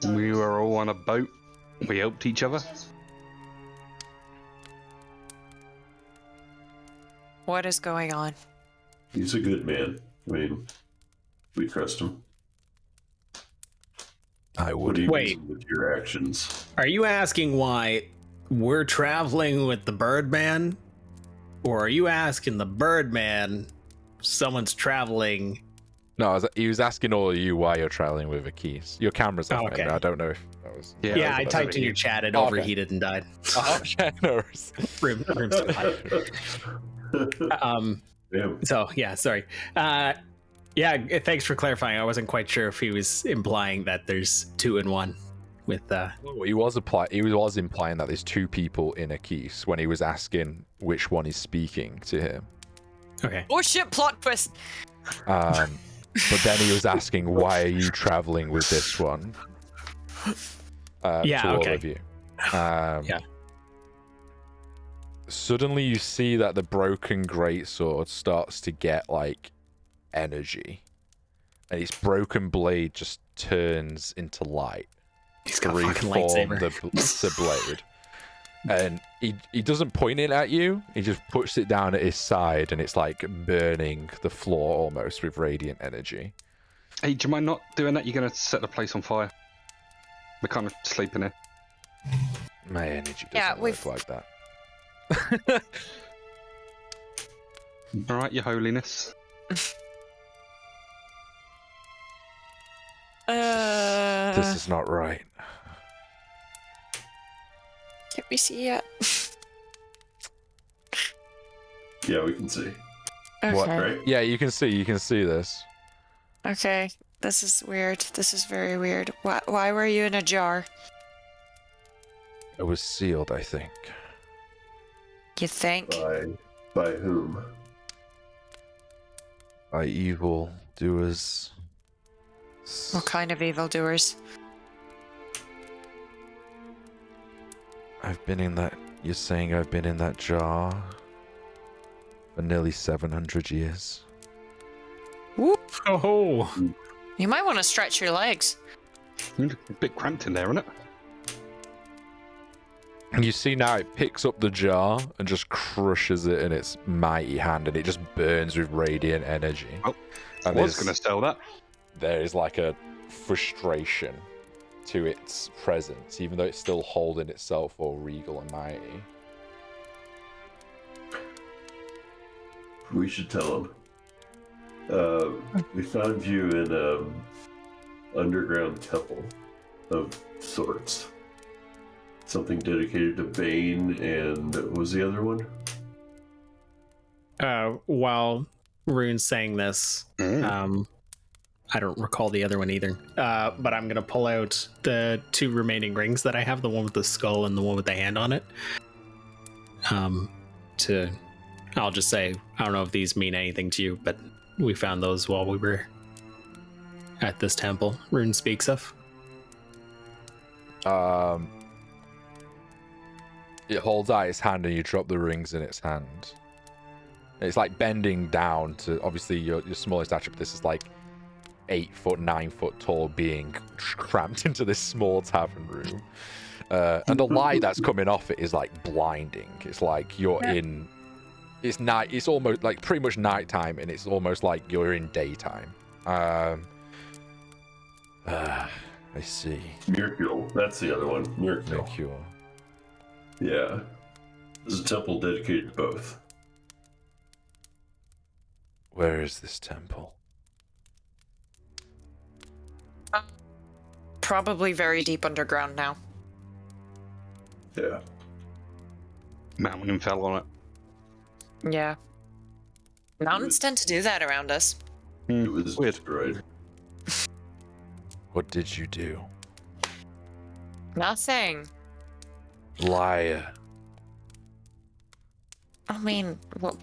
We were all on a boat. We helped each other. What is going on? He's a good man. I mean, we trust him. I What would. do you Wait. mean with your actions? Are you asking why we're traveling with the Birdman? Or are you asking the Birdman someone's traveling? No, he was asking all of you why you're traveling with Akis. Your camera's off. Oh, okay. I don't know if that was. Yeah, Yeah, I was typed in your chat, it Oh, okay. overheated and died. Okay, no worries. Room's fine. Damn. So yeah, sorry. Yeah, thanks for clarifying. I wasn't quite sure if he was implying that there's 2 in 1 with He was implying that there's 2 people in Akis when he was asking which one is speaking to him. Okay. Oh shit! Plot twist. But then he was asking, why are you traveling with this one? Yeah, to all okay. of you. Yeah. Suddenly you see that the broken greatsword starts to get, like, energy. And its broken blade just turns into light. He's To got a fucking reform lightsaber. the blade. And he doesn't point it at you, he just puts it down at his side, and it's like burning the floor almost with radiant energy. Hey, do you mind not doing that? You're going to set the place on fire. We're kind of sleeping here. My energy doesn't Yeah, work like that. Alright, your holiness. This is not right. Can we see it? Yeah, we can see. Okay. What? Right? Yeah, you can see this. Okay. This is weird. This is very weird. Why were you in a jar? It was sealed, I think. You think? By whom? By evil doers. What kind of evildoers? I've been in that. You're saying I've been in that jar for nearly 700 years. Oh, You might want to stretch your legs. A bit cramped in there, isn't it? And you see now it picks up the jar and just crushes it in its mighty hand, and it just burns with radiant energy. Oh, And I was going to sell that. there is like a frustration to its presence, even though it's still holding itself all regal and mighty. We should tell him. We found you in an underground temple of sorts. Something dedicated to Bane, and what was the other one? while Rune's saying this, I don't recall the other one either. But I'm gonna pull out the 2 remaining rings that I have, the one with the skull and the one with the hand on it. I'll just say, I don't know if these mean anything to you, but we found those while we were at this temple Rune speaks of. It holds out its hand and you drop the rings in its hand. It's like bending down to obviously your smallest attribute. This is like 8-foot, 9-foot tall being cramped into this small tavern room. And the light that's coming off it is like blinding. It's like you're in. It's night. It's almost like pretty much nighttime, and it's almost like you're in daytime. I see. Mercure. That's the other one. Mercure. Mercure. Yeah. There's a temple dedicated to both. Where is this temple? Probably very deep underground now. Yeah. Mountain fell on it. Yeah. Mountains tend to do that around us. It was Weird. destroyed. What did you do? Nothing. Liar. I mean, well,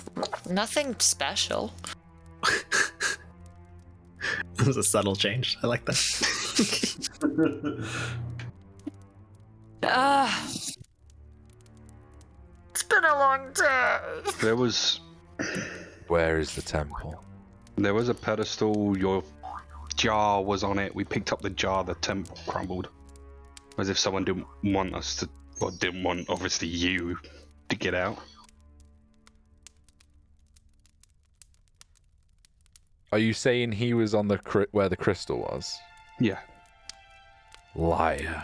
nothing special. It was a subtle change. I like that. It's been a long day. Where is the temple? There was a pedestal. Your jar was on it. We picked up the jar. The temple crumbled, as if someone didn't want us to, or didn't want obviously you to get out. Are you saying he was on the where the crystal was? Yeah. Liar.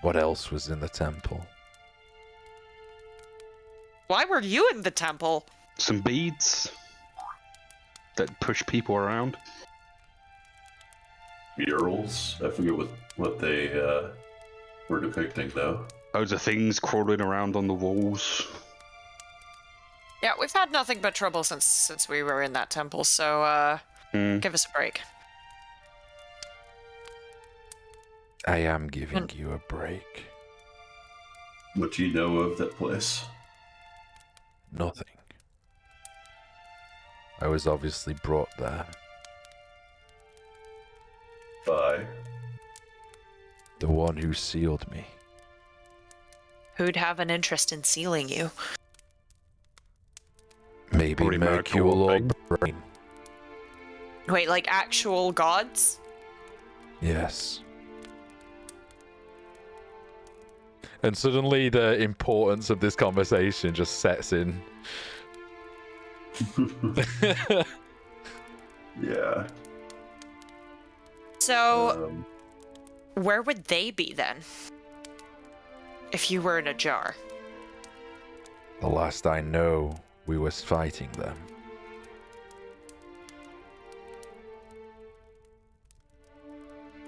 What else was in the temple? Why were you in the temple? Some beads that push people around. Murals. I forget what they were depicting though. Loads of things crawling around on the walls. Yeah, we've had nothing but trouble since we were in that temple, so give us a break. I am giving you a break. What do you know of that place? Nothing. I was obviously brought there. By The one who sealed me. Who'd have an interest in sealing you? Maybe Probably Mercure or Mercure, Brain. Wait, like actual gods? Yes. And suddenly the importance of this conversation just sets in. yeah. So, where would they be then? If you were in a jar? The last I know, we was fighting them.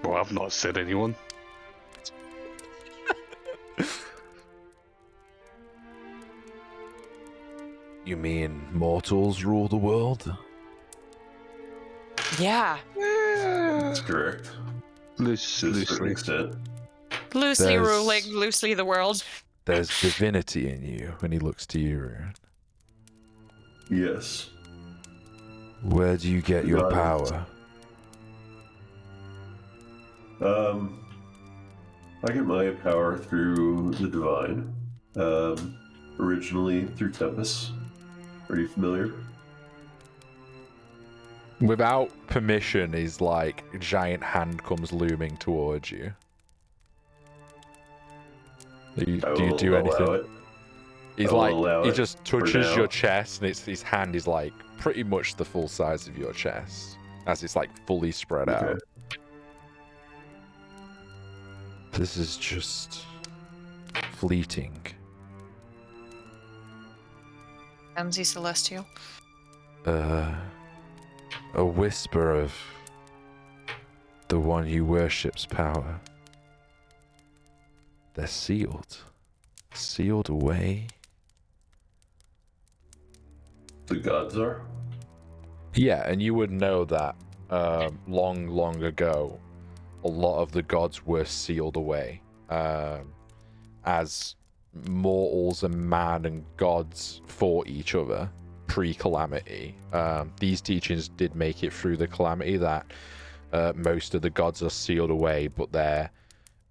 Well, I've not said anyone. You mean mortals rule the world? Yeah. That's correct. To a certain Loosely. extent. Loosely There's- ruling, loosely the world. There's divinity in you when he looks to you, Ruin. Yes. Where do you get your Gods. power? I get my power through the divine. Originally through Tempest. Are you familiar? Without permission, his like giant hand comes looming towards you. Do you do Allow anything? it. He's I will like allow he it just for touches now. your chest, and his hand is like pretty much the full size of your chest, as it's like fully spread Okay. out. This is just fleeting. Ramsey Celestial. A whisper of the one who worships power. They're sealed. Sealed away. The gods are? Yeah, and you would know that long, long ago, a lot of the gods were sealed away. As mortals and man and gods fought each other pre-calamity. These teachings did make it through the calamity that most of the gods are sealed away, but their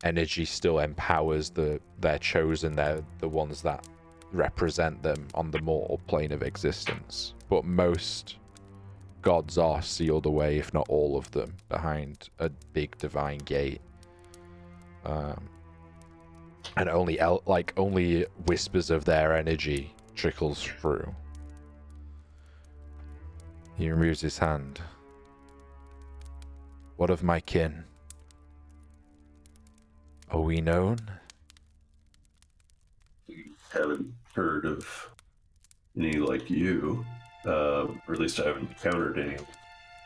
energy still empowers their chosen, the ones that represent them on the mortal plane of existence. But most gods are sealed away, if not all of them, behind a big divine gate. And only whispers of their energy trickles through. He removes his hand. What of my kin? Are we known? Haven't heard of any like you, or at least I haven't encountered any.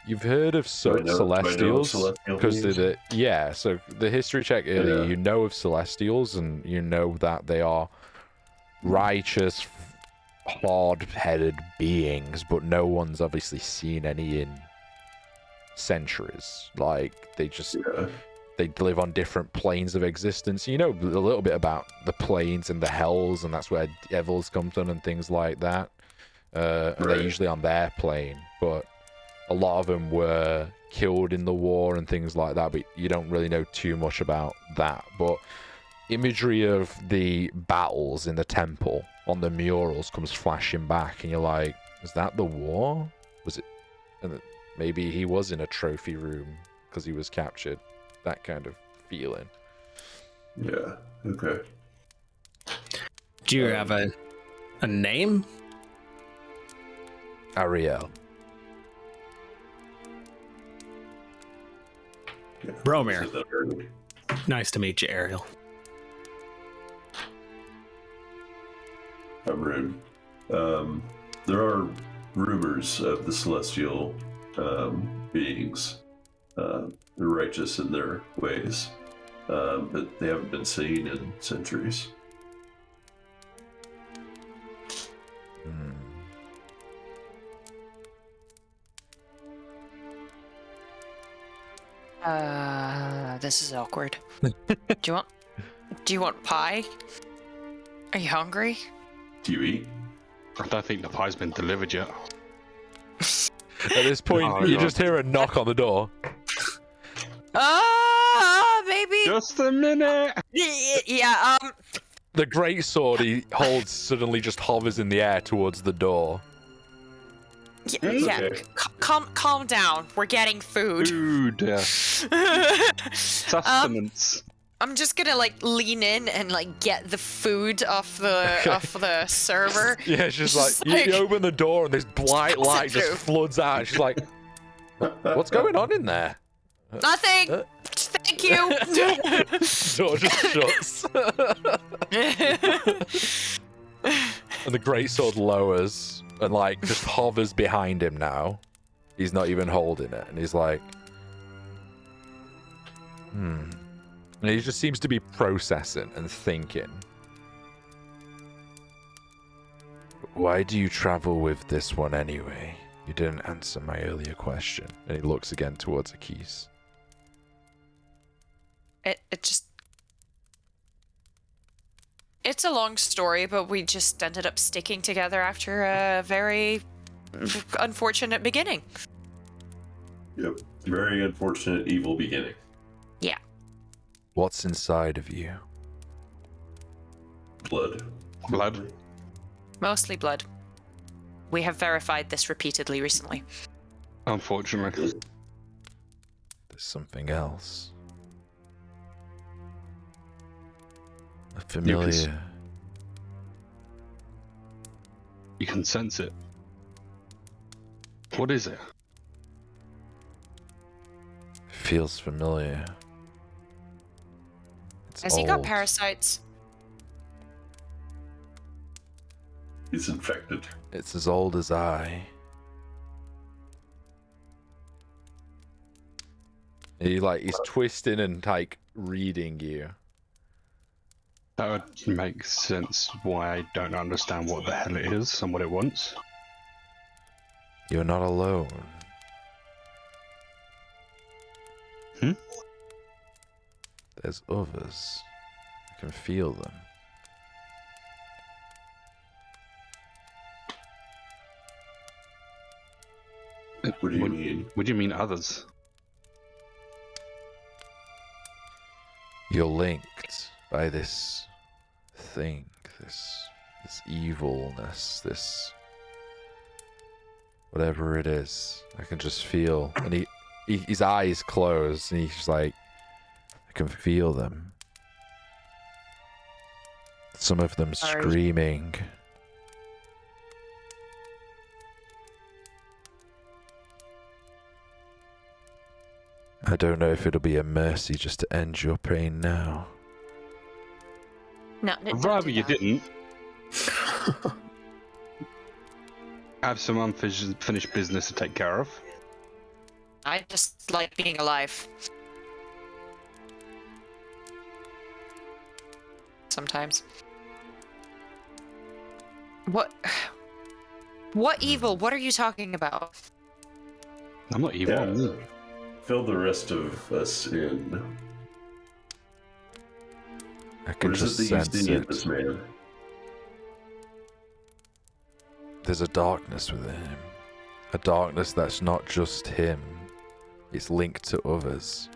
You've heard of Celestials? Because so the history check earlier, you know of Celestials, and you know that they are righteous, hard-headed beings, but no one's obviously seen any in centuries. Like, they just... They live on different planes of existence. You know a little bit about the planes and the hells, and that's where devils come from and things like that. And they're usually on their plane, but a lot of them were killed in the war and things like that, but you don't really know too much about that. But imagery of the battles in the temple on the murals comes flashing back, and you're like, is that the war? Was it? And maybe he was in a trophy room because he was captured. That kind of feeling. Yeah, okay. Do you have a name? Ariel. Yeah. Bromir. Nice to meet you, Ariel. I'm Rune. There are rumors of the celestial beings. They're righteous in their ways, but they haven't been seen in centuries. This is awkward. Do you want pie? Are you hungry? Do you eat? I don't think the pie's been delivered yet. At this point, you just hear a knock on the door. Maybe. Just a minute. Yeah. The great sword he holds suddenly just hovers in the air towards the door. Yeah. Okay. Calm down. We're getting food. Food. Yeah. Sustenance. I'm just gonna lean in and get the food off the server. Yeah, she's like, you open the door and this bright light just floods out. And she's like, what's going on in there? Nothing. Thank you. Door just shuts. And the greatsword lowers and just hovers behind him now. He's not even holding it, and he's like, And he just seems to be processing and thinking. Why do you travel with this one anyway? You didn't answer my earlier question. And he looks again towards Akis. It's a long story, but we just ended up sticking together after a very unfortunate beginning. Yep. Very unfortunate, evil beginning. Yeah. What's inside of you? Blood. Blood. Mostly blood. We have verified this repeatedly recently. Unfortunately. There's something else. A familiar. You can sense it. What is it? Feels familiar. It's Has old. he got parasites? He's infected. It's as old as I. He's twisting and reading you. That would make sense why I don't understand what the hell it is and what it wants. You're not alone. There's others. I can feel them. What do you mean? What do you mean others? You're linked by this thing, this evilness, this Whatever it is, I can just feel. And his eyes close, and he's just like, I can feel them. Some of them screaming. I don't know if it'll be a mercy just to end your pain now. No, I'd rather you didn't. Have some unfinished business to take care of. I just like being alive. Sometimes. What evil? What are you talking about? I'm not evil. I'm Yeah. Fill the rest of us in. I can What just is it that you sense see in it. this man? There's a darkness within him. A darkness that's not just him. It's linked to others.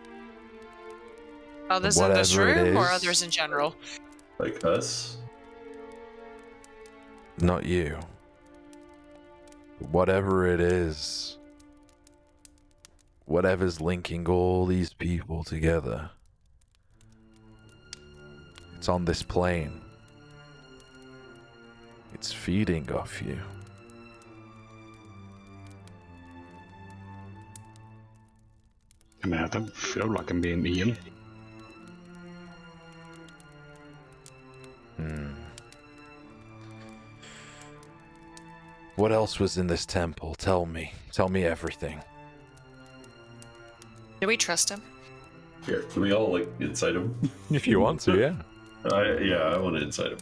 Others in this whatever it room or is- others in general? Like us? Not you. But whatever it is, whatever's linking all these people together, it's on this plane. It's feeding off you. I mean, I don't feel like I'm being eaten. What else was in this temple? Tell me. Tell me everything. Do we trust him? Here, can we all like inside him? If you want to, yeah. I want to inside him.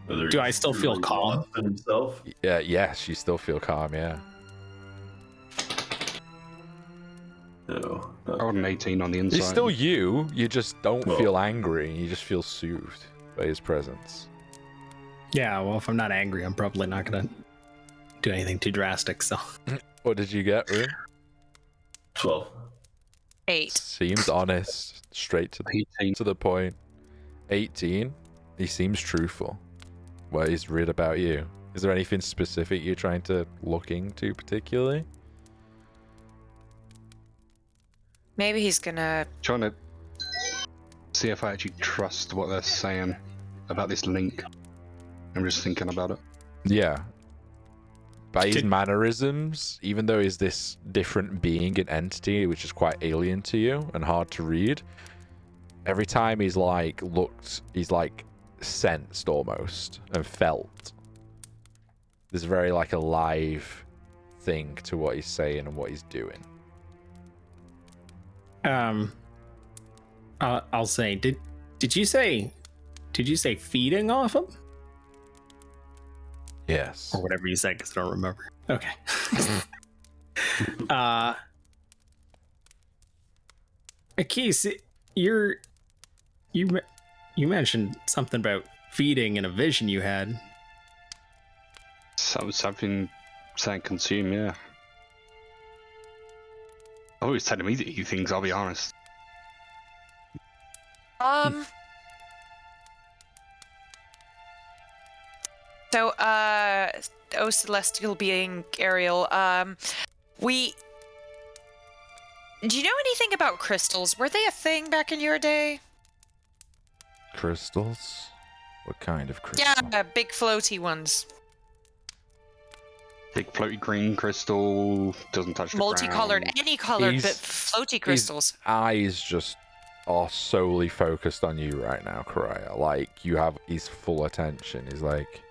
Whether Do I he's still feel truly calm? lost in himself? Yeah, yes, you still feel calm, yeah. No. I got an 18 on the inside. He's still you just don't Well- feel angry, you just feel soothed by his presence. Yeah, well, if I'm not angry, I'm probably not gonna do anything too drastic, so. What did you get, Rue? 12. 8. Seems honest, straight to 18. the point. 18. He seems truthful. What he's read about you. Is there anything specific you're trying to look into particularly? Maybe he's gonna. Trying to see if I actually trust what they're saying about this link. I'm just thinking about it. Yeah. By his mannerisms, even though he's this different being and entity, which is quite alien to you and hard to read, every time he's like looked, he's like sensed almost and felt. There's very like a live thing to what he's saying and what he's doing. I'll say, did you say feeding off him? Yes. Or whatever you said, because I don't remember. Okay. Keith, you mentioned something about feeding in a vision you had. Something saying consume, yeah. I always telling me to eat things, I'll be honest. So, oh celestial being Ariel, do you know anything about crystals? Were they a thing back in your day? Crystals? What kind of crystal? Yeah, big floaty ones. Big floaty green crystal, doesn't touch the Multicolored, ground. any colored, He's- but floaty crystals. His eyes just are solely focused on you right now, Karaya. Like, you have his full attention. He's like...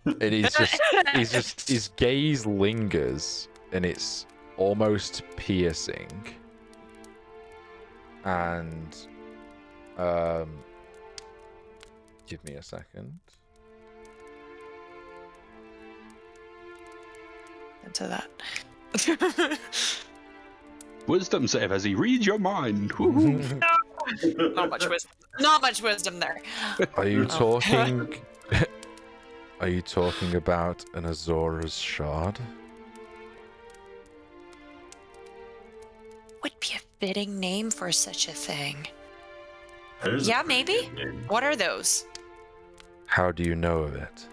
And his gaze lingers, and it's almost piercing. And, give me a second. Into that. Wisdom save as he reads your mind. Not much wisdom. Not much wisdom there. Are you talking... Are you talking about an Azora's shard? Would be a fitting name for such a thing. There's a Yeah, pretty maybe. good name. What are those? How do you know of it?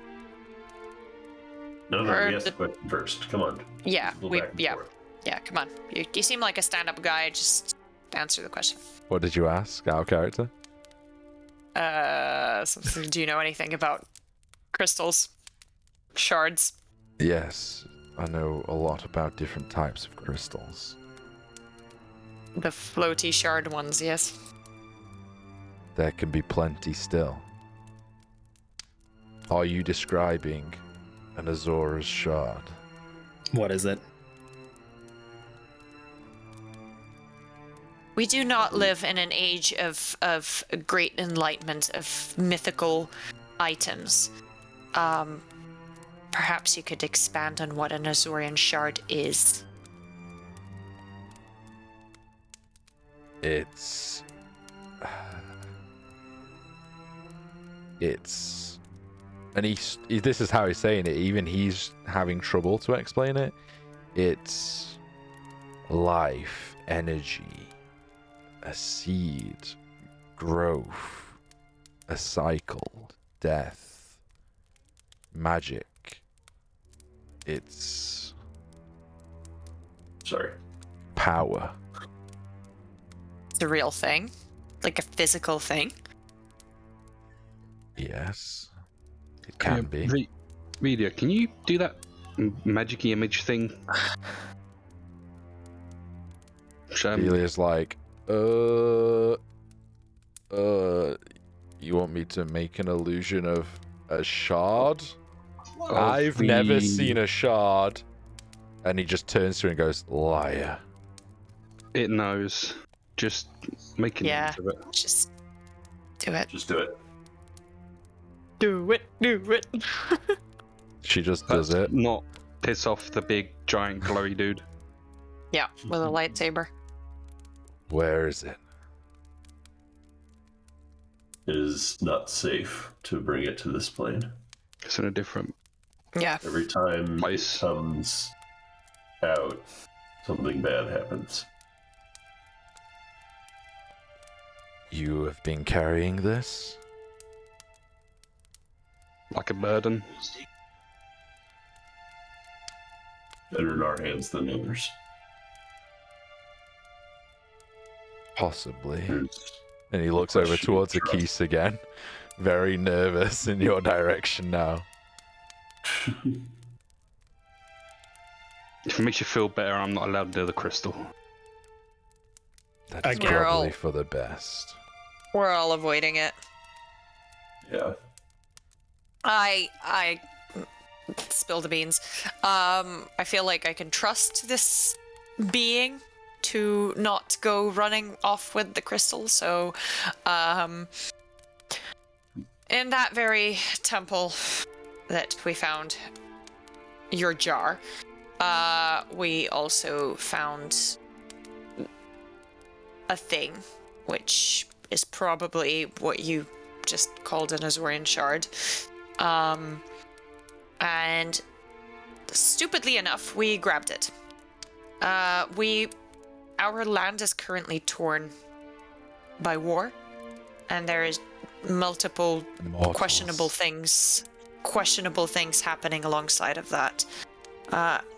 No, we asked the question first. Come on. Yeah, Yeah. yeah. Come on, you seem like a stand-up guy. Just answer the question. What did you ask? Out of character? So do you know anything about crystals, shards? Yes, I know a lot about different types of crystals. The floaty shard ones, yes. There can be plenty still. Are you describing an Azora's shard? What is it? We do not live in an age of great enlightenment, of mythical items. Perhaps you could expand on what an Azorian shard is. It's... And this is how he's saying it, even he's having trouble to explain it. It's life, energy, a seed, growth, a cycle, death, magic. It's... Sorry. Power. It's a real thing, like a physical thing. Yes, it can be. Media, can you do that magic-y image thing? Elia's like, you want me to make an illusion of a shard? I've never seen a shard. And he just turns to her and goes, liar. It knows. Just make an image of it. Just do it. Just do it. Do it. She just does it. Not piss off the big, giant, glowy dude. Yeah, with a lightsaber. Where is it? It is not safe to bring it to this plane. It's in a different... Yeah. Every time place it comes out, something bad happens. You have been carrying this? Like a burden. Better in our hands than others. Possibly. There's And he looks over towards Akis again. Very nervous in your direction now. If it makes you feel better, I'm not allowed to do the crystal. That's Again. probably for the best. We're all avoiding it. Yeah. I spill the beans. I feel like I can trust this being to not go running off with the crystal. So, in that very temple that we found your jar, we also found a thing, which is probably what you just called an Azorian shard. And stupidly enough, we grabbed it. Our land is currently torn by war, and there is multiple questionable things happening alongside of that.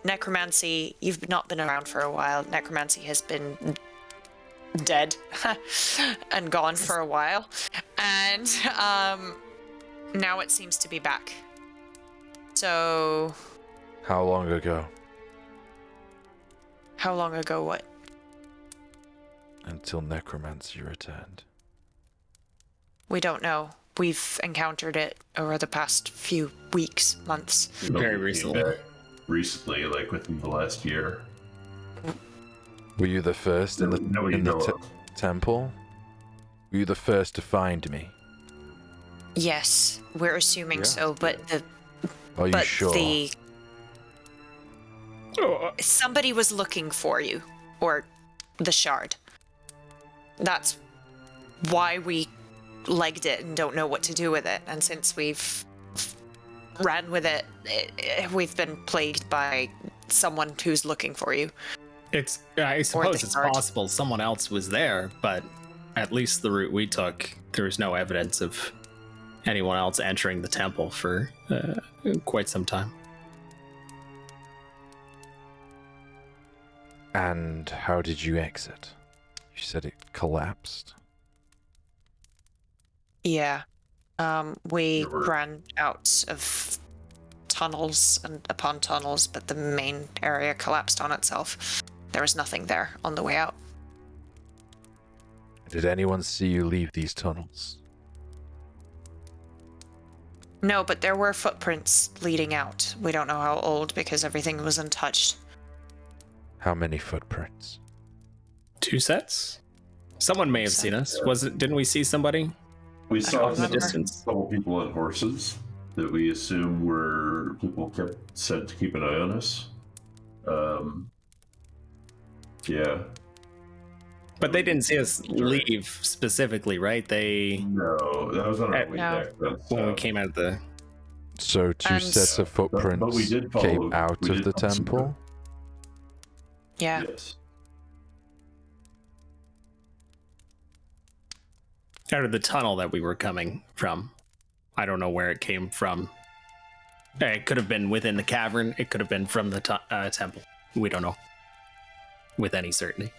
Necromancy, you've not been around for a while. Necromancy has been dead and gone for a while, and now it seems to be back. So How long ago? how long ago? What? Until necromancy returned. We don't know. We've encountered it over the past few weeks, months. Very Nobody recently. came back recently, like within the last year. Were you the first in the, Nobody in the know of. temple? Were you the first to find me? Yes, we're assuming so, but Are you sure? somebody was looking for you, or the shard. That's why we legged it and don't know what to do with it. And since we've ran with it, we've been plagued by someone who's looking for you. I suppose it's shard. possible someone else was there, but at least the route we took, there was no evidence of anyone else entering the temple for quite some time. And how did you exit? You said it collapsed. Yeah. We There were- ran out of tunnels and upon tunnels, but the main area collapsed on itself. There was nothing there on the way out. Did anyone see you leave these tunnels? No, but there were footprints leading out. We don't know how old because everything was untouched. How many footprints? 2 sets? Someone may have seen us. Didn't we see somebody? We saw don't remember. a couple people on horses that we assume were people said to keep an eye on us. Yeah. But they didn't see us leave specifically, right? No, that was on our way No. back. When we came out of the... So 2 And- sets of footprints But we did follow- came out we of did the follow some temple? Yeah. Yes. Out of the tunnel that we were coming from. I don't know where it came from. It could have been within the cavern. It could have been from the temple. We don't know with any certainty.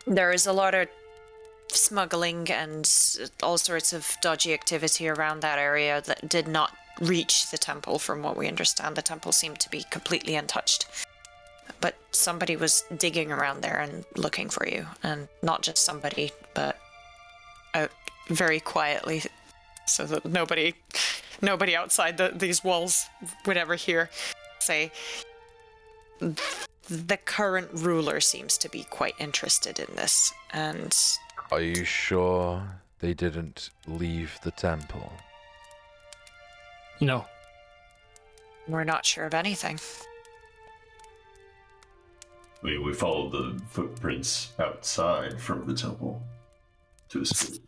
There is a lot of smuggling and all sorts of dodgy activity around that area that did not reach the temple. From what we understand, the temple seemed to be completely untouched. But somebody was digging around there and looking for you. And not just somebody, but very quietly, so that nobody outside these walls would ever hear. Say, the current ruler seems to be quite interested in this, and Are you sure they didn't leave the temple? No. we're not sure of anything. I mean, we followed the footprints outside from the temple to escape.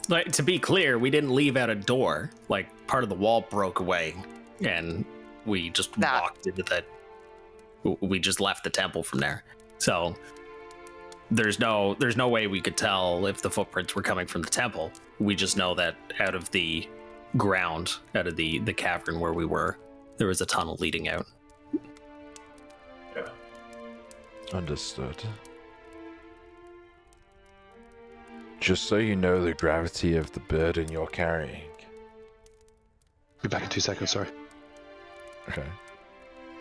Like, to be clear, we didn't leave out a door. Like, part of the wall broke away, and we just walked into that. We just left the temple from there. So there's no way we could tell if the footprints were coming from the temple. We just know that out of the ground, out of the cavern where we were, there was a tunnel leading out. Yeah. Understood. Just so you know the gravity of the burden you're carrying. Be back in 2 seconds, sorry. Okay.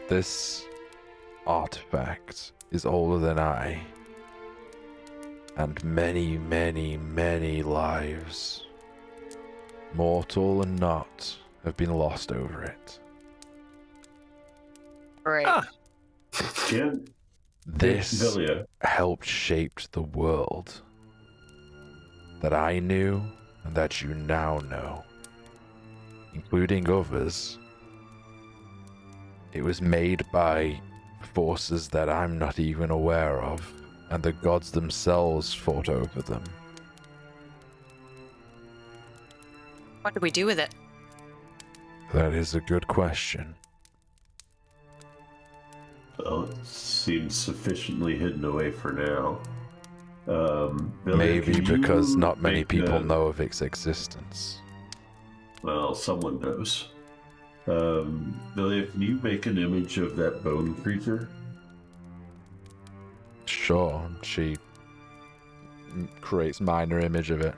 This artifact is older than I. And many, many, many lives, mortal and not, have been lost over it. Right. Yeah. This Velia. helped shape the world that I knew and that you now know, including others. It was made by forces that I'm not even aware of, and the gods themselves fought over them. What do we do with it? That is a good question. Well, it seems sufficiently hidden away for now. Velia, Maybe can you because not many make people a- know of its existence. Well, someone knows. Velia, can you make an image of that bone creature? Sure, she creates minor image of it.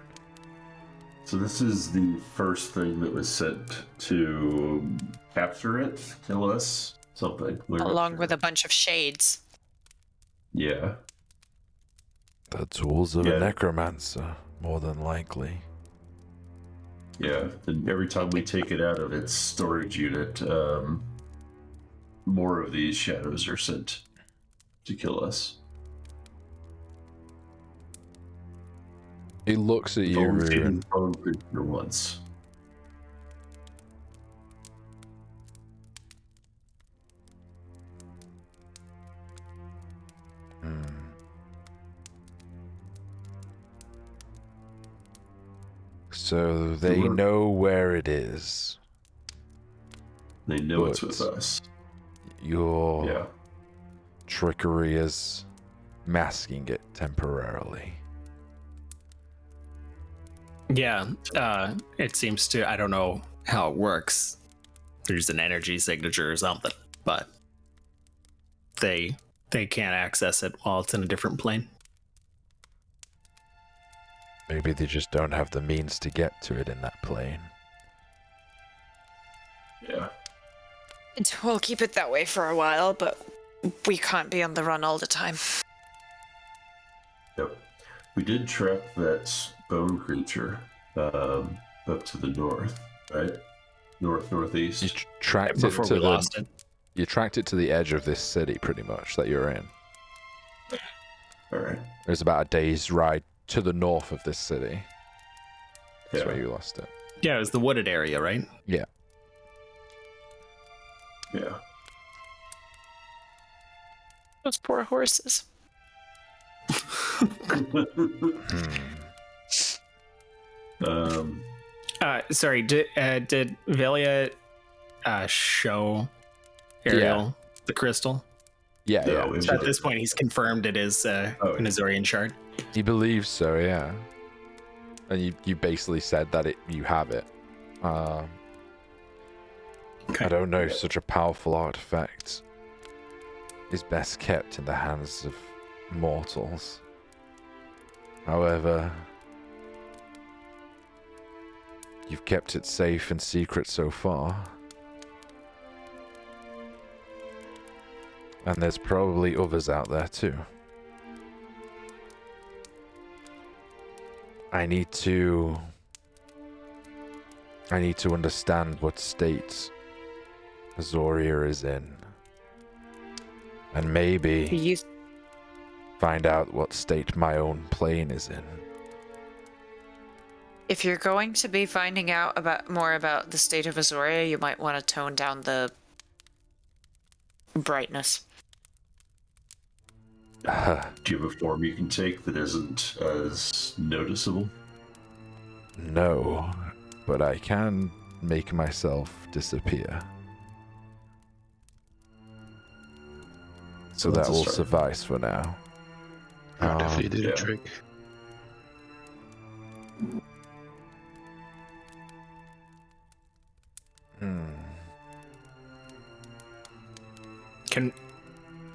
So this is the first thing that was sent to capture it, kill us, something. We're not Along sure. with a bunch of shades. Yeah. The tools of Yeah. a necromancer, more than likely. Yeah, and every time we take it out of its storage unit, more of these shadows are sent to kill us. He looks at you, Only seen Ruben. bone creature once. So they Sure. know where it is. They know it's But- with us. Your Yeah. trickery is masking it temporarily. Yeah, it seems to. I don't know how it works. There's an energy signature or something, but they can't access it while it's in a different plane. Maybe they just don't have the means to get to it in that plane. Yeah. We'll keep it that way for a while, but we can't be on the run all the time. Yep. We did track that bone creature up to the north, right? Northeast. You tracked Before it to we lost it. You tracked it to the edge of this city, pretty much, that you're in. All right. There's about a day's ride to the north of this city. That's where you lost it. Yeah, it was the wooded area, right? Yeah. Yeah. Those poor horses. Sorry, did Velia show Ariel the crystal? Yeah, No, yeah. So at this point, he's confirmed it is an Azorian shard. He believes so, yeah. And you basically said that you have it. Okay. I don't know, such a powerful artifact is best kept in the hands of mortals. However, you've kept it safe and secret so far. And there's probably others out there too. I need to understand what state Azoria is in. And maybe find out what state my own plane is in. If you're going to be finding out more about the state of Azoria, you might want to tone down the brightness. Do you have a form you can take that isn't as noticeable? No, but I can make myself disappear. So That's that a will start. suffice for now. Definitely did yeah. a trick.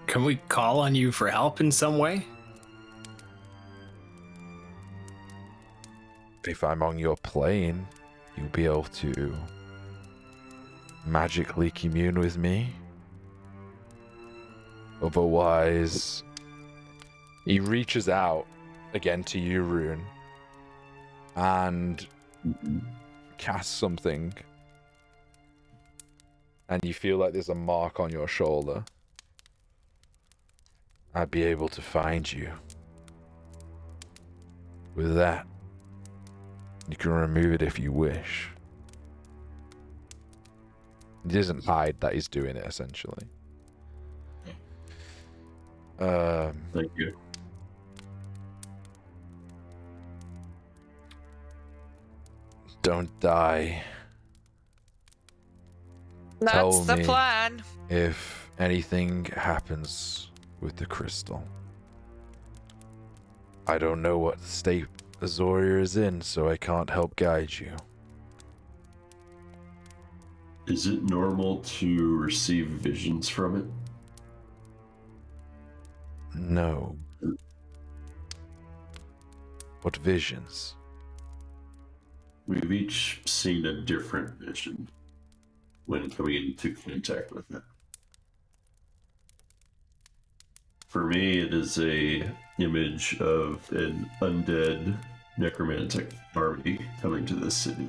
Can we call on you for help in some way? If I'm on your plane, you'll be able to magically commune with me. Otherwise, he reaches out again to you, Rune, and casts something. And you feel like there's a mark on your shoulder. I'd be able to find you. With that, you can remove it if you wish. He doesn't hide that he's doing it, essentially. Thank you. Don't die. That's Tell the me plan. if anything happens with the crystal. I don't know what state Azoria is in, so I can't help guide you. Is it normal to receive visions from it? No. What visions? We've each seen a different vision when coming into contact with it. For me, it is a image of an undead necromantic army coming to this city.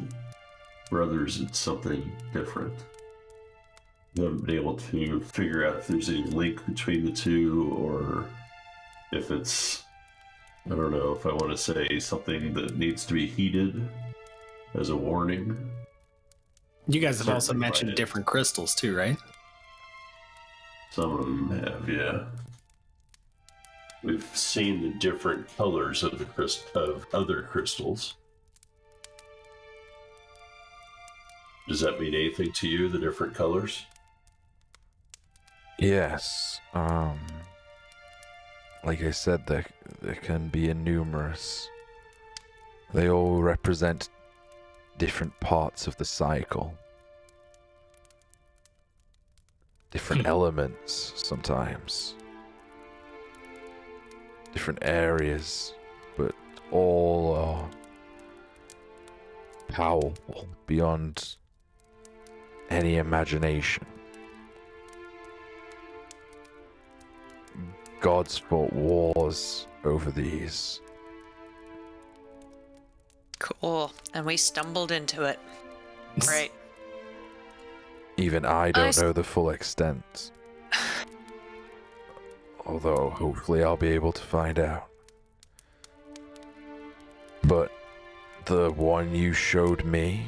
For others, it's something different. I haven't been able to figure out if there's any link between the two, or if it's, I don't know, if I want to say something that needs to be heeded as a warning. You guys have also Certainly mentioned find it. different crystals too, right? Some of them have, yeah. We've seen the different colors of of other crystals. Does that mean anything to you, the different colors? Yes. Like I said, there can be numerous They all represent different parts of the cycle. Different elements, sometimes. Different areas, but all are powerful beyond any imagination. Gods fought wars over these. Cool. And we stumbled into it. Right. Even I don't know the full extent. Although, hopefully I'll be able to find out. But the one you showed me,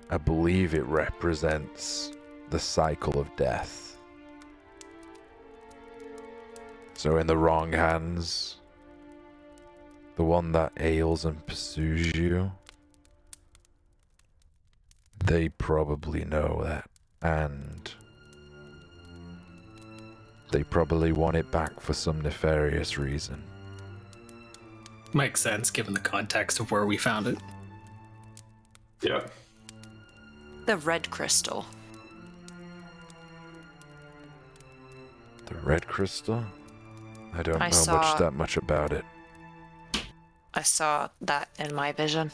I believe it represents the cycle of death. So in the wrong hands, the one that ails and pursues you, they probably know that, and they probably want it back for some nefarious reason. Makes sense given the context of where we found it. Yeah. The red crystal. The red crystal? I don't know that much about it. I saw that in my vision.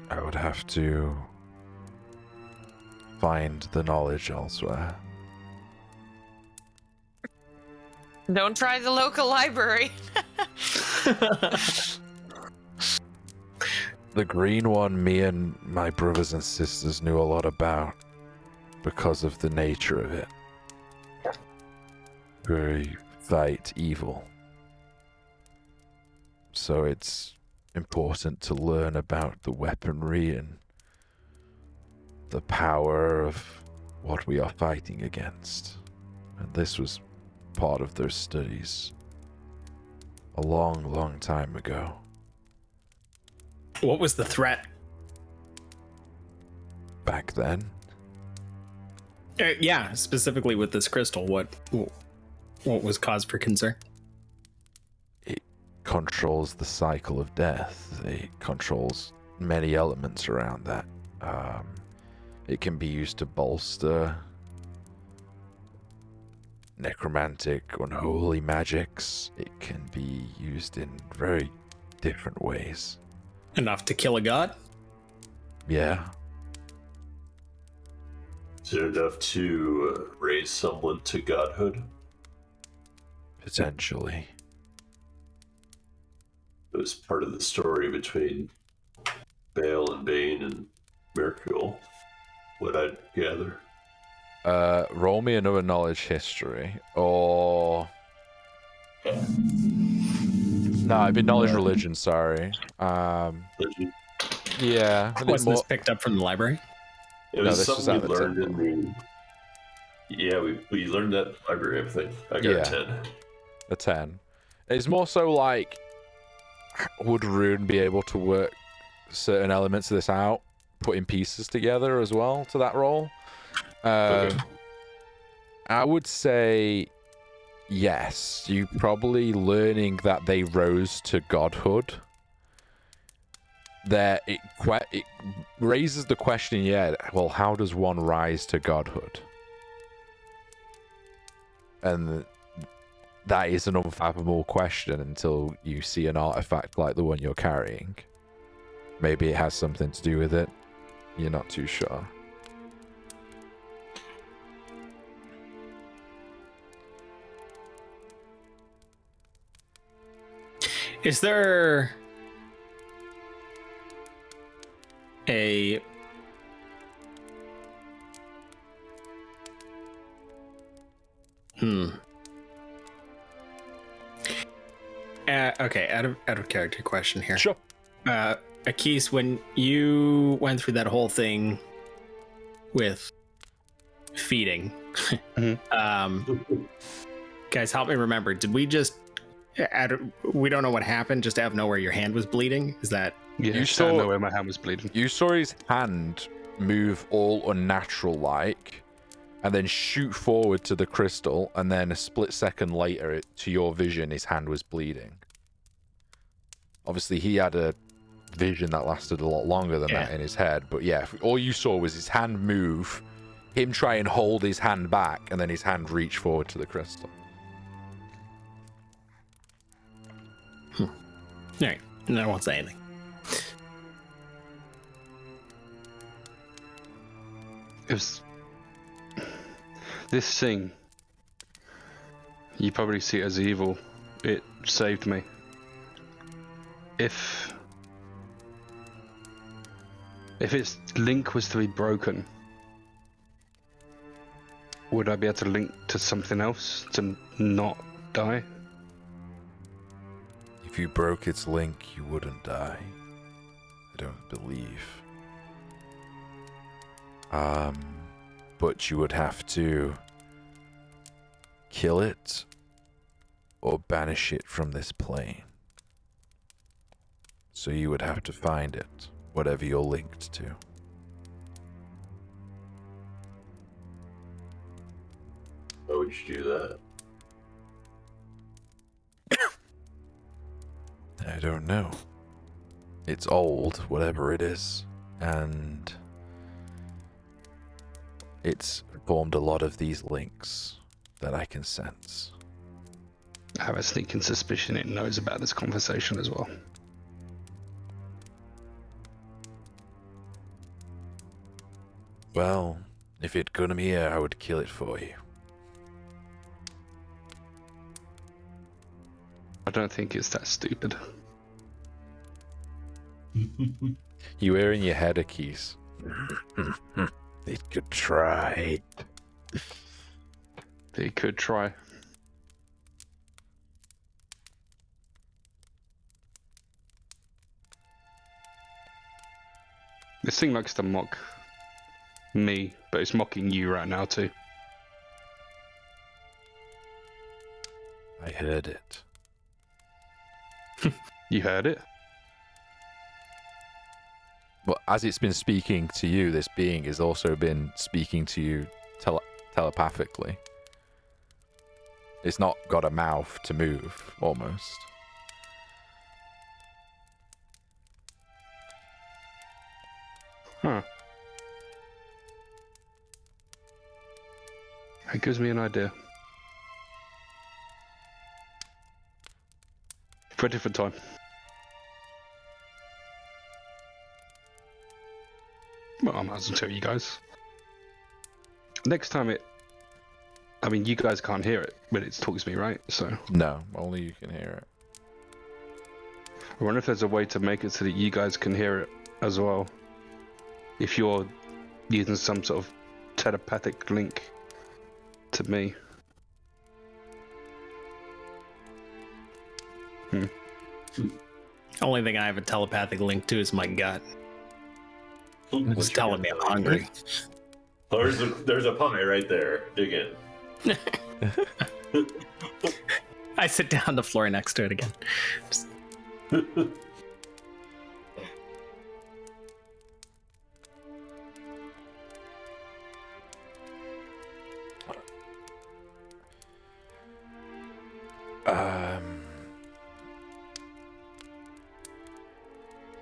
I would have to find the knowledge elsewhere. Don't try the local library. The green one, me and my brothers and sisters knew a lot about because of the nature of it. We fight evil. So it's important to learn about the weaponry and the power of what we are fighting against. And this was part of those studies a long, long time ago. What was the threat? Back then? Yeah, specifically with this crystal, what was cause for concern? It controls the cycle of death. It controls many elements around that. It can be used to bolster necromantic, unholy magics. It can be used in very different ways. Enough to kill a god? Yeah. Is it enough to raise someone to godhood? Potentially. It was part of the story between Bale and Bane and Mercule, what I'd gather. Roll me another knowledge history, or... No, it'd be knowledge religion, sorry. Legend. Yeah. Wasn't this picked up from the library? It was something we learned in the... Yeah, we learned that in the library, I think. I got a 10. A 10. It's more so like, would Rune be able to work certain elements of this out, putting pieces together as well to that role? Okay. I would say yes. You probably learning that they rose to godhood. That it raises the question, yeah, well, how does one rise to godhood? And that is an unfathomable question until you see an artifact like the one you're carrying. Maybe it has something to do with it. You're not too sure. Is there a okay, out of character question here. Sure. Akis, when you went through that whole thing with feeding, guys, help me remember. Did we just we don't know what happened, just out of nowhere your hand was bleeding? Is that... Yeah, you saw nowhere my hand was bleeding. You saw his hand move all unnatural like, and then shoot forward to the crystal, and then a split second later, to your vision, his hand was bleeding. Obviously, he had a vision that lasted a lot longer than that in his head, but yeah, all you saw was his hand move, him try and hold his hand back, and then his hand reach forward to the crystal. All right, and I won't say anything. It was this thing. You probably see it as evil. It saved me. If its link was to be broken, would I be able to link to something else to not die? If you broke its link, you wouldn't die. I don't believe. But you would have to kill it or banish it from this plane. So you would have to find it, whatever you're linked to. How would you do that? I don't know. It's old, whatever it is, and it's formed a lot of these links that I can sense. I have a sneaking suspicion it knows about this conversation as well. Well, if it'd come here, I would kill it for you. I don't think it's that stupid. You hear in your head, Akis. It could try. They could try. This thing likes to mock me, but it's mocking you right now too. I heard it. You heard it? Well, as it's been speaking to you, this being has also been speaking to you telepathically. It's not got a mouth to move, almost. Huh. It gives me an idea. For a different time. Well, I might as well tell you guys. Next time I mean, you guys can't hear it, but it talks to me, right? So. No, only you can hear it. I wonder if there's a way to make it so that you guys can hear it as well. If you're using some sort of telepathic link to me. Only thing I have a telepathic link to is my gut. It's telling me I'm hungry. Oh, there's a pie right there. Dig in. I sit down on the floor next to it again. Just...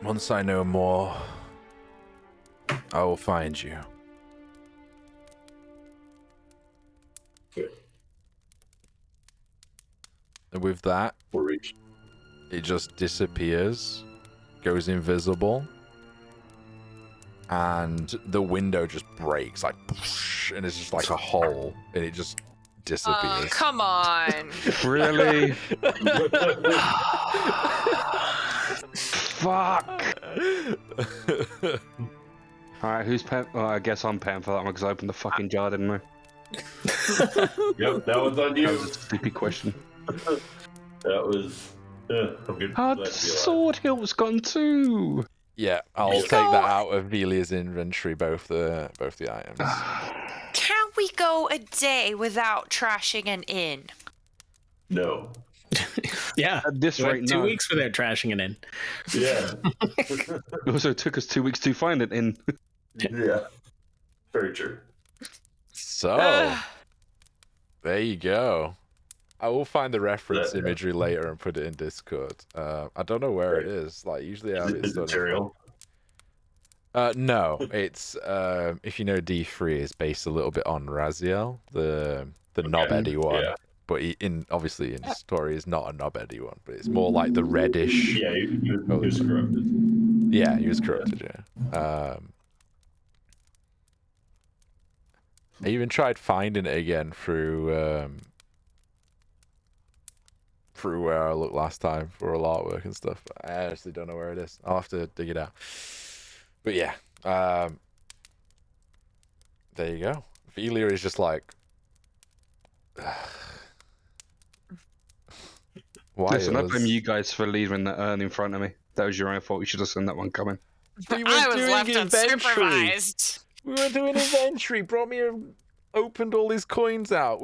Once I know more, I will find you. Good. And with that, We're reached. it just disappears, goes invisible, and the window just breaks, like, and it's just like a hole, and it just disappears. Come on. Really? Fuck! Alright, who's paying? Oh, I guess I'm paying for that one because I opened the fucking jar, didn't I? Yep, that was on you. That was a stupid question. That was. I'm good. Hard sword hilt's gone too! Yeah, I'll take that out of Velia's inventory, both the items. Can we go a day without trashing an inn? No. Yeah. At this we rate, went 2 no. weeks without trashing it in. Yeah. It also took us 2 weeks to find it in. Yeah. Very true. So, there you go. I will find the reference imagery later and put it in Discord. I don't know where it is. Like, usually I have it stored. No, it's if you know D3 is based a little bit on Raziel, the Knob Eddy one. Yeah. But obviously in his story is not a Knob Eddy one, but it's more like the reddish. Yeah, he was corrupted. Yeah, he was corrupted. Yeah. I even tried finding it again through where I looked last time for all artwork and stuff. But I honestly don't know where it is. I'll have to dig it out. But yeah, there you go. Velia is just like, why? Listen, I blame you guys for leaving that urn in front of me. That was your own fault. You should have seen that one coming. I was left unsupervised. We were doing inventory. Brought me opened all these coins out.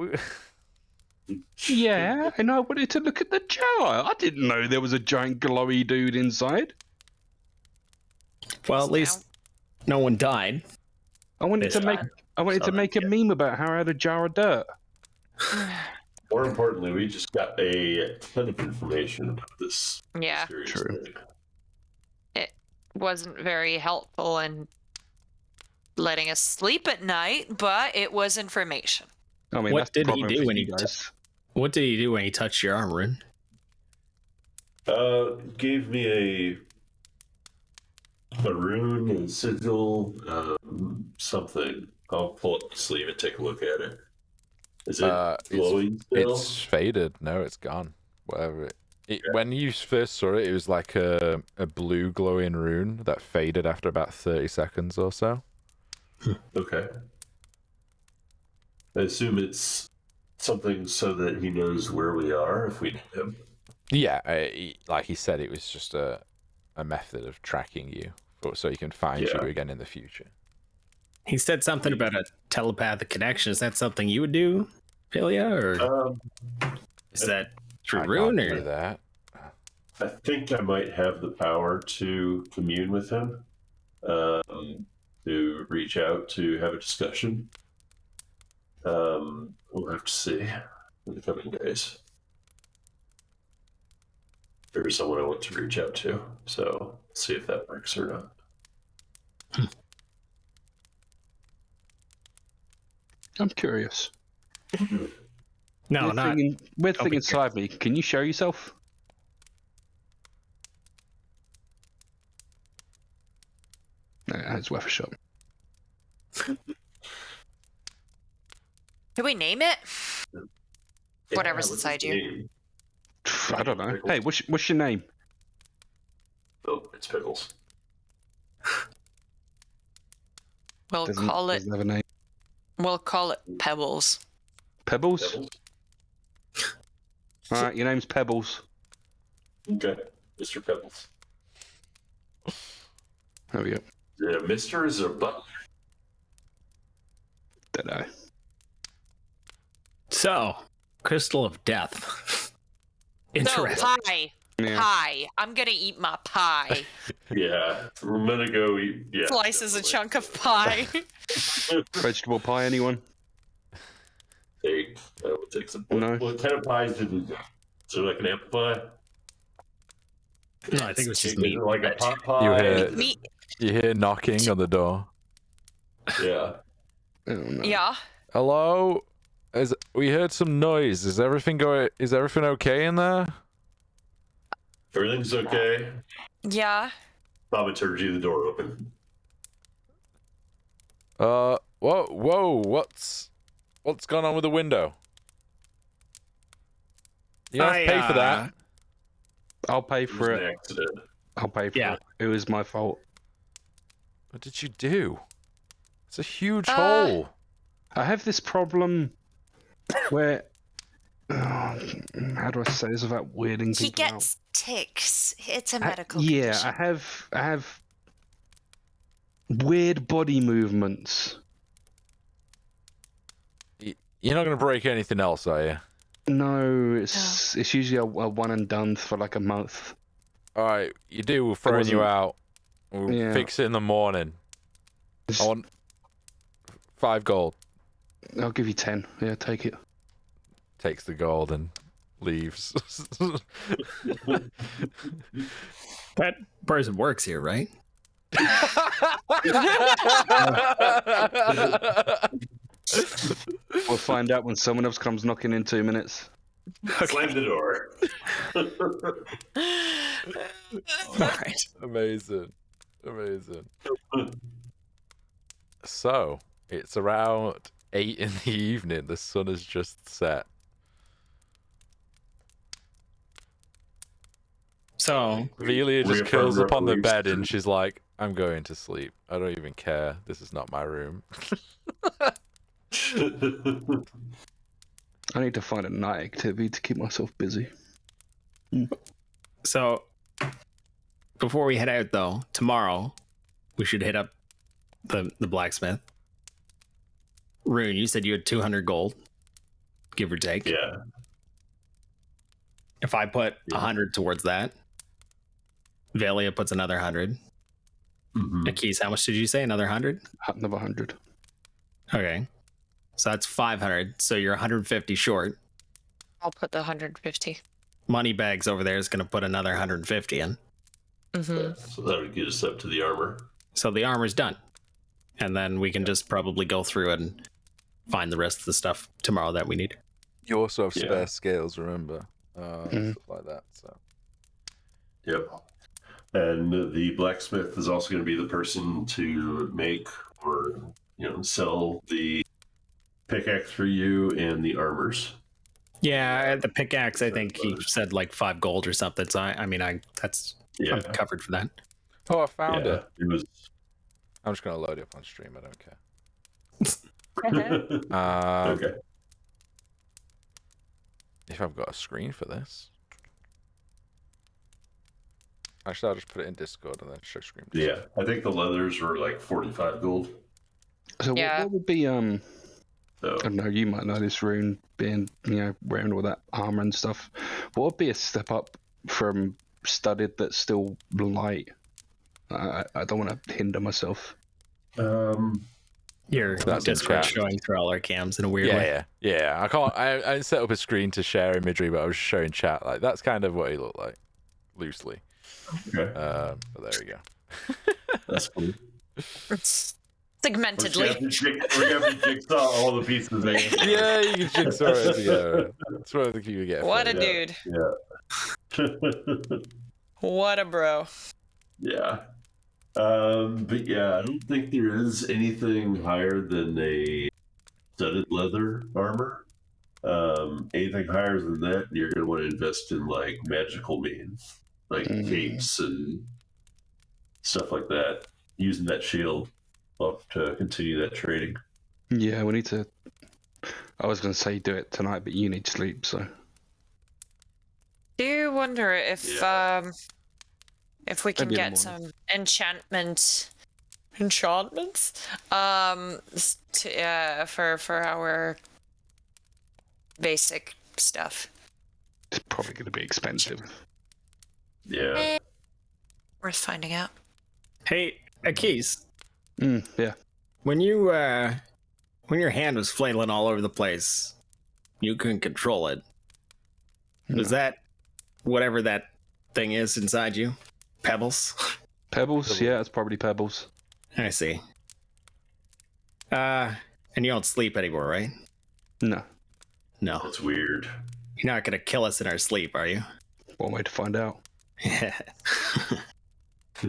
Yeah, and I wanted to look at the jar. I didn't know there was a giant glowy dude inside. Well, at least no one died. I wanted to make a meme about how I had a jar of dirt. More importantly, we just got a ton of information about this. Yeah, true. It wasn't very helpful in letting us sleep at night, but it was information. I mean, what did he do when What did he do when he touched your arm, Rune? Gave me a rune, a sigil, something. I'll pull up the sleeve and take a look at it. Is it glowing still? It's faded. No, it's gone. Whatever. When you first saw it, it was like a blue glowing rune that faded after about 30 seconds or so. Okay. I assume it's something so that he knows where we are if we need him. Yeah, like he said, it was just a method of tracking you, so he can find you again in the future. He said something about a telepathic connection. Is that something you would do, Philia, or is that through Rune? I can't do that. I think I might have the power to commune with him, to reach out to have a discussion. We'll have to see in the coming days. There's someone I want to reach out to, so see if that works or not. I'm curious. No, not. Weird thing inside me. Can you show yourself? No, it's worth a shot. Can we name it? Whatever's inside you. I don't know. Hey, what's your name? Oh, it's Pickles. We'll call it. Doesn't have a name. We'll call it Pebbles. Pebbles? All right, your name's Pebbles. Okay, Mr. Pebbles. There we go. Yeah, Mr. is a butler. Don't know. So, Crystal of Death. Interesting. So, pie. Yeah. Pie. I'm gonna eat my pie. Yeah, we're gonna go eat. Yeah, slices a chunk of pie. Vegetable pie, anyone? We'll take some. No. What kind of pies did we do? So like an apple pie? No, I think it was just meat. Like a pot pie. You hear knocking on the door. Yeah. Oh, no. Yeah. Hello? We heard some noise. Is everything okay in there? Everything's okay. Yeah. Thaumaturgy, the door open. Whoa, what's going on with the window? You have to pay for that. I'll pay for it. An accident. I'll pay for it. It was my fault. What did you do? It's a huge hole. I have this problem where... how do I say this without weirding people He gets ticks. It's a medical condition. Yeah, I have weird body movements. You're not going to break anything else, are you? No, it's usually a one and done for like a month. All right, you do. We're throwing you out. We'll fix it in the morning. I want 5 gold. I'll give you 10. Yeah, take it. Takes the gold and leaves. That person works here, right? We'll find out when someone else comes knocking in 2 minutes. Slam the door. All right. Amazing. So, it's around 8 in the evening. The sun has just set. So Velia just Reaffirm curls up on the bed revolution. and she's like, I'm going to sleep. I don't even care. This is not my room. I need to find a night activity to keep myself busy. So, before we head out, though, tomorrow we should hit up the blacksmith. Rune, you said you had 200 gold, give or take. Yeah. If I put 100 towards that, Velia puts another 100. Mhm. Akis, how much did you say? Another 100? Another 100. Okay. So that's 500. So you're 150 short. I'll put the 150. Moneybags over there is going to put another 150 in. Mm-hmm. So that would get us up to the armor. So the armor's done. And then we can just probably go through and find the rest of the stuff tomorrow that we need. You also have spare Yeah. scales, remember? Stuff like that. So. Yep. And the blacksmith is also going to be the person to make or sell the pickaxe for you and the armors. Yeah, the pickaxe, I think he said like 5 gold or something. So I'm Yeah. covered for that. Oh, I found Yeah. it. It was. I'm just going to load it up on stream. I don't care. Okay. If I've got a screen for this. Actually, I'll just put it in Discord and then show screen. Yeah, I think the leathers were like 45 gold. So Yeah. what would be So I don't know, you might know this, Rune, being wearing all that armor and stuff. What would be a step up from studded that's still light? I don't want to hinder myself. Your That's in Discord chat. showing through all our cams in a weird way. Yeah. I can't. I didn't set up a screen to share imagery, but I was showing chat. Like that's kind of what he looked like, loosely. Okay. But there we go. That's cool. Segmentedly. We're gonna jigsaw all the pieces. Yeah, you can jigsaw it together. That's what I think you would get. What for a it. dude. Yeah. What a bro. Yeah. But yeah, I don't think there is anything higher than a studded leather armor. Anything higher than that, you're gonna want to invest in like magical means, like capes and stuff like that. Using that shield to continue that trading. Yeah, we need to. I was going to say do it tonight, but you need sleep, so. Do you wonder if we can Maybe in the get some enchantments for our basic stuff? It's probably going to be expensive. Yeah. Worth finding out. Hey, Akis, Yeah. when your hand was flailing all over the place, you couldn't control it. Was that whatever that thing is inside you? Pebbles? Pebbles? Yeah, it's probably pebbles. I see. And you don't sleep anymore, right? No. No. That's weird. You're not gonna kill us in our sleep, are you? One way to find out.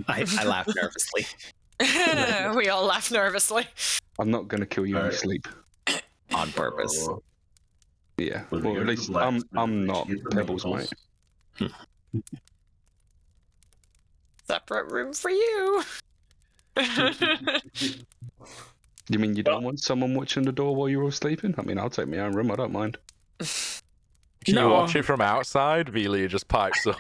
I laugh nervously. We all laugh nervously. I'm not going to kill you in your Alright. sleep. On purpose. Oh, Yeah. when we Well, go at to least the blacksmith, I'm we not should get the Pebbles, maples. mate. Separate room for you. You mean you don't want someone watching the door while you're all sleeping? I mean, I'll take my own room. I don't mind. You No. watch it from outside. Velia just pipes up.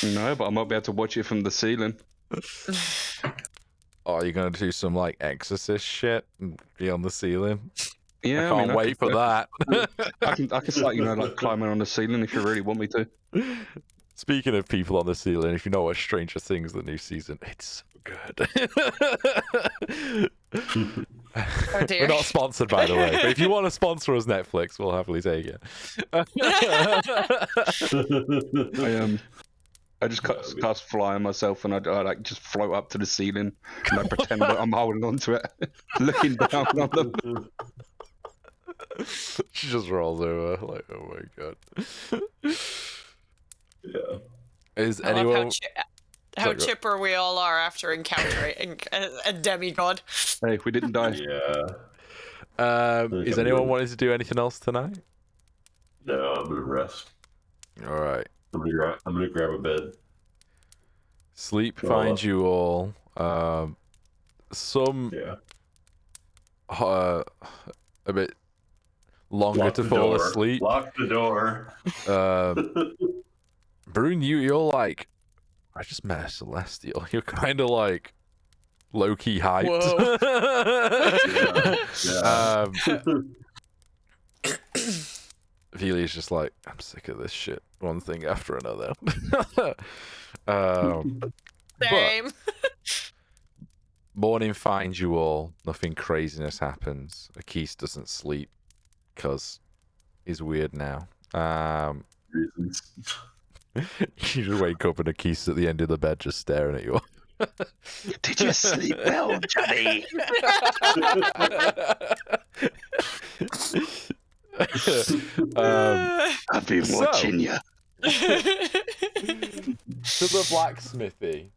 No, but I might be able to watch it from the ceiling. Oh, you're gonna do some like exorcist shit and be on the ceiling? Yeah, I can't wait for that. I can start, like climbing on the ceiling if you really want me to. Speaking of people on the ceiling, if you know what Stranger Things, the new season, it's so good. Oh dear. We're not sponsored, by the way. But if you want to sponsor us, Netflix, we'll happily take it. I just cast fly on myself, and I like just float up to the ceiling, and I pretend that I'm holding onto it, looking down on them. She just rolls over, like, oh my god. Yeah. Is I love anyone? how chipper we all are after encountering a demigod. Hey, we didn't die. Yeah. Is anyone wanting to do anything else tonight? No, I'm gonna rest. All right. I'm gonna grab a bed. Sleep finds you all. Some Yeah. a bit longer Lock to the fall door. asleep. Lock the door. Brune, you're like, I just met a Celestial. You're kind of like low-key hyped. Velia's just like, I'm sick of this shit. One thing after another. Same. Morning finds you all. Nothing craziness happens. Akis doesn't sleep because he's weird now. Reasons. You just wake up and Akis at the end of the bed just staring at you. Did you sleep well, Johnny? I've been watching you. To the blacksmithy.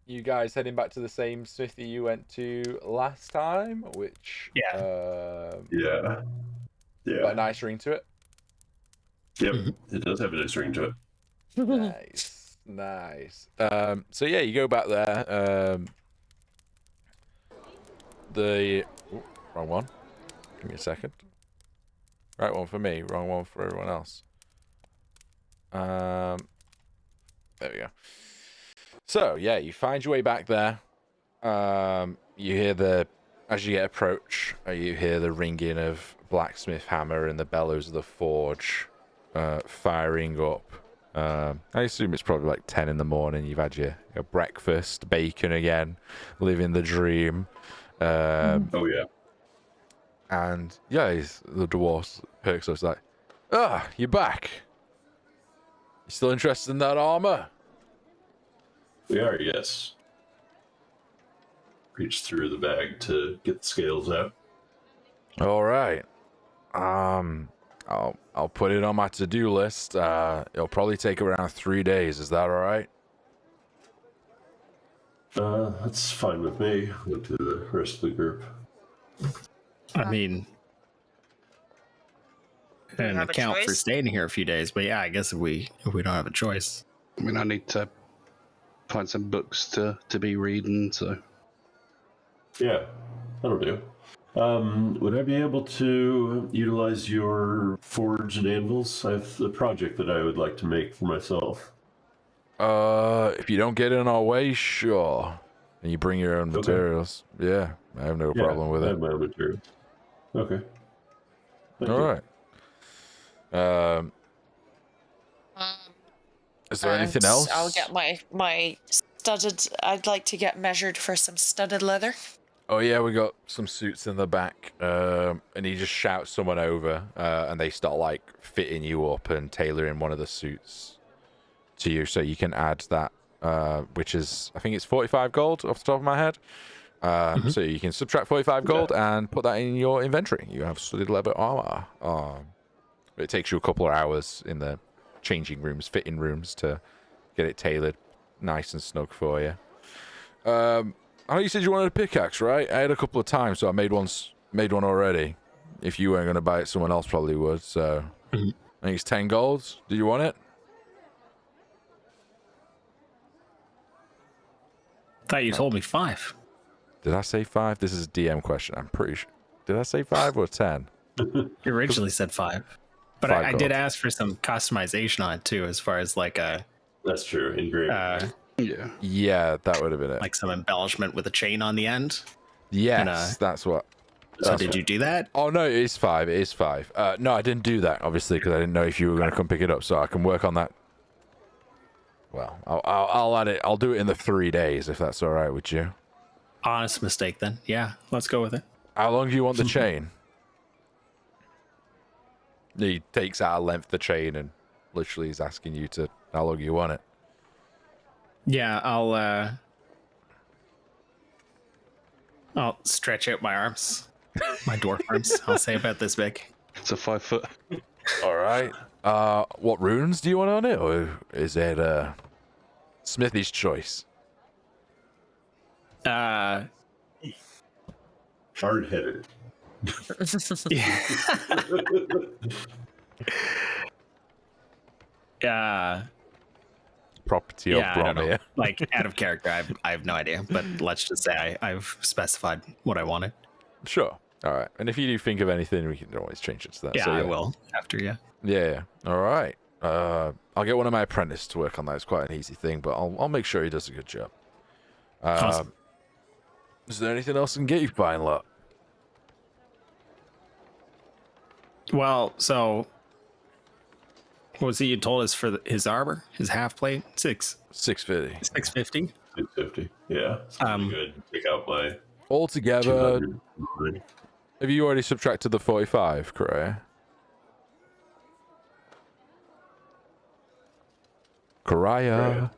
You guys heading back to the same smithy you went to last time, which Yeah. got a nice ring to it. Yep. It does have a nice ring to it. Nice. So yeah, you go back there. Wrong one. Give me a second. Right one for me, wrong one for everyone else. There we go. So yeah, you find your way back there. You hear as you get approach, you hear the ringing of blacksmith hammer and the bellows of the forge firing up. I assume it's probably like 10 in the morning. You've had your breakfast, bacon again, living the dream. Oh yeah. And yeah, the dwarf perks up. It's like, you're back. You still interested in that armor? We are, yes. Reach through the bag to get the scales out. All right. I'll put it on my to-do list. It'll probably take around 3 days. Is that all right? That's fine with me. Look to the rest of the group. I mean, an account for staying here a few days, but yeah, I guess if we don't have a choice. I mean, I need to find some books to be reading, so. Yeah, that'll do. Would I be able to utilize your forge and anvils? I have a project that I would like to make for myself. If you don't get in our way, sure. And you bring your own materials. Yeah, I have no problem with I it. have my own materials. Okay. Thank All you. right. Is there anything else? I'll get my studded. I'd like to get measured for some studded leather. Oh yeah, we got some suits in the back. And he just shouts someone over, and they start like fitting you up and tailoring one of the suits to you, so you can add that, which is, I think it's 45 gold off the top of my head. So you can subtract 45 gold and put that in your inventory. You have studded leather armor. It takes you a couple of hours in the changing rooms, fitting rooms, to get it tailored nice and snug for you. I know you said you wanted a pickaxe, right? I had a couple of times, so I made one already. If you weren't going to buy it, someone else probably would. So I think it's 10 golds. Do you want it? Thought you told me 5. Did I say 5? This is a DM question. I'm pretty sure. Did I say 5 or 10? You originally said 5. But 5 I gold. did ask for some customization on it too, as far as like a That's true. Engraving. Yeah, that would have been it. like some embellishment with a chain on the end. Yes, that's what. So did you do that? Oh no, it is 5. It is 5. No, I didn't do that obviously because I didn't know if you were going to come pick it up. So I can work on that. Well, I'll add it. I'll do it in the 3 days if that's all right with you. honest mistake then. Yeah, let's go with it. How long do you want the chain? He takes out a length of the chain and literally is asking you to how long you want it. Yeah, I'll stretch out my arms, my dwarf arms. I'll say about this big. It's a 5 foot. All right. What runes do you want on it, or is it Smithy's choice? Hard headed. Property of Bromir. Like out of character, I have no idea. But let's just say I've specified what I wanted. Sure. All right. And if you do think of anything, we can always change it to that. Yeah, So, I will after. Yeah. Yeah. All right. I'll get one of my apprentices to work on that. It's quite an easy thing, but I'll make sure he does a good job. Awesome. Is there anything else I can get you, fine lot? Well, so what was it you told us for his armor, his half plate? 650. 650. 650. Yeah. It's pretty good. Take out my Altogether, 200. have you already subtracted the 45, Correa? Correa.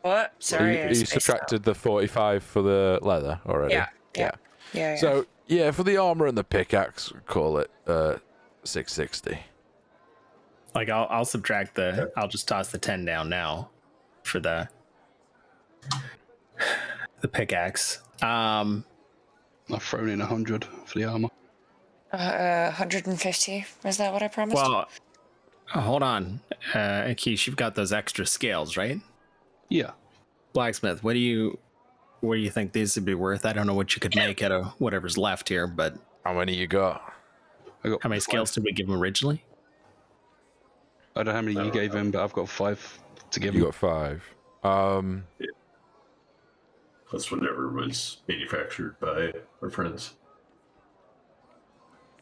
What? Sorry. You subtracted the 45 for the leather already? Yeah. So, yeah, for the armor and the pickaxe, call it 660. Like I'll subtract the. I'll just toss the 10 down now for the pickaxe. I've thrown in 100 for the armor. 150. Is that what I promised? Well, hold on, Akish, you've got those extra scales, right? Yeah. Blacksmith, what do you think these would be worth? I don't know what you could make out of whatever's left here, but How many you got? I got how many 5. scales did we give him originally? I don't know how many you gave him, but I've got 5 to give You him. got 5. That's whatever was manufactured by our friends.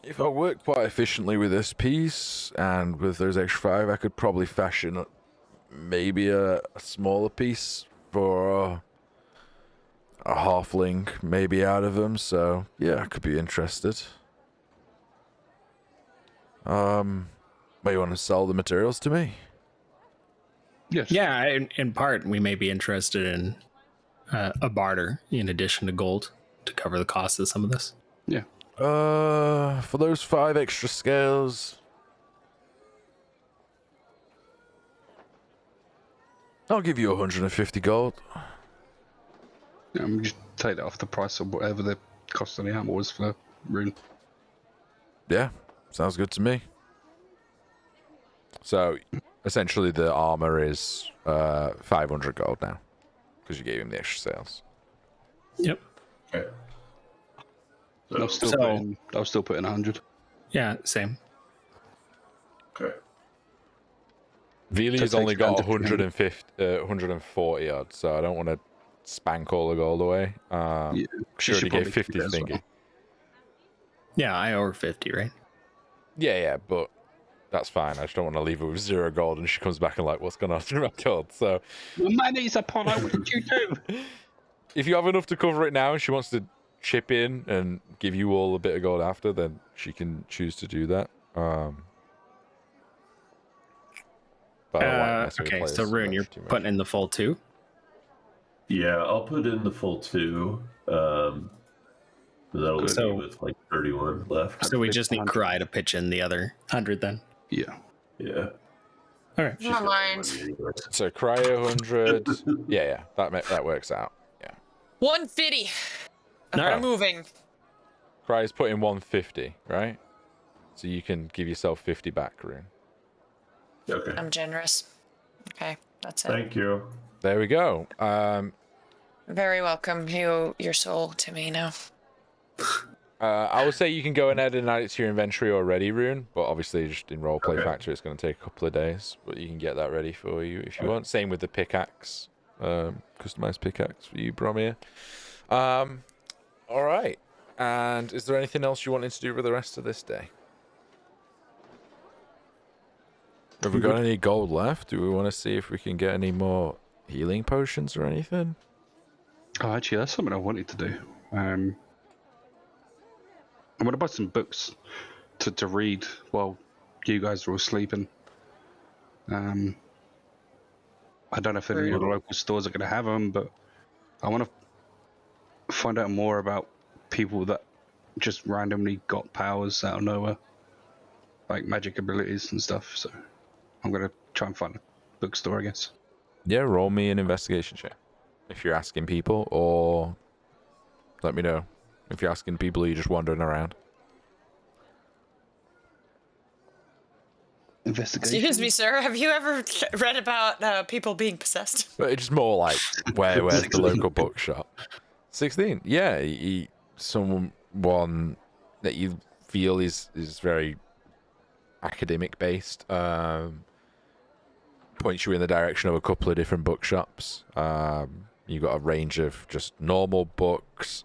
If I work quite efficiently with this piece and with those extra 5, I could probably fashion maybe a smaller piece for a halfling maybe out of them. So yeah, I could be interested. But you want to sell the materials to me? Yes. Yeah, in part, we may be interested in a barter in addition to gold to cover the cost of some of this. Yeah. For those 5 extra scales, I'll give you 150 gold. Yeah, I'm just take that off the price of whatever the cost of the armor was for rune. Yeah, sounds good to me. So, essentially, the armor is 500 gold now, because you gave him the extra sales. Yep. Okay. I'll still put in 100. Yeah, same. Okay. Vili's So it only takes got 100 140 odd, so I don't want to spank all the gold away. She already gave 50 thingy. Well. Yeah, I owe her 50, right? Yeah, but that's fine. I just don't want to leave her with 0 gold and she comes back and like, what's going on with my gold? So, Your money's upon her, what did you do? if you have enough to cover it now and she wants to chip in and give you all a bit of gold after, then she can choose to do that. But I don't like messing with Okay, players so Rune, you're too much. putting in the full 2? Yeah, I'll put in the full 2. That'll leave So- me with like 31 left. So we just need Cry to pitch in the other 100 then. Yeah. Yeah. All right. She's Never got mind. money anyway. So cryo 100. yeah, that works out. Yeah, 150. All right. I'm moving. cryo's put in 150, right? So you can give yourself 50 back, Rune. Okay. I'm generous. Okay, that's it. Thank you. There we go. Very welcome. You owe your soul to me now. I would say you can go ahead and add it to your inventory already, Rune, but obviously just in roleplay Okay. factor it's going to take a couple of days, but you can get that ready for you if you want. Same with the pickaxe, customized pickaxe for you, Bromir. All right. And is there anything else you wanted to do with the rest of this day? Have we got any gold left? Do we want to see if we can get any more healing potions or anything? Oh, actually, that's something I wanted to do. I want to buy some books to read while you guys are all sleeping. I don't know if any of the local stores are going to have them, but I want to find out more about people that just randomly got powers out of nowhere, like magic abilities and stuff. So I'm going to try and find a bookstore, I guess. Yeah, roll me an investigation check if you're asking people, or let me know if you're asking people or you're just wandering around. Investigation. Excuse me, sir. Have you ever read about people being possessed? But it's more like where's the local bookshop? 16. Yeah, someone that you feel is very academic based. Points you in the direction of a couple of different bookshops. You've got a range of just normal books,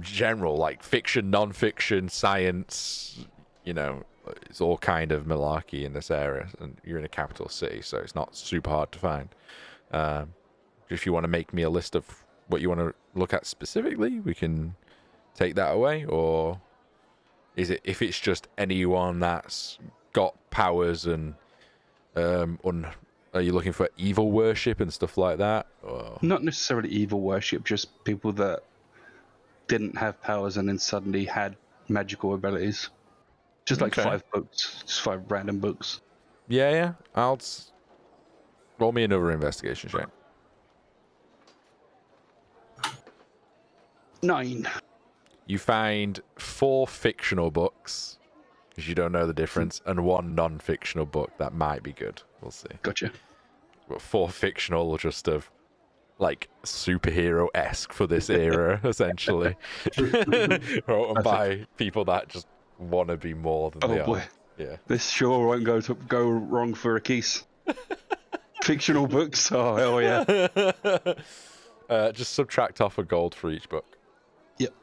general like fiction, non-fiction, science. It's all kind of malarkey in this area, and you're in a capital city, so it's not super hard to find. If you want to make me a list of what you want to look at specifically, we can take that away, or is it if it's just anyone that's got powers and are you looking for evil worship and stuff like that? Or... Not necessarily evil worship, just people that didn't have powers and then suddenly had magical abilities. Just like 5 books, just 5 random books. Yeah. Roll me another investigation check. 9. You find 4 fictional books, because you don't know the difference, and 1 non-fictional book that might be good. We'll see. Gotcha. But 4 fictional just of like superhero-esque for this era, essentially. Written by people that just want to be more than they boy. are. Yeah. This sure won't go wrong for a keys. Fictional books? Oh, hell yeah. Just subtract off a gold for each book. Yep.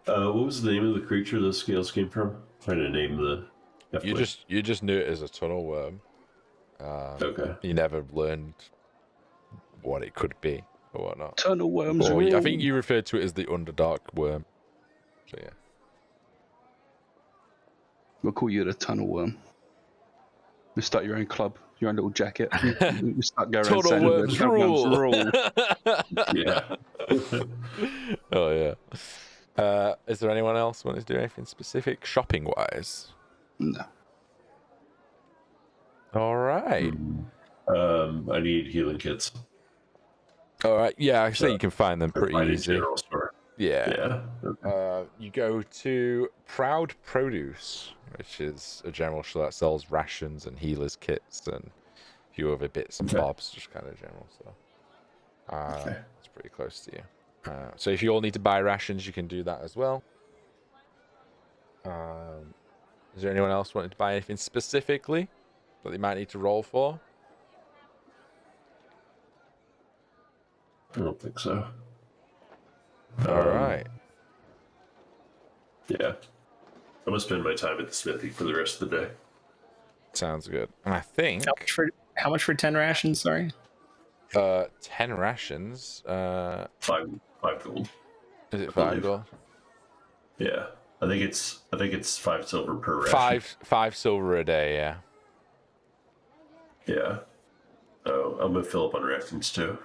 What was the name of the creature those scales came from? I'm trying to name the... You just knew it as a tunnel worm. Okay. You never learned what it could be or whatnot. Tunnel worms. I think you referred to it as the Underdark worm. So yeah. We'll call you the tunnel worm. You start your own club, your own little jacket. You start going around Tunnel worms rule. Yeah. Oh yeah. Is there anyone else wanting to do anything specific shopping wise? No. All right. I need healing kits. All right. Yeah, I say you can find them pretty easy. General store. Yeah. Okay. You go to Proud Produce, which is a general store that sells rations and healers kits and a few other bits and bobs, just kind of general stuff. It's pretty close to you. So if you all need to buy rations, you can do that as well. Is there anyone else wanting to buy anything specifically that they might need to roll for? I don't think so. All right. Yeah. I'm going to spend my time at the smithy for the rest of the day. Sounds good. And I think... How much for 10 rations, sorry? 10 rations. 5 gold. Is it 5 gold? Yeah. I think it's 5 silver per ration. 5 silver a day, yeah. Yeah. Oh, I'm going to fill up on rations too.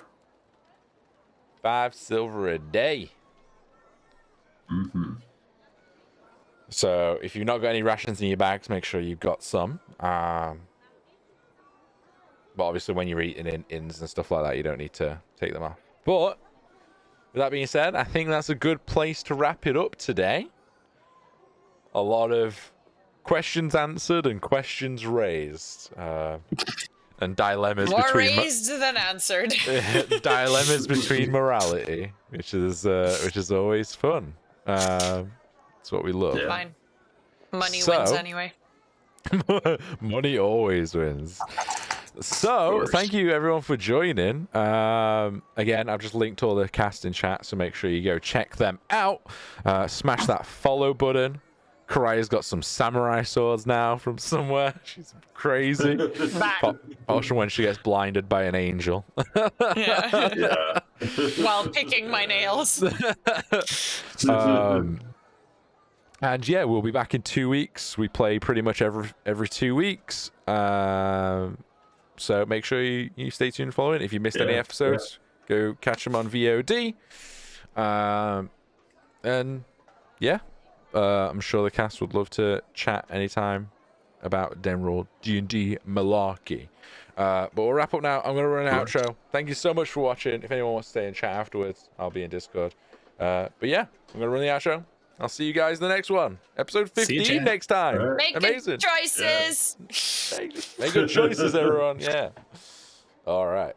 5 silver a day. Mm-hmm. So if you've not got any rations in your bags, make sure you've got some. But obviously when you're eating in inns and stuff like that, you don't need to take them off. But with that being said, I think that's a good place to wrap it up today. A lot of questions answered and questions raised. And dilemmas More between raised than answered. dilemmas between morality, which is always fun. That's what we love. Yeah. Fine. Money wins anyway. Money always wins. So thank you everyone for joining. Again, I've just linked all the cast in chat, so make sure you go check them out. Smash that follow button. Karaya's got some samurai swords now from somewhere. She's crazy. Also when she gets blinded by an angel. Yeah. While picking my nails. And yeah, we'll be back in 2 weeks. We play pretty much every 2 weeks. So make sure you stay tuned and follow it. If you missed any episodes, go catch them on VOD. And yeah, I'm sure the cast would love to chat anytime about Denroll D&D Malarkey. But we'll wrap up now. I'm going to run an outro. Thank you so much for watching. If anyone wants to stay and chat afterwards, I'll be in Discord. But yeah, I'm going to run the outro. I'll see you guys in the next one. Episode 15 next time. Right. Make Amazing. good choices. Make good choices, everyone. Yeah. All right.